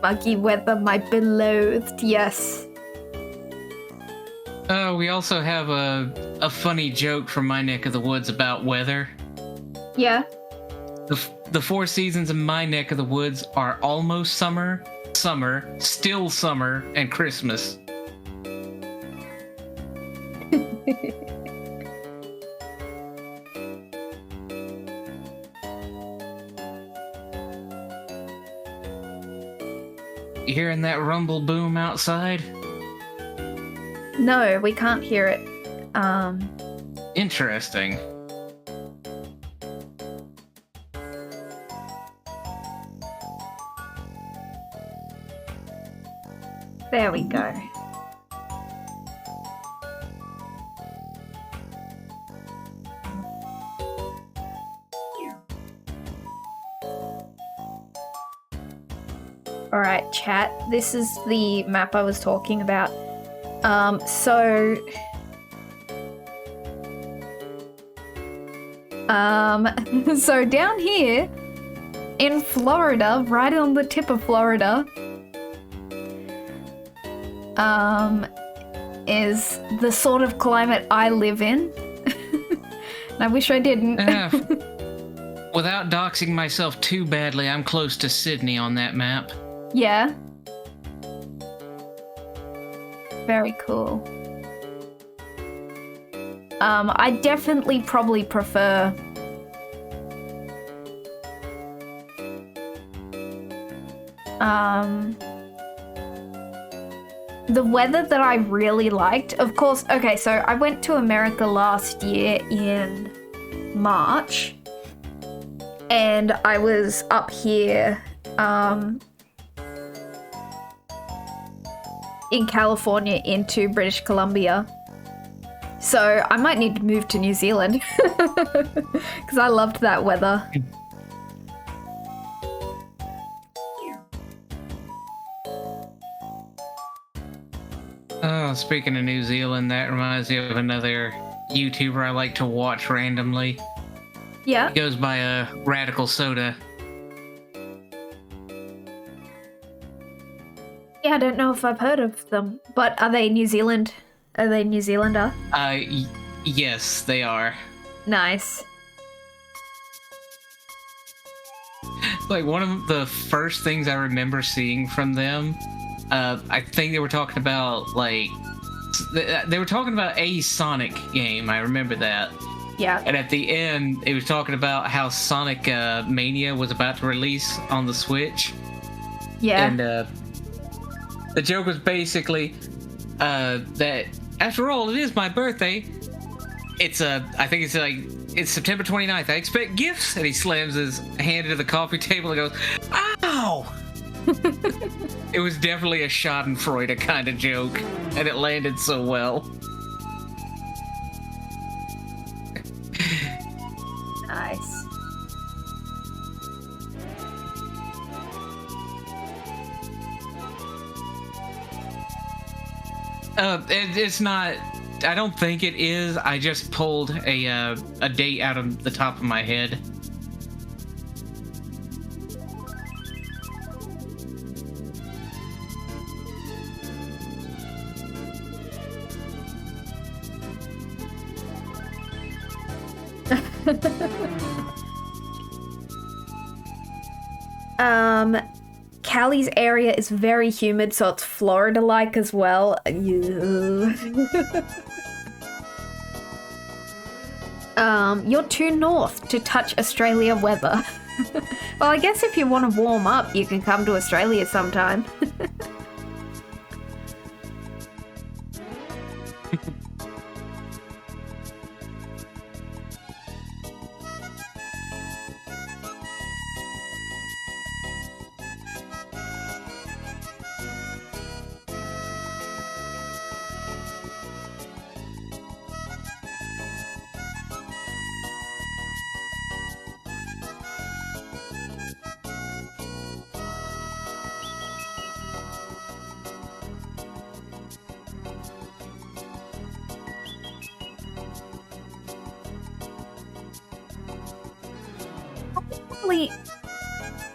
Muggy weather, my beloved, yes. We also have a funny joke from my neck of the woods about weather. Yeah. The 4 seasons in my neck of the woods are almost summer, summer, still summer, and Christmas. You hearing that rumble boom outside? No, we can't hear it. Interesting. There we go. Alright, chat. This is the map I was talking about. So down here in Florida, right on the tip of Florida, is the sort of climate I live in. And I wish I didn't. Without doxing myself too badly, I'm close to Sydney on that map. Yeah. Very cool. I definitely probably prefer the weather that I really liked. Of course, okay, so I went to America last year in March, and I was up here in California into British Columbia. So I might need to move to New Zealand because I loved that weather. Oh, speaking of New Zealand, that reminds me of another YouTuber I like to watch randomly. Yeah. He goes by Radical Soda. Yeah, I don't know if I've heard of them, but are they New Zealand? Are they New Zealander? Yes, they are. Nice. Like, one of the first things I remember seeing from them, I think they were talking about, like, they were talking about a Sonic game. I remember that. Yeah. And at the end, it was talking about how Sonic Mania was about to release on the Switch. Yeah. And the joke was basically that, after all, it is my birthday. I think it's September 29th. I expect gifts. And he slams his hand into the coffee table and goes, ow! It was definitely a Schadenfreude kind of joke, and it landed so well. Nice. It's not. I don't think it is. I just pulled a date out of the top of my head. Cali's area is very humid, so it's Florida-like as well. You're too north to touch Australia weather. Well, I guess if you want to warm up, you can come to Australia sometime.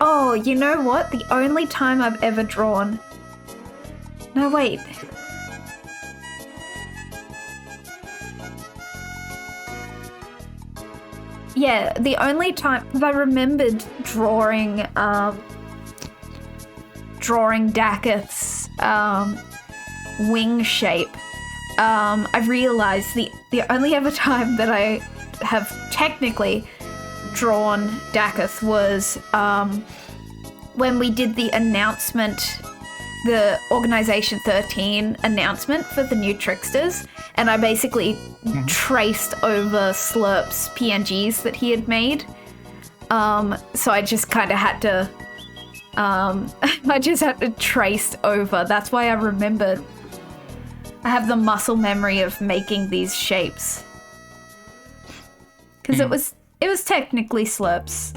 Oh, you know what? The only time I've ever drawn... No, wait. Yeah, the only time... Because I remembered drawing Daketh's wing shape. I realized the only other time that I have technically drawn Daketh was when we did the announcement, the Organization 13 announcement for the new Tricksters, and I basically traced over Slurp's PNGs that he had made. So I just kind of had to I just had to trace over. That's why I remembered. I have the muscle memory of making these shapes. Because it was technically Slurp's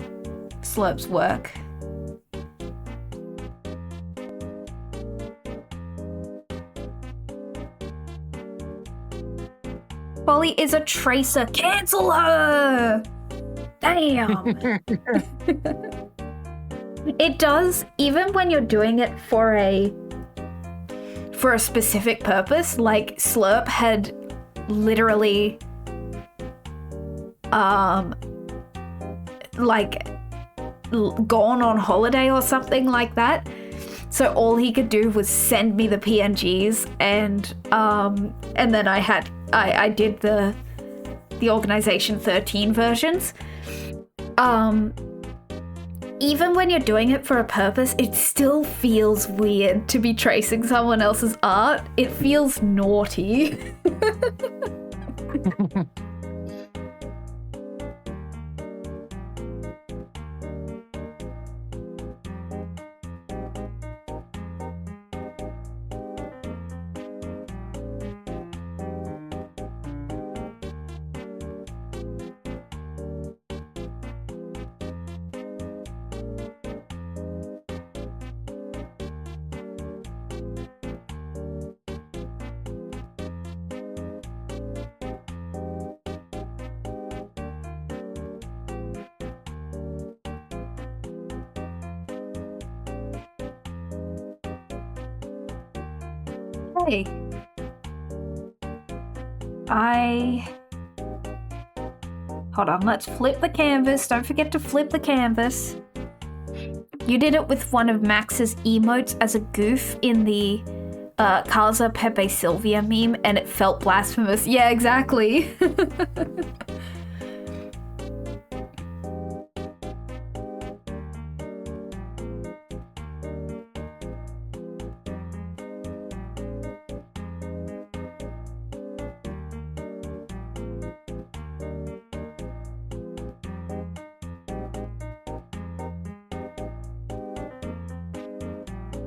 work. Polly is a tracer. Cancel her! Damn. It does, even when you're doing it for a specific purpose, like Slurp had literally gone on holiday or something like that. So all he could do was send me the PNGs, and then I did the the Organization 13 versions. Even when you're doing it for a purpose, it still feels weird to be tracing someone else's art. It feels naughty. Hey. Hold on, let's flip the canvas. Don't forget to flip the canvas. You did it with one of Max's emotes as a goof in the Casa Pepe Sylvia meme, and it felt blasphemous. Yeah, exactly.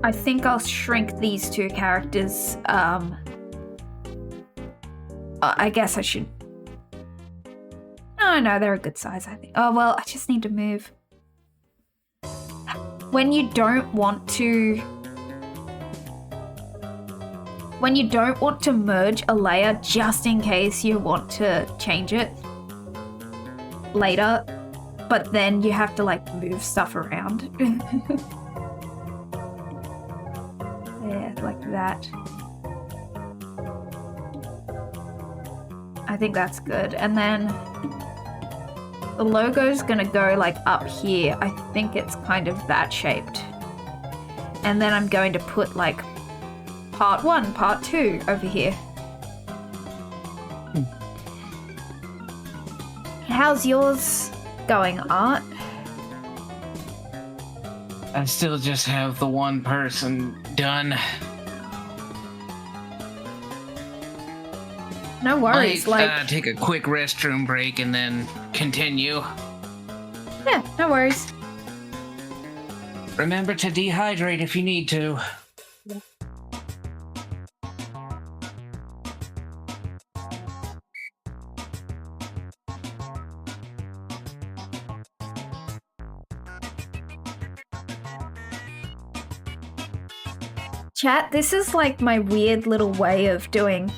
I think I'll shrink these two characters. I guess I should... No, they're a good size, I think. Oh, well, I just need to move. When you don't want to merge a layer just in case you want to change it later, but then you have to, like, move stuff around. Yeah, like that. I think that's good. And then the logo's gonna go like up here. I think it's kind of that shaped. And then I'm going to put like part 1, part 2 over here. How's yours going, Art? I still just have the one person done. No worries, take a quick restroom break and then continue. Yeah, no worries. Remember to dehydrate if you need to. Yeah. Chat, this is like my weird little way of doing...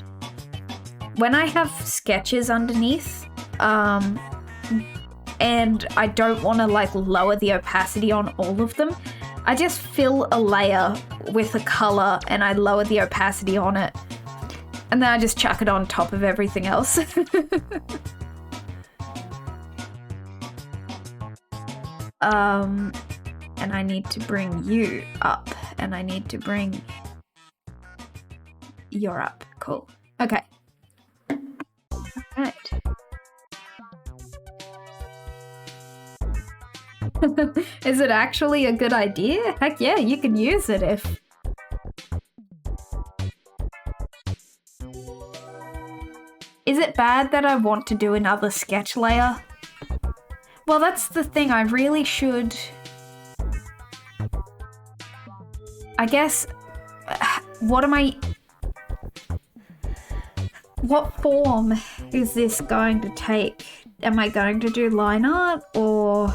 When I have sketches underneath, and I don't want to like lower the opacity on all of them, I just fill a layer with a color and I lower the opacity on it. And then I just chuck it on top of everything else. And I need to bring you up. And I need to bring... You're up. Cool. Okay. Alright. Is it actually a good idea? Heck yeah, you can use it if... Is it bad that I want to do another sketch layer? Well, that's the thing, I really should... I guess... What form is this going to take? Am I going to do line art, or...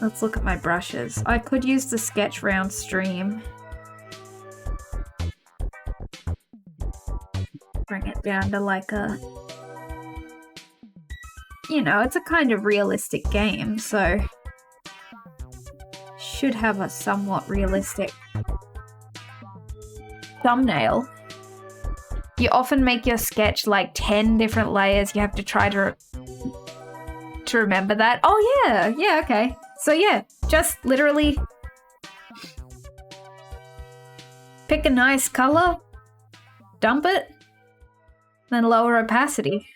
Let's look at my brushes. I could use the sketch round stream. Bring it down to like a... You know, it's a kind of realistic game, so... Should have a somewhat realistic thumbnail. You often make your sketch like 10 different layers. You have to try to remember that. Oh yeah, okay. So yeah, just literally pick a nice color, dump it, Then lower opacity.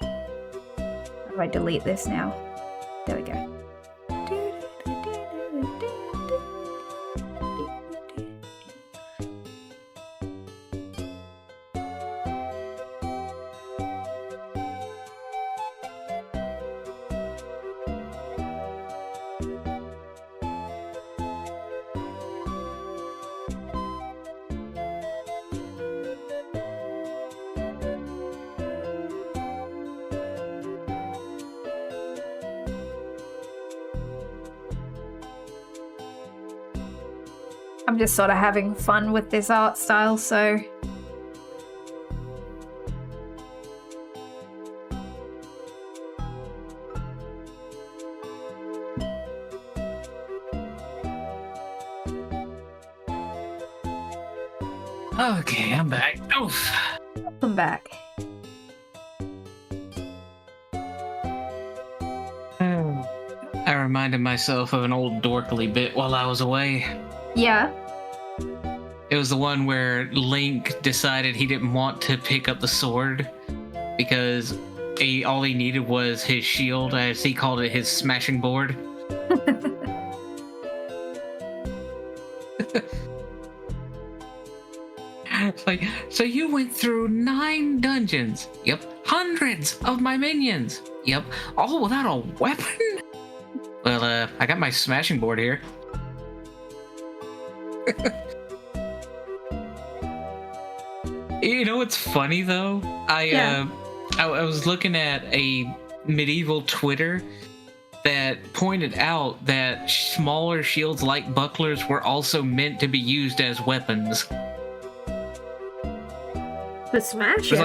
How do I delete this now? There we go. I'm just sort of having fun with this art style, so... Okay, I'm back. Oof. Welcome back. I reminded myself of an old dorkly bit while I was away. Yeah. It was the one where Link decided he didn't want to pick up the sword because all he needed was his shield, as he called it, his smashing board. It's like, so you went through 9 dungeons. Yep. Hundreds of my minions. Yep. All without a weapon? Well, I got my smashing board here. You know what's funny though? I was looking at a medieval Twitter that pointed out that smaller shields like bucklers were also meant to be used as weapons. The smash. It's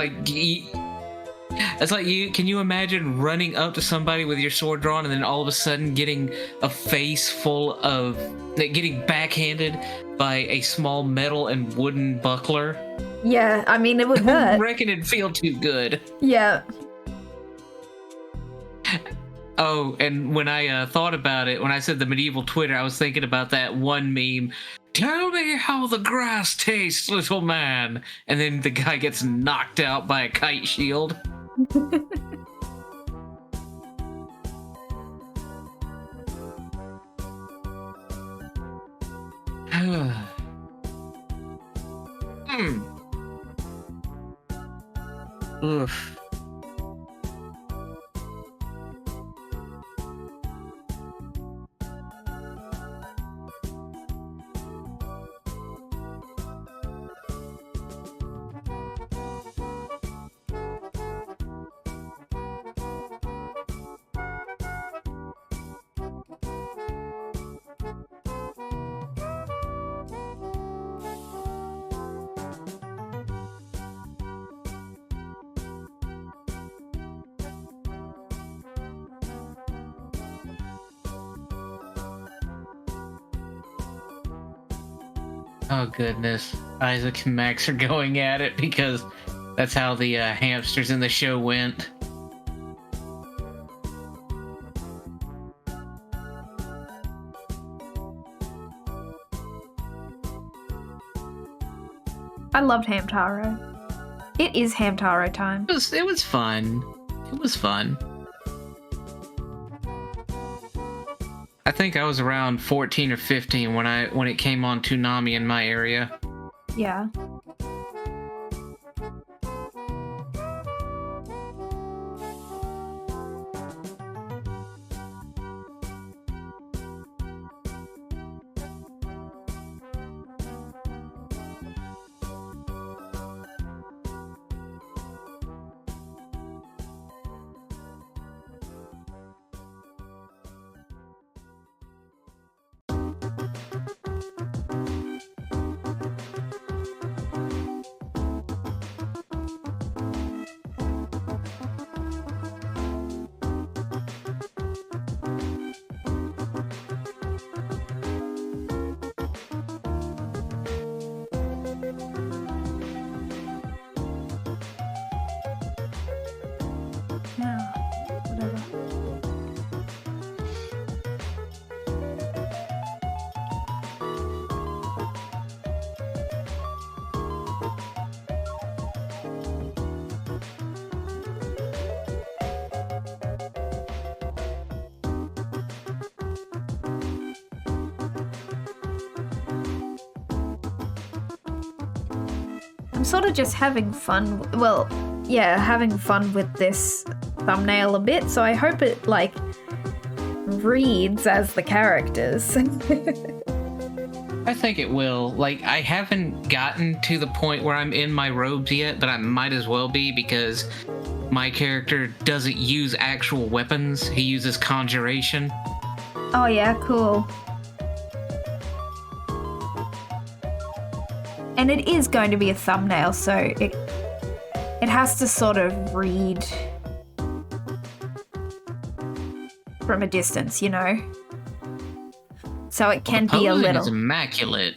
like you. Can you imagine running up to somebody with your sword drawn and then all of a sudden getting a face full of, getting backhanded by a small metal and wooden buckler? Yeah, I mean, it would hurt. I reckon it'd feel too good. Yeah. Oh, and when I thought about it, when I said the medieval Twitter, I was thinking about that one meme. Tell me how the grass tastes, little man. And then the guy gets knocked out by a kite shield. Oof. Oh goodness, Isaac and Max are going at it because that's how the hamsters in the show went. I loved Hamtaro. It is Hamtaro time. It was fun. It was fun. I think I was around 14 or 15 when it came on Toonami in my area. Yeah. I'm sort of just having fun. Well, yeah, having fun with this thumbnail a bit, so I hope it, like, reads as the characters. I think it will. Like, I haven't gotten to the point where I'm in my robes yet, but I might as well be because my character doesn't use actual weapons. He uses conjuration. Oh yeah, cool. And it is going to be a thumbnail, so it has to sort of read from a distance, you know? So it can be a little... It's immaculate.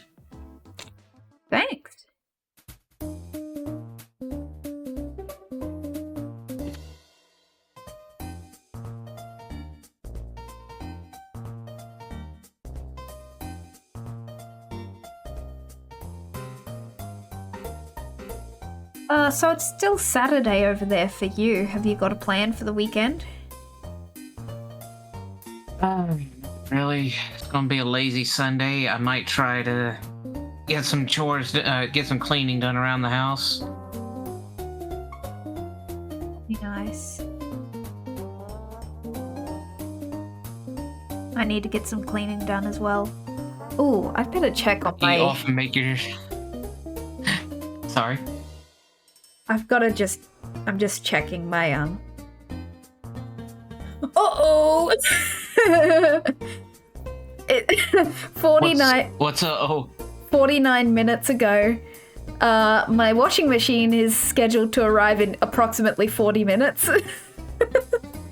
Thanks. So it's still Saturday over there for you. Have you got a plan for the weekend? Really, it's gonna be a lazy Sunday. I might try to get some chores, get some cleaning done around the house. Be nice. I need to get some cleaning done as well. Ooh, I better check on my... You often make your... Sorry? I've got to just... I'm just checking my, Uh-oh! 49... What's a... Oh. 49 minutes ago, my washing machine is scheduled to arrive in approximately 40 minutes.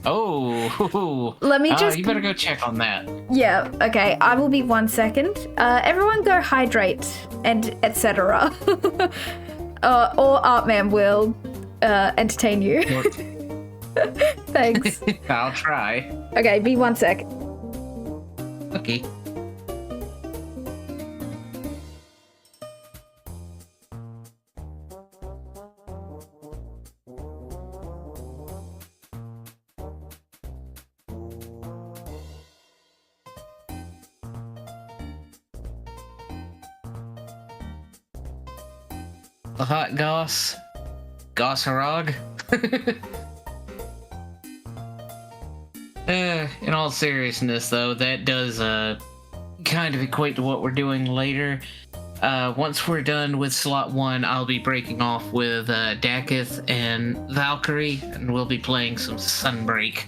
Oh. Let me just... You better go check on that. Yeah, okay. I will be 1 second. Everyone go hydrate and etc. Or Artman will entertain you. Thanks. I'll try. Okay, be 1 sec. Okay. The hot goss. Gossarog. In all seriousness, though, that does kind of equate to what we're doing later. Once we're done with slot 1, I'll be breaking off with Dakith and Valkyrie, and we'll be playing some Sunbreak.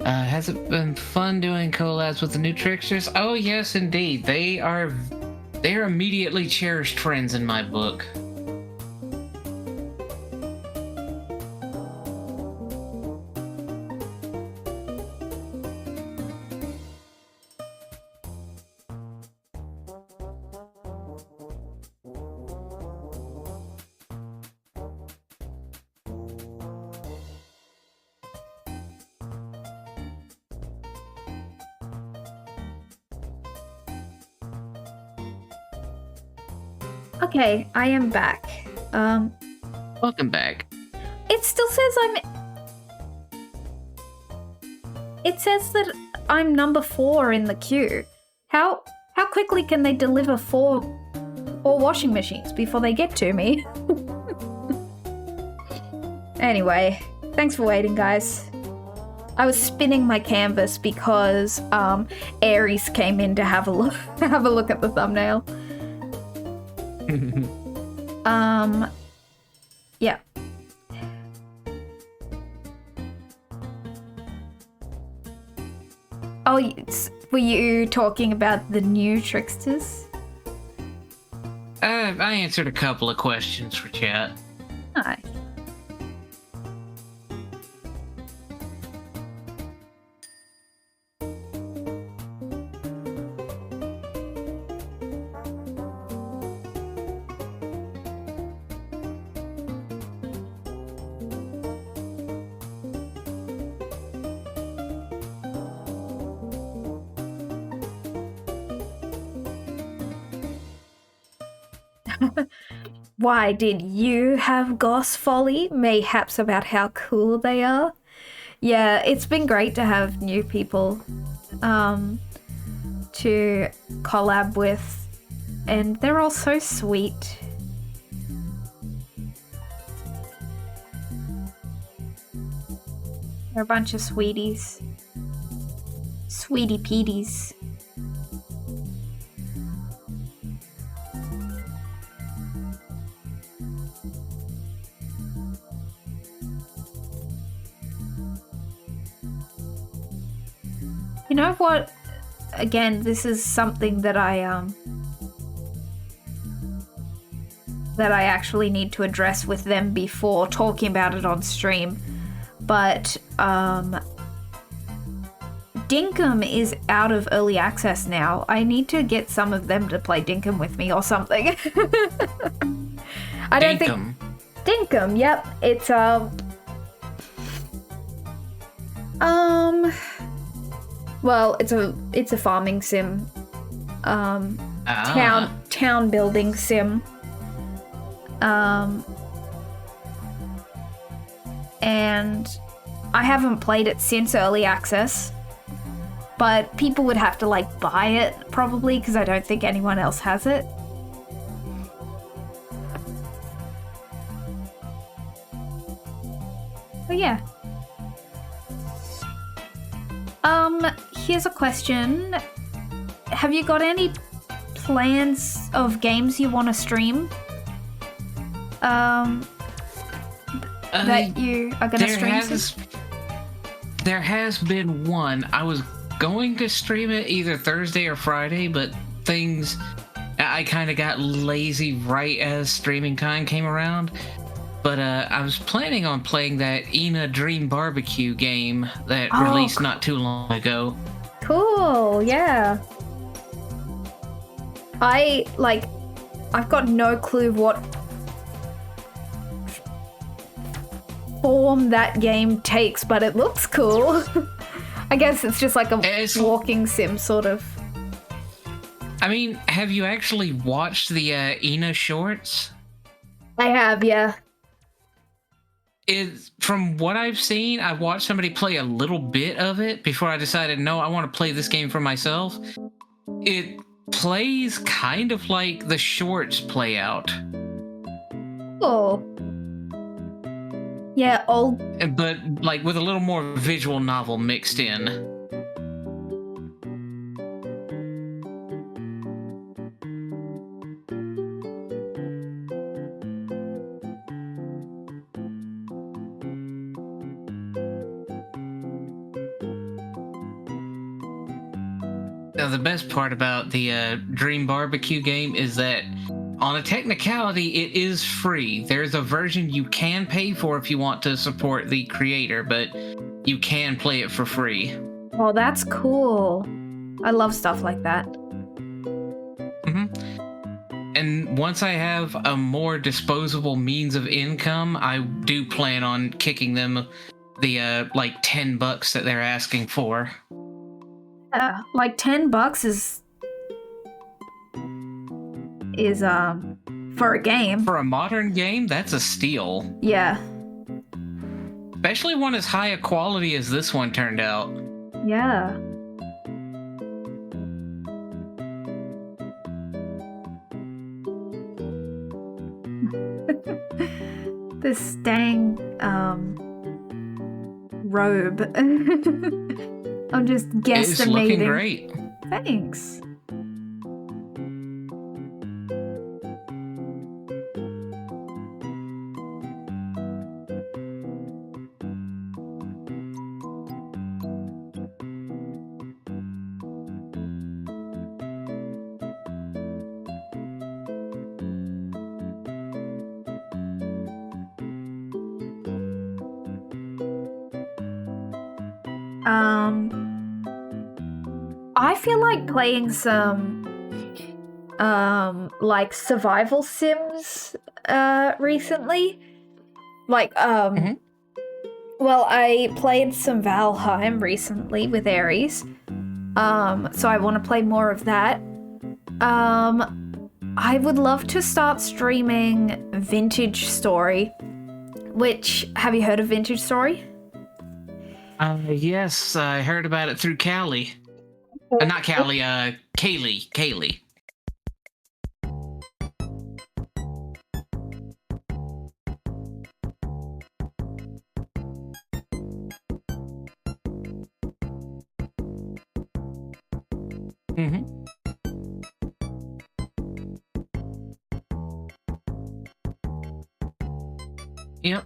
Has it been fun doing collabs with the new Tricksters? Oh yes, indeed. They are immediately cherished friends in my book. Okay, I am back. Welcome back. It still says It says that I'm number 4 in the queue. How quickly can they deliver four washing machines before they get to me? Anyway, thanks for waiting, guys. I was spinning my canvas because Aries came in to have a look at the thumbnail. Yeah. Oh, were you talking about the new Tricksters? I answered a couple of questions for chat. Nice. Why did you have Goss Folly? Mayhaps about how cool they are? Yeah, it's been great to have new people to collab with, and they're all so sweet. They're a bunch of sweeties. Sweetie Peeties. You know what? Again, this is something that I actually need to address with them before talking about it on stream. But Dinkum is out of early access now. I need to get some of them to play Dinkum with me or something. I don't think Dinkum, yep. It's well, it's a farming sim. Town building sim. And I haven't played it since early access, but people would have to like buy it probably because I don't think anyone else has it. But yeah. Here's a question. Have you got any plans of games you want to stream? That you are going to stream soon? There has been one. I was going to stream it either Thursday or Friday, but I kind of got lazy right as streaming time came around. But I was planning on playing that Ina Dream Barbecue game that released not too long ago. Cool, yeah. I've got no clue what form that game takes, but it looks cool. I guess it's just like a walking sim, sort of. I mean, have you actually watched the Ina shorts? I have, yeah. From what I've seen, I watched somebody play a little bit of it before I decided, no, I want to play this game for myself. It plays kind of like the shorts play out. Oh. Yeah, but like with a little more visual novel mixed in. Now, the best part about the Dream Barbecue game is that on a technicality, it is free. There's a version you can pay for if you want to support the creator, but you can play it for free. Oh, that's cool. I love stuff like that. And once I have a more disposable means of income, I do plan on kicking them the like $10 that they're asking for. Like $10 is for a game. For a modern game, that's a steal. Yeah. Especially one as high a quality as this one turned out. Yeah. This dang robe. I'm just guesstimating. It's looking great. Thanks. I feel like playing some like survival sims recently. Like well, I played some Valheim recently with Ares. So I want to play more of that. I would love to start streaming Vintage Story, which, have you heard of Vintage Story? Yes, I heard about it through Callie. Not Callie, Kaylee. Kaylee. Mm-hmm. Yep.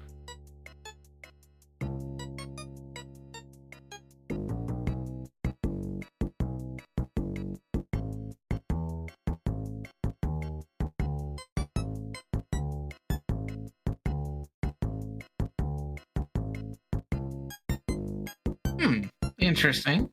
Interesting.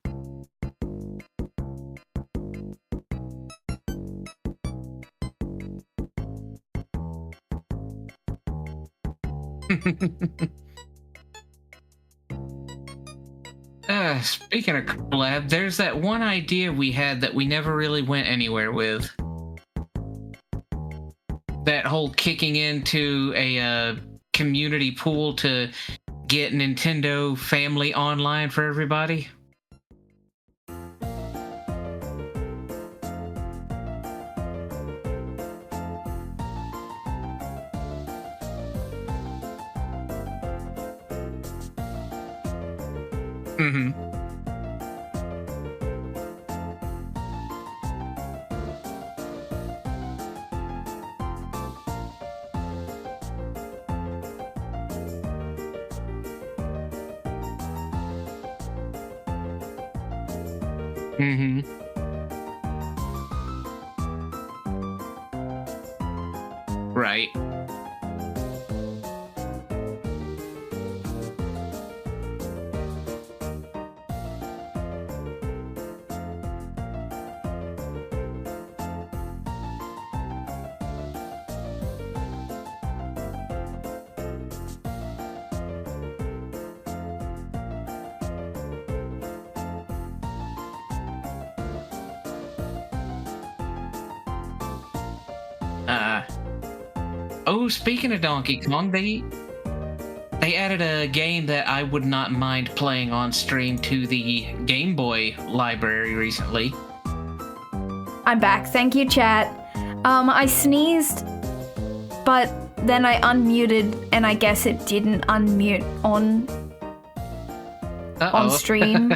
Speaking of collab, there's that one idea we had that we never really went anywhere with. That whole kicking into a community pool to get Nintendo Family Online for everybody. Mm-hmm. Mm-hmm. Right. Oh, speaking of Donkey Kong, they added a game that I would not mind playing on stream to the Game Boy library recently. I'm back. Thank you, chat. I sneezed, but then I unmuted, and I guess it didn't unmute on stream.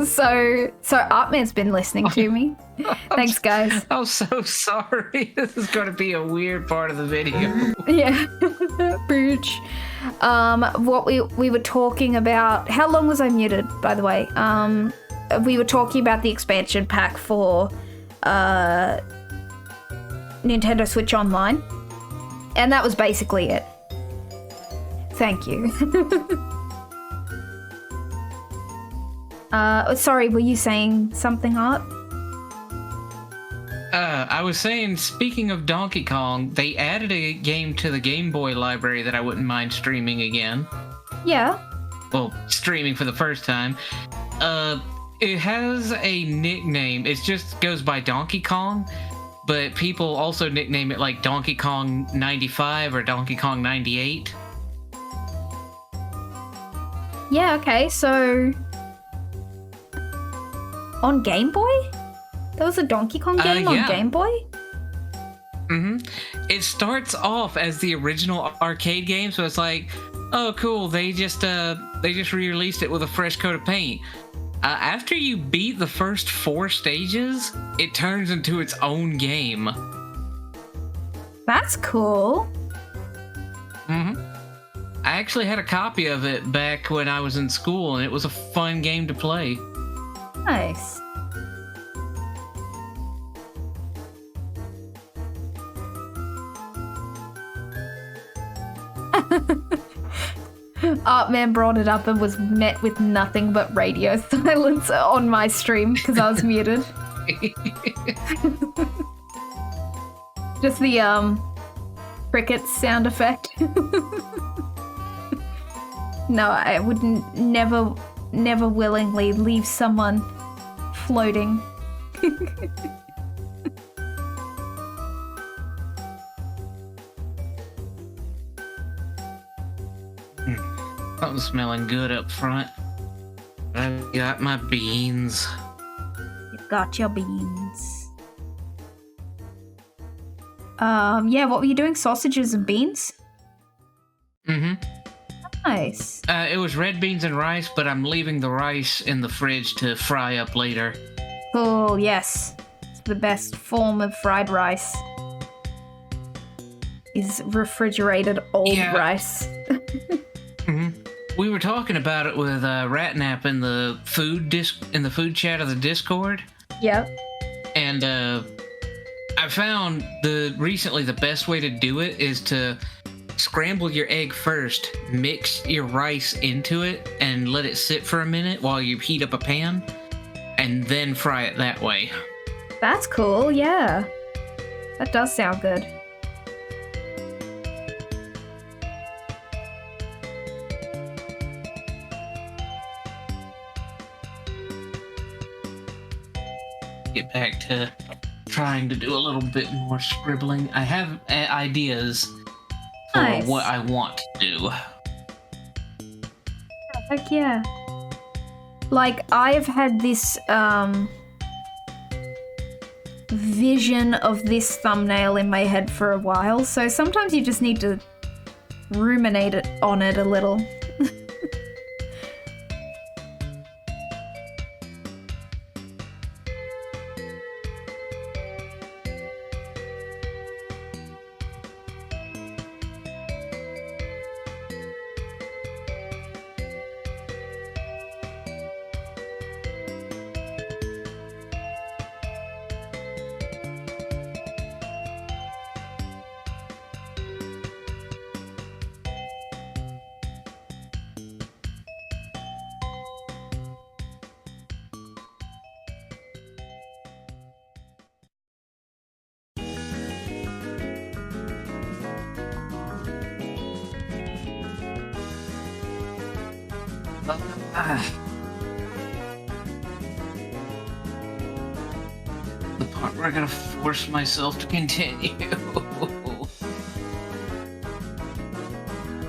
So Artman's been listening to me. Thanks, guys. I'm so sorry. This is going to be a weird part of the video. Yeah. Bitch. What we were talking about. How long was I muted, by the way? We were talking about the expansion pack for Nintendo Switch Online. And that was basically it. Thank you. Sorry, were you saying something, Art? I was saying, speaking of Donkey Kong, they added a game to the Game Boy library that I wouldn't mind streaming again. Yeah. Well, streaming for the first time. It has a nickname. It just goes by Donkey Kong, but people also nickname it like Donkey Kong 95 or Donkey Kong 98. Yeah, okay, so... On Game Boy? There was a Donkey Kong game on Game Boy? Mm-hmm. It starts off as the original arcade game, so it's like, oh, cool, they just re-released it with a fresh coat of paint. After you beat the first 4 stages, it turns into its own game. That's cool. Mm-hmm. I actually had a copy of it back when I was in school, and it was a fun game to play. Nice. Artman brought it up and was met with nothing but radio silence on my stream because I was muted. Just the crickets sound effect. No, I would never willingly leave someone floating. something smelling good up front. I've got my beans. You've got your beans. Yeah, what were you doing? Sausages and beans? Mm-hmm. Nice. It was red beans and rice, but I'm leaving the rice in the fridge to fry up later. Cool, yes. It's the best form of fried rice. Is refrigerated old rice. Mm-hmm. We were talking about it with Ratnap in the food chat of the Discord. Yep. And I found recently the best way to do it is to scramble your egg first, mix your rice into it, and let it sit for a minute while you heat up a pan, and then fry it that way. That's cool, yeah. That does sound good. Get back to trying to do a little bit more scribbling. I have ideas for what I want to do. Heck yeah. Like, I've had this vision of this thumbnail in my head for a while, so sometimes you just need to ruminate on it a little. The part where I gotta force myself to continue.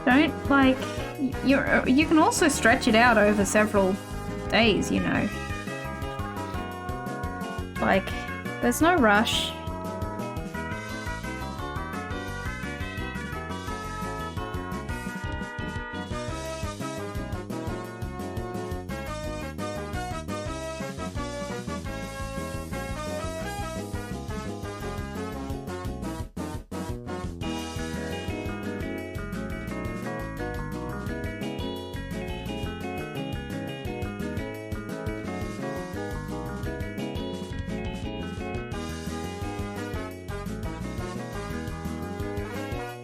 Don't, like, you can also stretch it out over several days, you know. Like, there's no rush.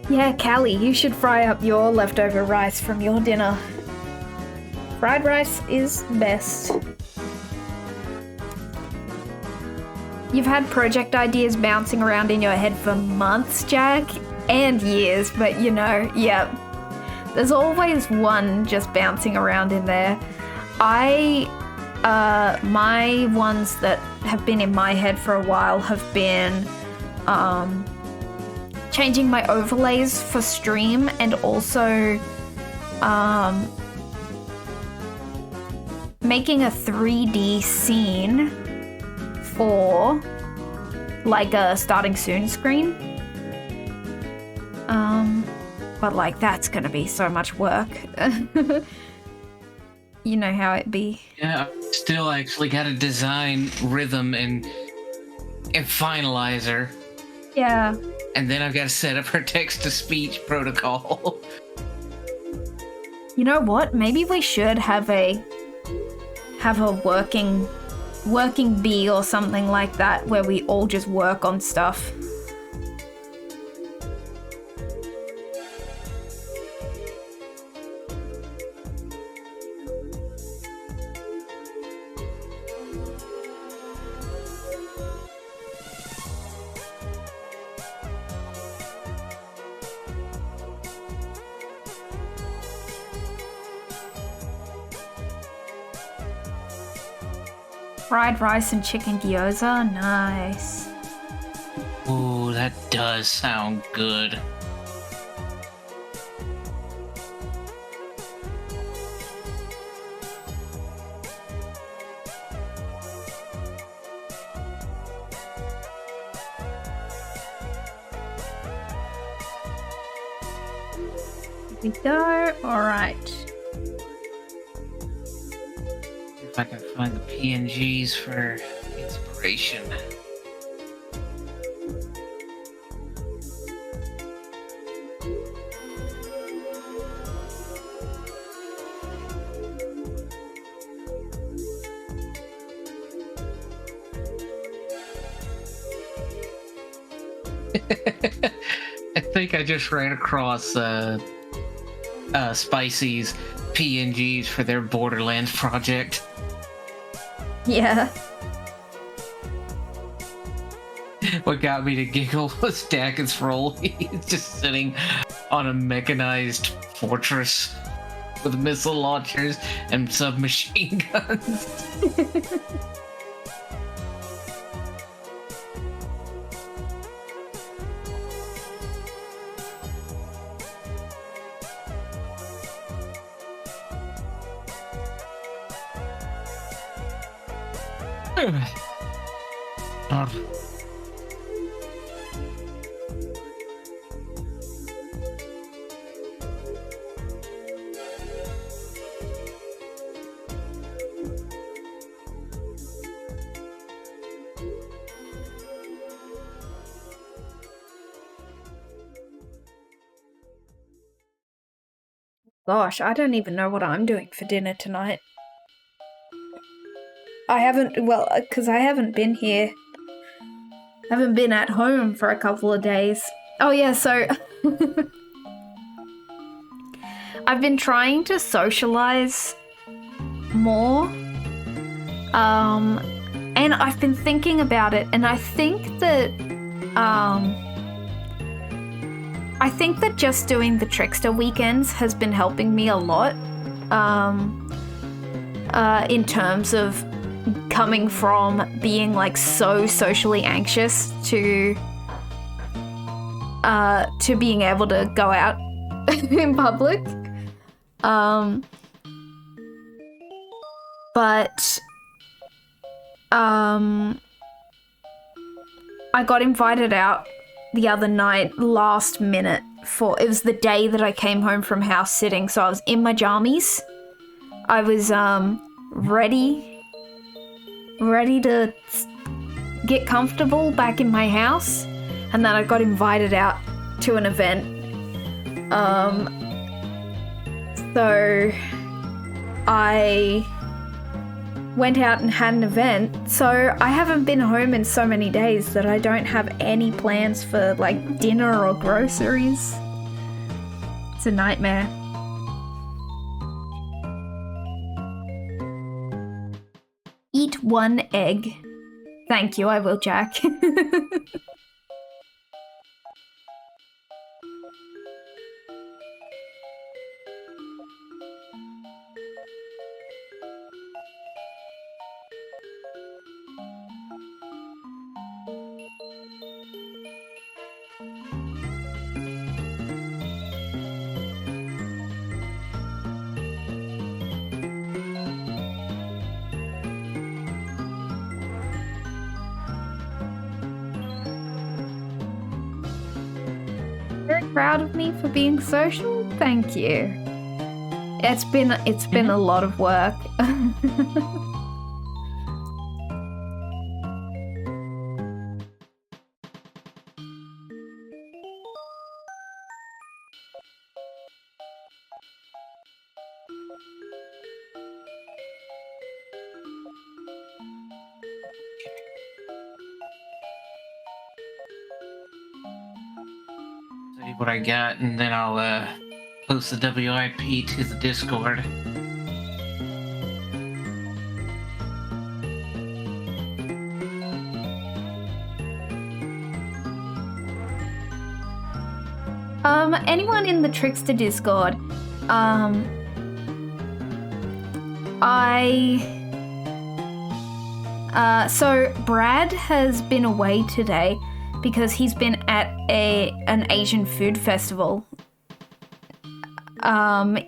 Yeah, Callie, you should fry up your leftover rice from your dinner. Fried rice is best. You've had project ideas bouncing around in your head for months, Jack, and years, but you know, yeah. There's always one just bouncing around in there. My ones that have been in my head for a while have been, changing my overlays for stream, and also making a 3D scene for like a starting soon screen. But like that's gonna be so much work. You know how it be. Yeah, I still actually gotta design rhythm and finalizer. Yeah. And then I've got to set up her text-to-speech protocol. You know what? Maybe we should have a working bee or something like that where we all just work on stuff. Fried rice and chicken gyoza, nice. Ooh, that does sound good. we go. Alright. If I can find the PNGs for inspiration. I think I just ran across Spicy's PNGs for their Borderlands project. Yeah. What got me to giggle was Dackett's role. He's just sitting on a mechanized fortress with missile launchers and submachine guns. Gosh, I don't even know what I'm doing for dinner tonight. I haven't, well, because I haven't been here. I haven't been at home for a couple of days. Oh yeah, so I've been trying to socialize more. And I've been thinking about it, and I think that just doing the Trickster weekends has been helping me a lot. In terms of coming from being like so socially anxious to being able to go out in public. But I got invited out the other night last minute it was the day that I came home from house sitting, so I was in my jammies. I was ready to get comfortable back in my house, and then I got invited out to an event. So I went out and had an event, so I haven't been home in so many days that I don't have any plans for like dinner or groceries. It's a nightmare. Eat one egg. Thank you, I will, Jack. Very proud of me for being social. Thank you. It's been a lot of work. See what I got, and then I'll post the WIP to the Discord. Anyone in the Trickster Discord, so Brad has been away today because he's been at an Asian food festival,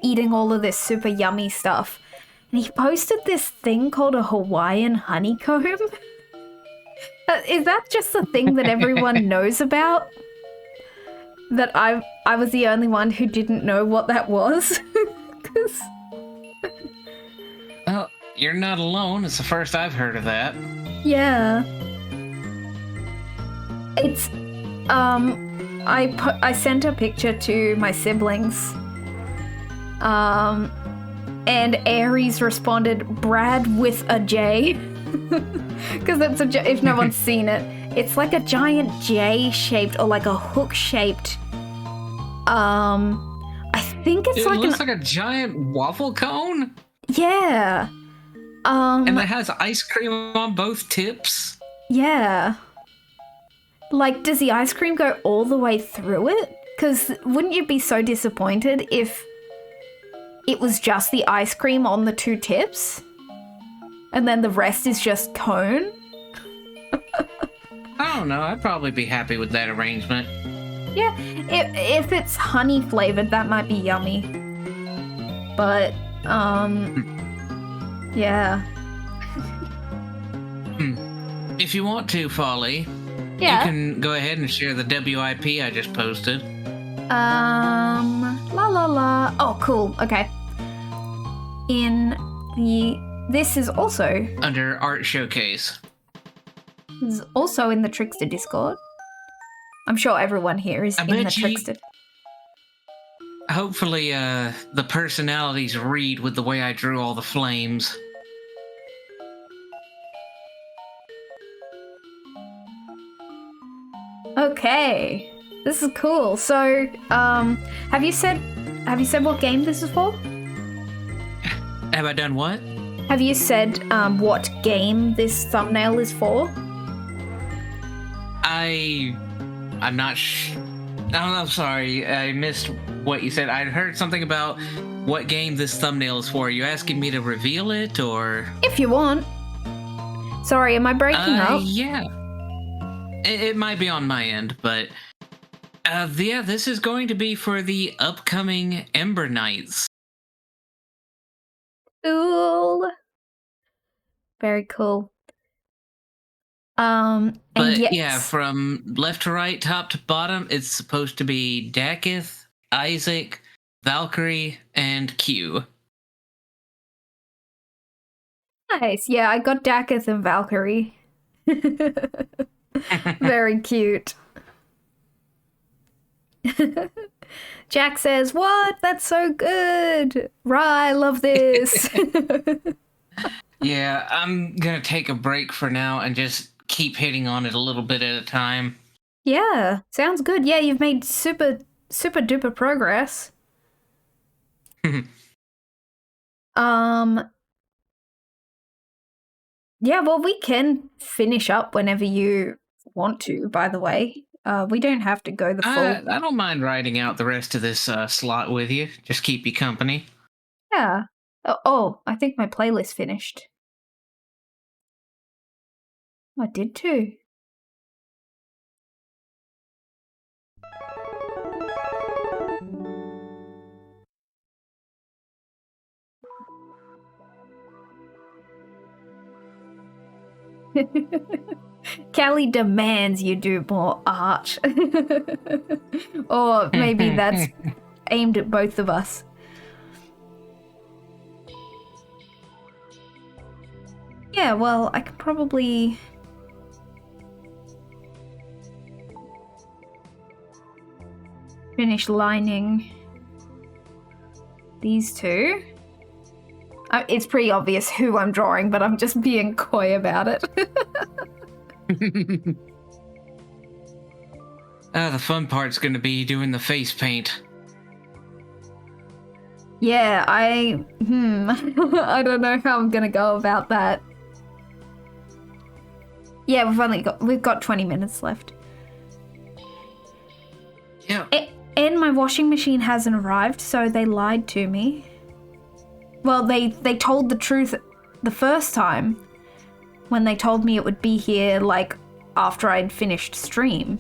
eating all of this super yummy stuff. And he posted this thing called a Hawaiian honeycomb. Is that just a thing that everyone knows about? that I was the only one who didn't know what that was. 'Cause Well, you're not alone. It's the first I've heard of that. yeah. It's I sent a picture to my siblings. And Aries responded, Brad with a J. Because it's a J, if no one's seen it. It's like a giant J shaped or like a hook shaped. I think it's It like looks like a giant waffle cone. Yeah. And it has ice cream on both tips. Yeah. Like, does the ice cream go all the way through it? Because wouldn't you be so disappointed if it was just the ice cream on the two tips? And then the rest is just cone? I don't know. I'd probably be happy with that arrangement. Yeah, if it's honey flavored, that might be yummy. But, yeah. If you want to, Folly, Yeah. you can go ahead and share the WIP I just posted. La la la. Oh, cool. Okay. This is also Under Art Showcase. in the Trickster Discord. I'm sure everyone here is I in the bet you- Trickster. Hopefully, the personalities read with the way I drew all the flames. Okay. This is cool. So, have you said what game this is for? Have I done what? Have you said what game this thumbnail is for? I'm not Oh, I'm sorry. I missed what you said. I heard something about what game this thumbnail is for. Are you asking me to reveal it, or? If you want. Sorry, am I breaking up? Yeah. It might be on my end, but yeah, this is going to be for the upcoming Ember Nights. Cool. Very cool. But And yes. yeah, from left to right, top to bottom, it's supposed to be Dakith, Isaac, Valkyrie, and Q. Nice. Yeah, I got Dakith and Valkyrie. Very cute. Jack says, "What? That's so good. Rye, I love this." Yeah, I'm gonna take a break for now and just keep hitting on it a little bit at a time. Yeah, sounds good. Yeah, you've made super duper progress. Yeah, well, we can finish up whenever you want to, by the way. We don't have to go the full. I don't mind riding out the rest of this slot with you. Just keep you company. Yeah. Oh, I think my playlist finished. I did too. Callie demands you do more art. Or maybe that's aimed at both of us. Yeah, well, I could probably... finish lining these two. It's pretty obvious who I'm drawing, but I'm just being coy about it. The fun part's gonna be doing the face paint. Yeah, I don't know how I'm gonna go about that. Yeah, we've got 20 minutes left. Yeah. And my washing machine hasn't arrived, so they lied to me. Well, they told the truth the first time when they told me it would be here, like, after I'd finished stream.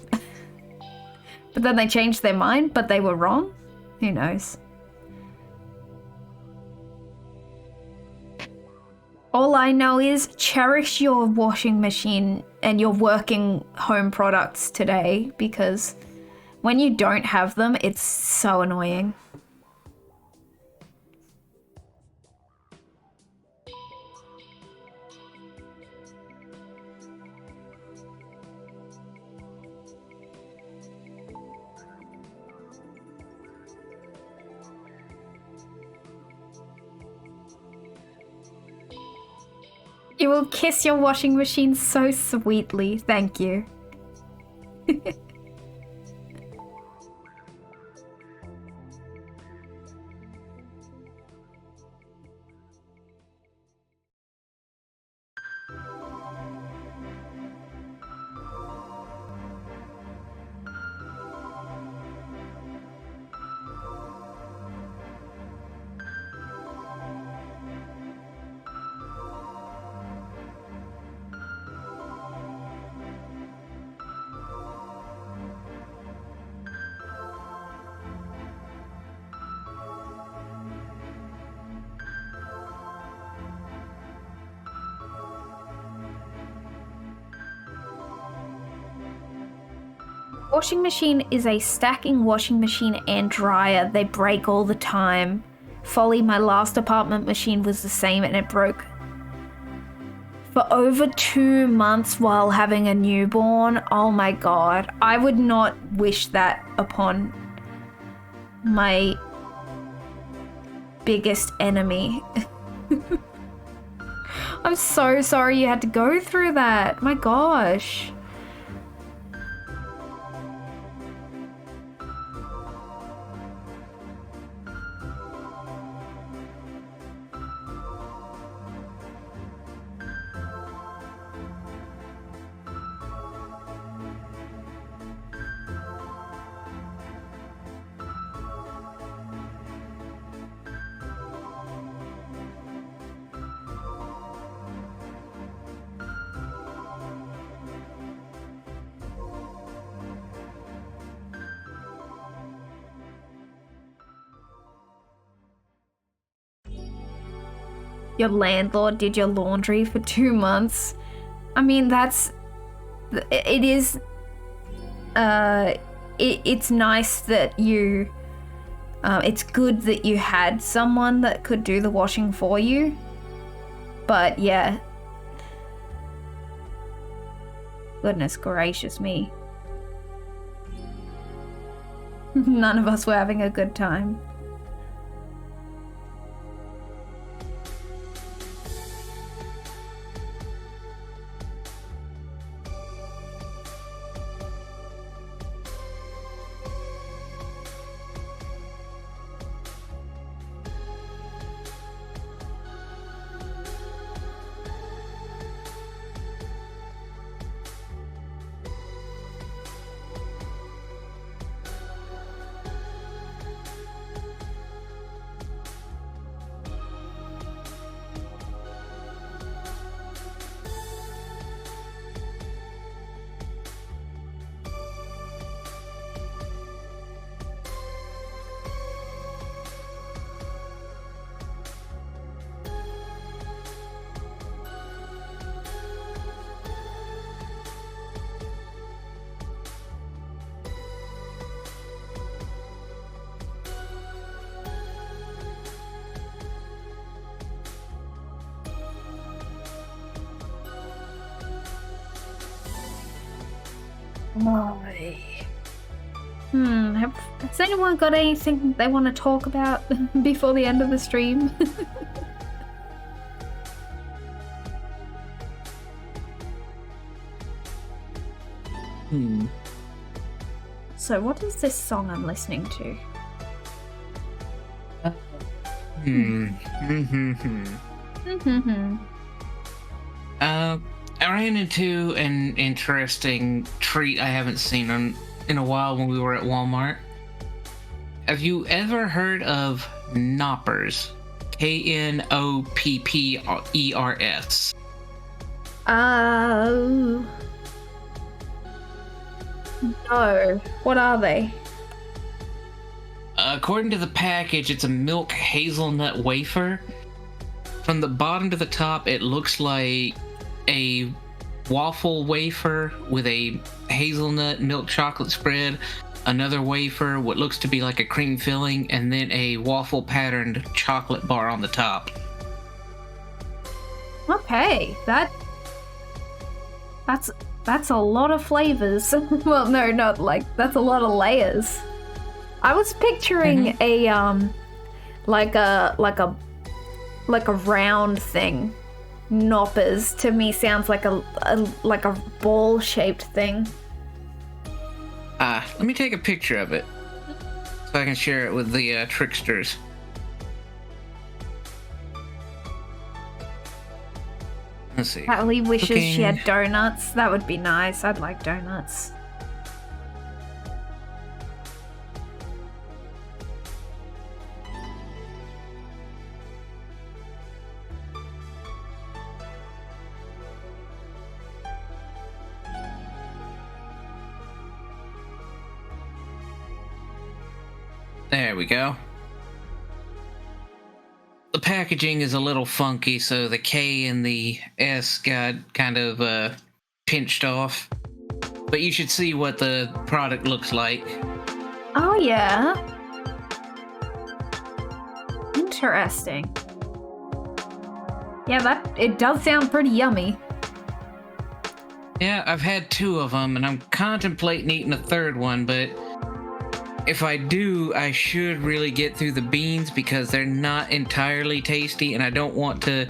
But then they changed their mind, but they were wrong? Who knows? All I know is cherish your washing machine and your working home products today, because When you don't have them, it's so annoying. You will kiss your washing machine so sweetly. Thank you. Washing machine is a stacking washing machine and dryer. They break all the time. Folly, my last apartment machine was the same and it broke for over 2 months while having a newborn. Oh my god. I would not wish that upon my biggest enemy. I'm so sorry you had to go through that. My gosh. Your landlord did your laundry for 2 months. I mean, it's nice that you, it's good that you had someone that could do the washing for you. But yeah. Goodness gracious me. None of us were having a good time. Has anyone got anything they want to talk about before the end of the stream? So what is this song I'm listening to? I ran into an interesting treat I haven't seen in a while when we were at Walmart. Have you ever heard of knoppers? Knoppers. No. What are they? According to the package, it's a milk hazelnut wafer. From the bottom to the top, it looks like a waffle wafer with a hazelnut milk chocolate spread another wafer, what looks to be like a cream filling, and then a waffle patterned chocolate bar on the top. Okay, that's a lot of flavors. Well, no, not like that's a lot of layers. I was picturing a like a round thing. Knoppers to me sounds like a ball shaped thing. Let me take a picture of it so I can share it with the Tricksters. Let's see. Natalie wishes she Cooking. had donuts. That would be nice. I'd like donuts. There we go. The packaging is a little funky, so the K and the S got kind of pinched off. But you should see what the product looks like. Oh yeah. Interesting. Yeah, it does sound pretty yummy. Yeah, I've had 2 of them, and I'm contemplating eating a third one, but if I do, I should really get through the beans because they're not entirely tasty, and I don't want to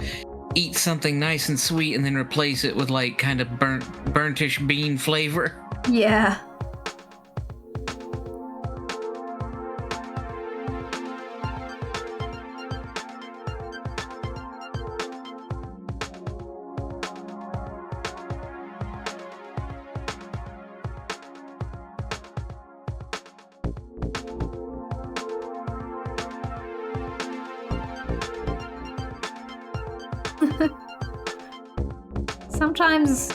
eat something nice and sweet and then replace it with like kind of burntish bean flavor. Yeah. Sometimes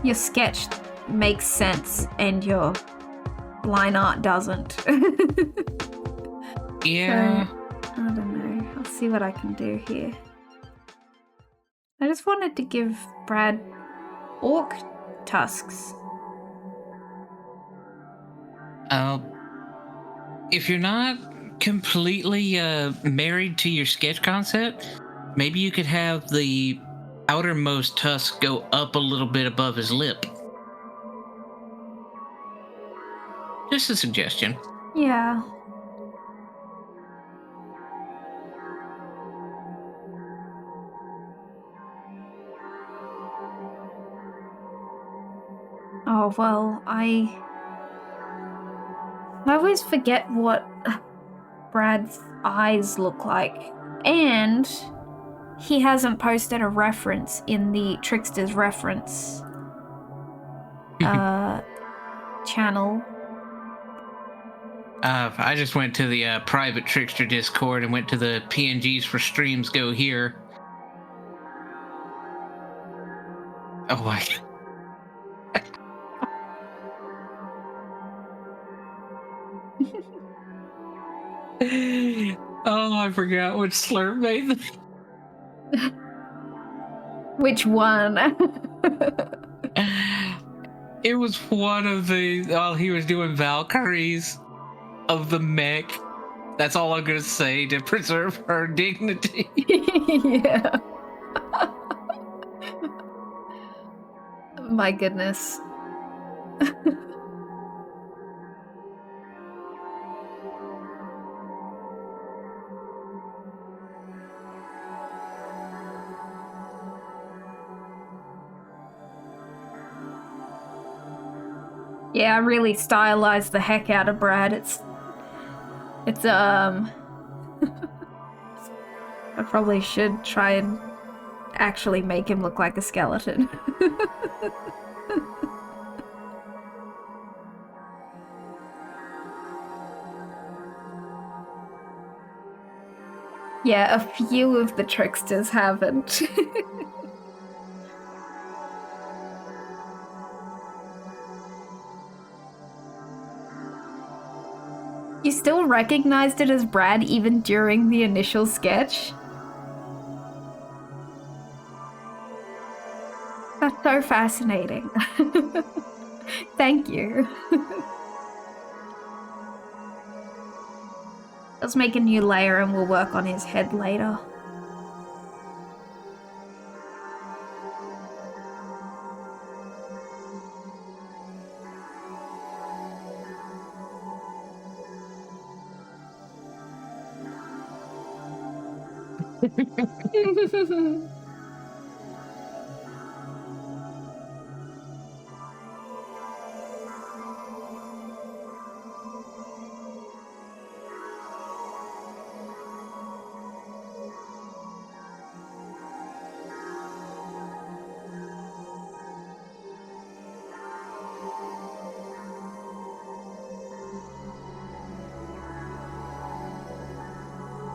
your sketch makes sense and your line art doesn't. Yeah. So, I don't know. I'll see what I can do here. I just wanted to give Brad orc tusks. If you're not completely married to your sketch concept, maybe you could have the outermost tusk go up a little bit above his lip. Just a suggestion. Yeah. Oh, well, I always forget what Brad's eyes look like. And he hasn't posted a reference in the Tricksters reference channel. I just went to the private Trickster Discord and went to the PNGs for streams go here. Oh my god. Oh, I forgot which slurp made them. Which one? It was one of the while he was doing Valkyries of the mech. That's all I'm gonna say to preserve her dignity. Yeah. My goodness. Yeah, I really stylized the heck out of Brad. It's I probably should try and actually make him look like a skeleton. Yeah, a few of the Tricksters haven't. You still recognized it as Brad even during the initial sketch? That's so fascinating. Thank you. Let's make a new layer and we'll work on his head later.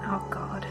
Oh god.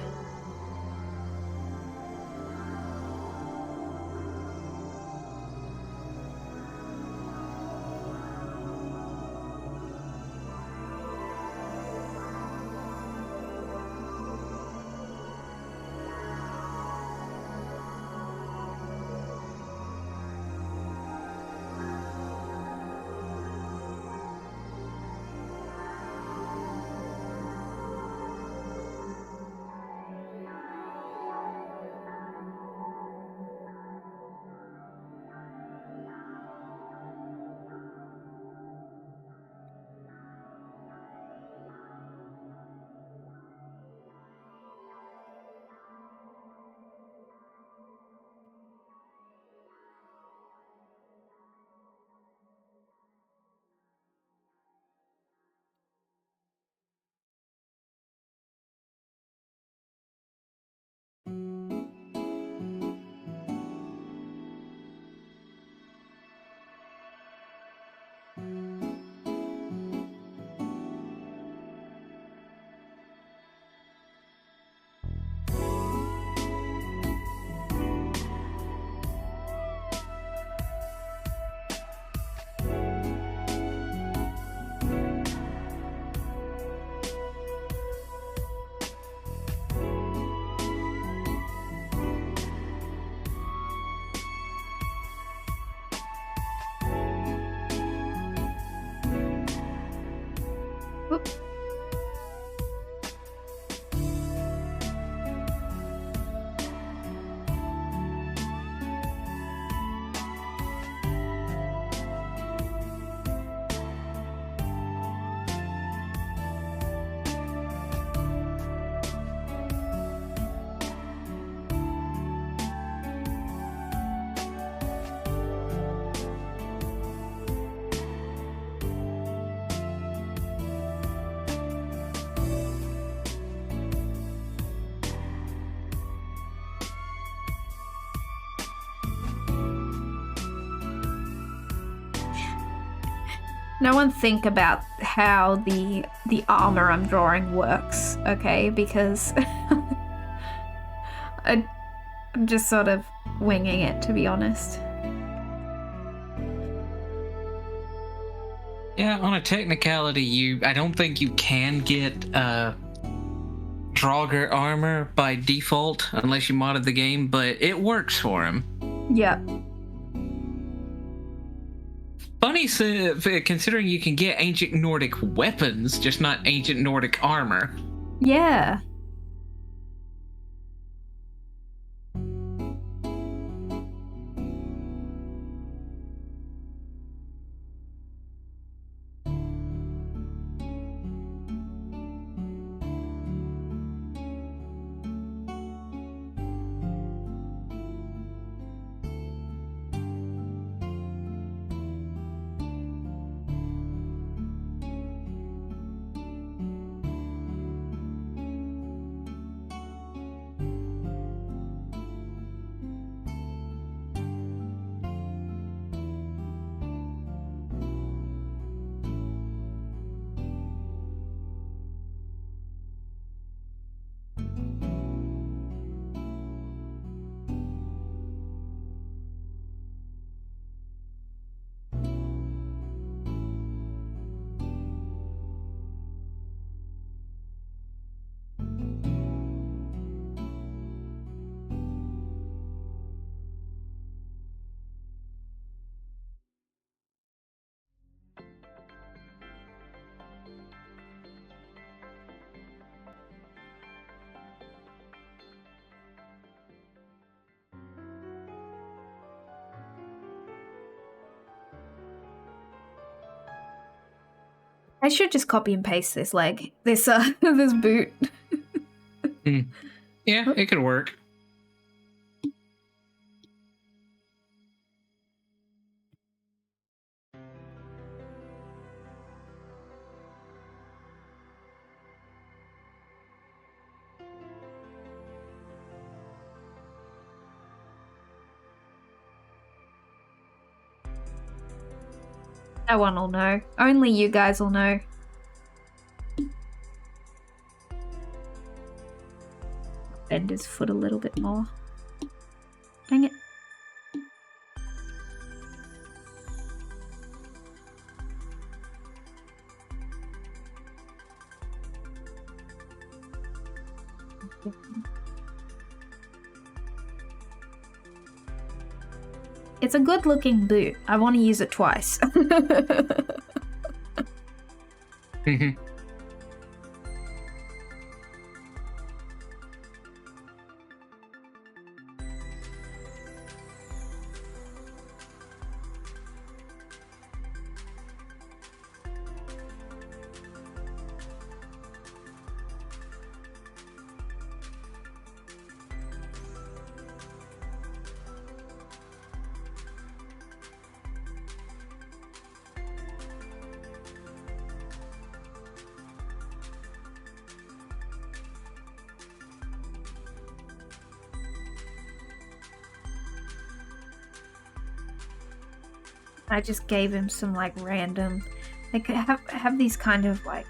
Whoop. No one think about how the armor I'm drawing works, okay? Because I'm just sort of winging it, to be honest. Yeah, on a technicality, I don't think you can get Draugr armor by default unless you modded the game, but it works for him. Yep. Funny, considering you can get ancient Nordic weapons, just not ancient Nordic armor. Yeah. I should just copy and paste this leg. This this boot. Yeah, it could work. No one will know. Only you guys will know. Bend his foot a little bit more. Dang it. It's a good looking boot. I want to use it twice. I just gave him some like random, like have these kind of like,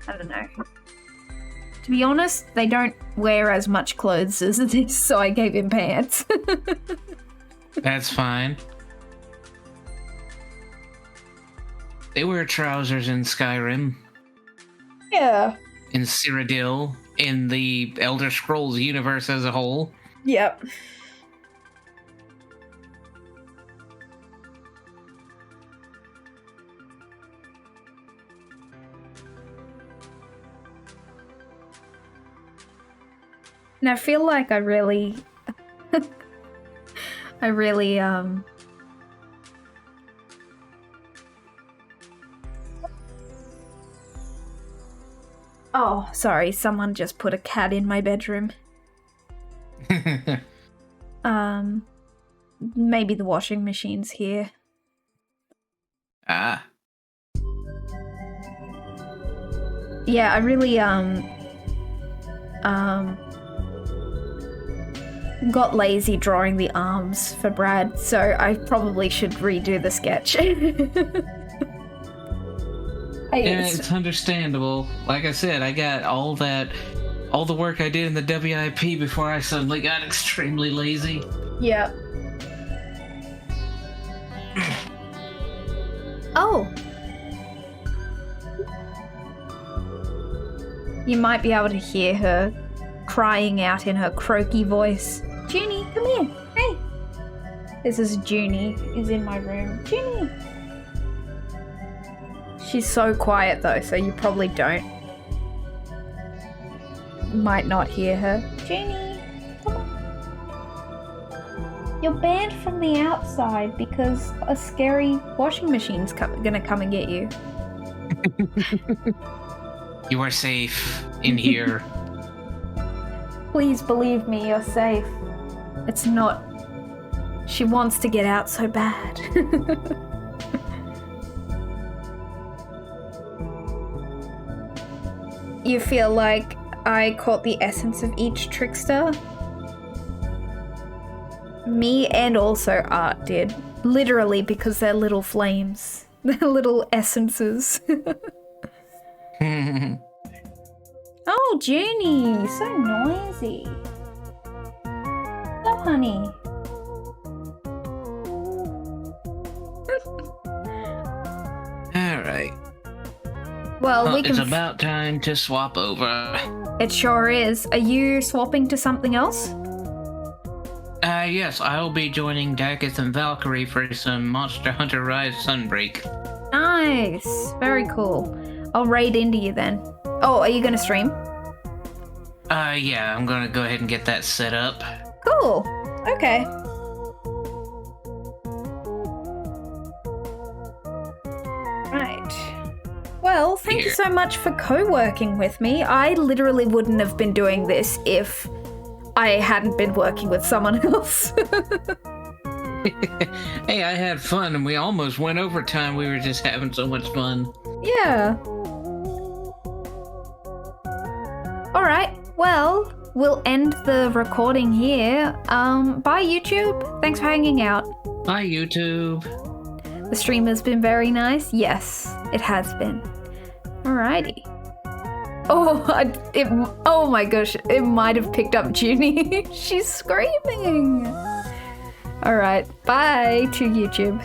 I don't know. To be honest, they don't wear as much clothes as this, so I gave him pants. That's fine. They wear trousers in Skyrim, Yeah. in Cyrodiil, in the Elder Scrolls universe as a whole. Yep. And I feel like I really Oh, sorry, someone just put a cat in my bedroom. Maybe the washing machine's here. Ah. Yeah, I really got lazy drawing the arms for Brad, so I probably should redo the sketch. It's understandable. Like I said, I got all the work I did in the WIP before I suddenly got extremely lazy. Yeah. Oh. You might be able to hear her crying out in her croaky voice. Junie, come here. Hey. This is Junie, is in my room. Junie. She's so quiet though, so you probably might not hear her. Junie, come on. You're banned from the outside because a scary washing machine's gonna come and get you. You are safe in here. Please believe me, you're safe. It's not... She wants to get out so bad. You feel like I caught the essence of each trickster? Me and also Art did. Literally, because they're little flames. They're little essences. Oh, Junie, so noisy. Oh, honey. Alright. Well, we can... It's about time to swap over. It sure is. Are you swapping to something else? Yes, I'll be joining Dakith and Valkyrie for some Monster Hunter Rise Sunbreak. Nice. Very cool. I'll raid into you then. Oh, are you gonna stream? Yeah, I'm gonna go ahead and get that set up. Cool. Okay. Right. Well, thank you so much for co-working with me. I literally wouldn't have been doing this if I hadn't been working with someone else. Hey, I had fun and we almost went overtime. We were just having so much fun. Yeah. Alright, well, we'll end the recording here. Bye YouTube. Thanks for hanging out. Bye, YouTube. The stream has been very nice. Yes, it has been. Alrighty. Oh my gosh, it might have picked up Junie. She's screaming. Alright, bye to YouTube.